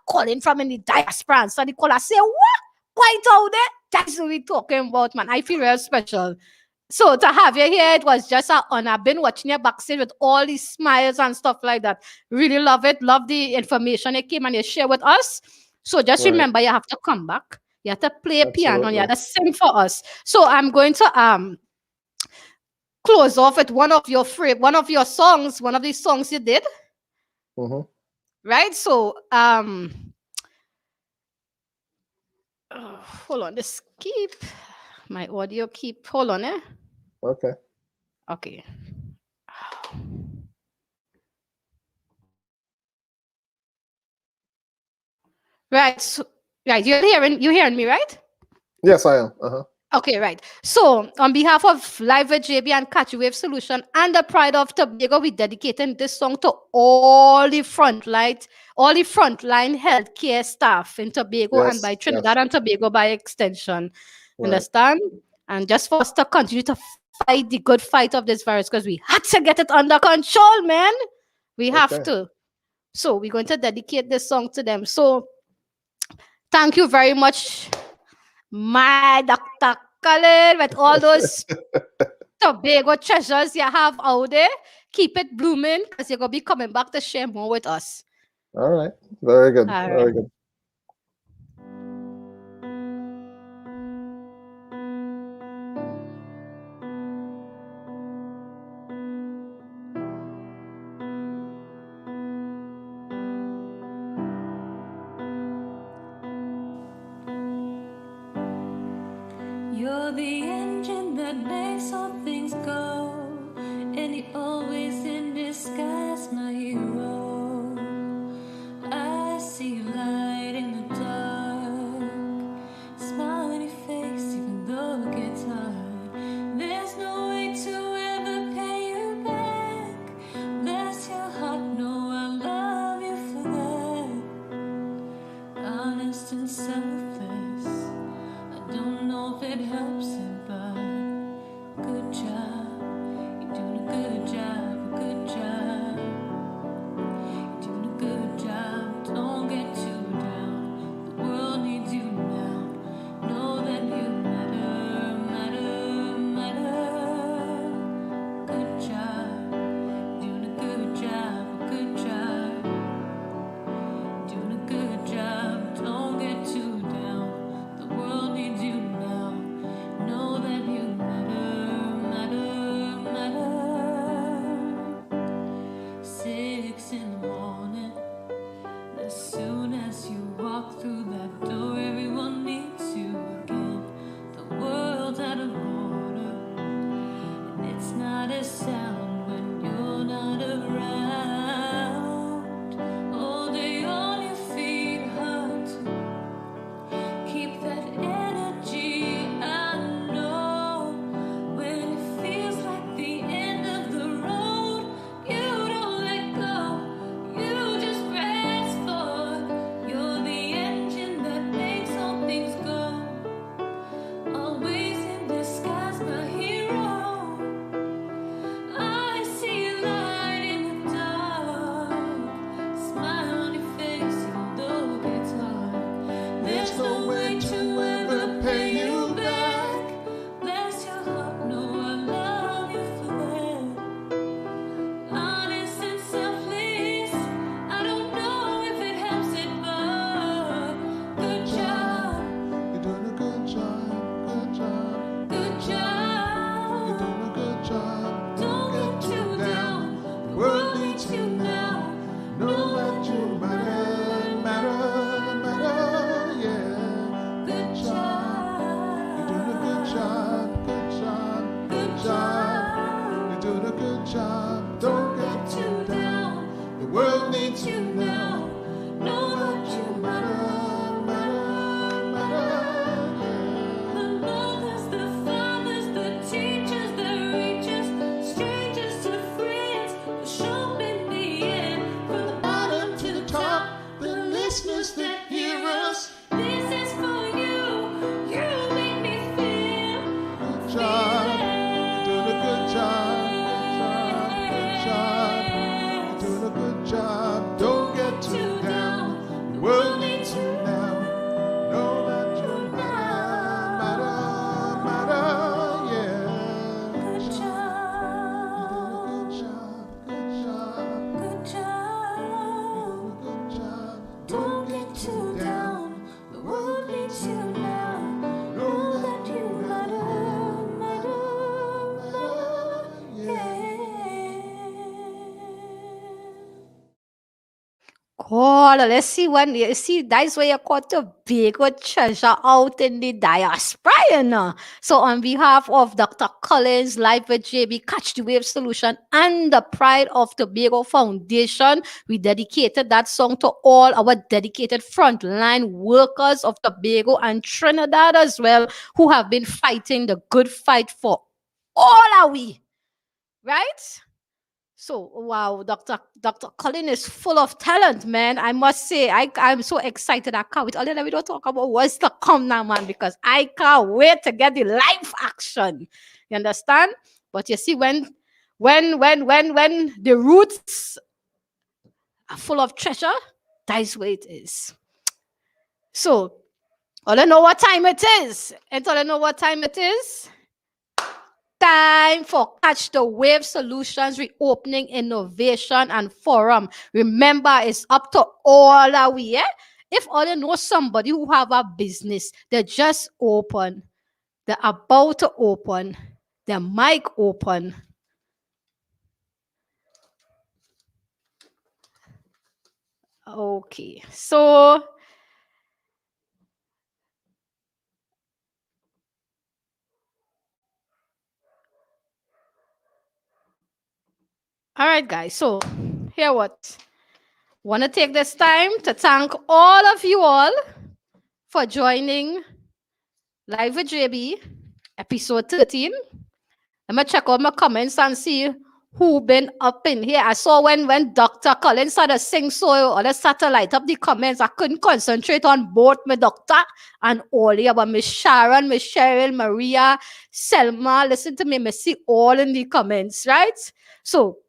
S4: Colin from in the diaspora, so they call, I say, what? Quite out there? That's what we're talking about, man. I feel real special. So to have you here, it was just an honor. I've been watching you backstage with all these smiles and stuff like that. Really love it. Love the information you came and you share with us. So just remember, you have to come back. You have to play piano. You have
S16: Absolutely.
S4: to sing for us. So I'm going to close off with one of your songs, one of these songs you did.
S16: Mm-hmm.
S4: Right? So hold on, this my audio hold on,
S16: Okay.
S4: Okay. Right. So, right, you hearing me, right?
S16: Yes, I am. Uh-huh.
S4: Okay, right. So, on behalf of Live with JB and Catch Wave Solution and the Pride of Tobago, we dedicating this song to all the frontline healthcare staff in Tobago and by
S16: Yes,
S4: Trinidad
S16: yes.
S4: and Tobago by extension.
S16: Right.
S4: Understand? And just for us to continue to fight the good fight of this virus, because we had to get it under control, man. We have to. So we're going to dedicate this song to them. So thank you very much, my Dr. Khalid, with all those Tobago treasures you have out there. Keep it blooming, because you're going to be coming back to share more with us.
S16: All right. Very good.
S4: All
S16: Very
S4: right.
S16: good.
S17: You're the engine that makes all things go, and you're always in disguise, my hero. I see you light in the dark, smile on your face even though it gets hard. There's no way to ever pay you back. Bless your heart, no, I love you for that. Honest and selfless, I don't know if it helps it, but good job. You're doing a good job, good job. You're doing a good job, don't get too down. The world needs you now. Know that you matter, matter, matter. Good job. Doing a good job, good job. Doing a good job, don't get too down. The world needs you now. Know that you matter, matter,
S4: Oh, let's see when you see that's where you caught the big treasure out in the diaspora, you know. So on behalf of Dr. Collins, Live with JB, Catch the Wave Solution, and the Pride of Tobago Foundation, we dedicated that song to all our dedicated frontline workers of Tobago and Trinidad as well, who have been fighting the good fight for all are we, right? So, wow, Dr. Colin is full of talent, man. I must say, I'm so excited. I can't wait. Although we don't talk about what's to come now, man, because I can't wait to get the live action. You understand? But you see, when the roots are full of treasure, that's where it is. So, I don't know what time it is. And I don't know what time it is. Time for Catch the Wave Solutions Reopening Innovation and Forum. Remember, it's up to all are we. If all you know somebody who have a business, they're just open, they're about to open, their mic open. Okay, so all right, guys. So here what? Want to take this time to thank all of you all for joining Live with JB, episode 13. I'm going to check out my comments and see who been up in here. I saw when Dr. Collins started sing so or the satellite up the comments. I couldn't concentrate on both my doctor and Oli, but Miss Sharon, Miss Cheryl, Maria, Selma. Listen to me, I see all in the comments, right? So,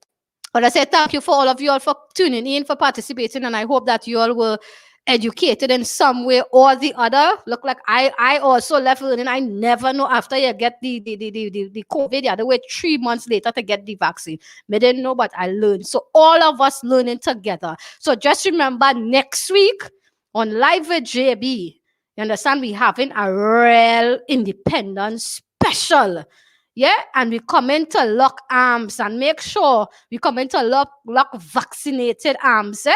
S4: but I say thank you for all of you all for tuning in, for participating, and I hope that you all were educated in some way or the other. Look like I also left learning. I never know after you get the COVID, the other way 3 months later to get the vaccine. I didn't know, but I learned. So all of us learning together. So just remember next week on Live with JB, you understand, we having a real independence special. Yeah, and we come in to lock arms and make sure we come in to lock vaccinated arms.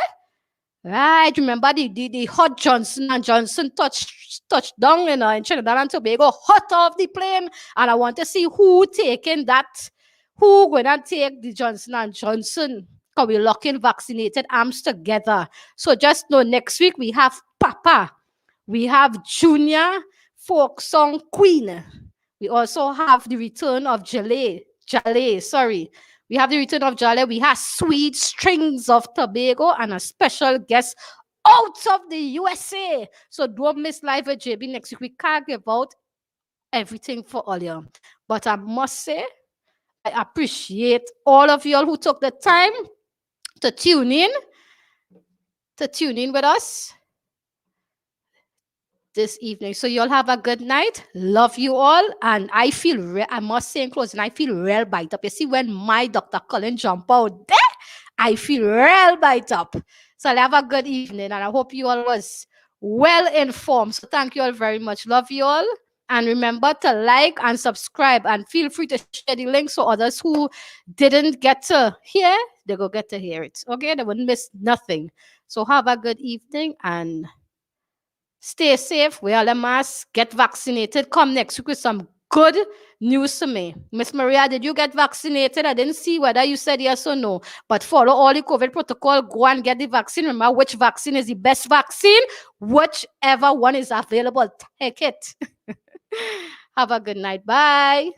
S4: Right, remember the hot Johnson and Johnson touched down in Trinidad and Tobago, hot off the plane, and I want to see who taking that, who gonna take the Johnson and Johnson, because we're locking vaccinated arms together. So just know next week we have Papa, we have Junior, folk song queen. We also have the return of Jale, sorry. We have the return of Jale. We have Sweet Strings of Tobago and a special guest out of the USA. So don't miss Live with JB next week. We can't give out everything for all you. But I must say, I appreciate all of you all who took the time to tune in with us this evening. So you all have a good night. Love you all. And I feel, I must say in closing, I feel real bite up. You see, when my Dr. Colin jump out there, I feel real bite up. So I'll have a good evening. And I hope you all was well informed. So thank you all very much. Love you all. And remember to like and subscribe. And feel free to share the link so others who didn't get to hear, they go get to hear it. Okay? They wouldn't miss nothing. So have a good evening and stay safe, wear the mask, get vaccinated. Come next week with some good news to me. Miss Maria, did you get vaccinated? I didn't see whether you said yes or no. But follow all the COVID protocol. Go and get the vaccine. Remember which vaccine is the best vaccine. Whichever one is available, take it. Have a good night. Bye.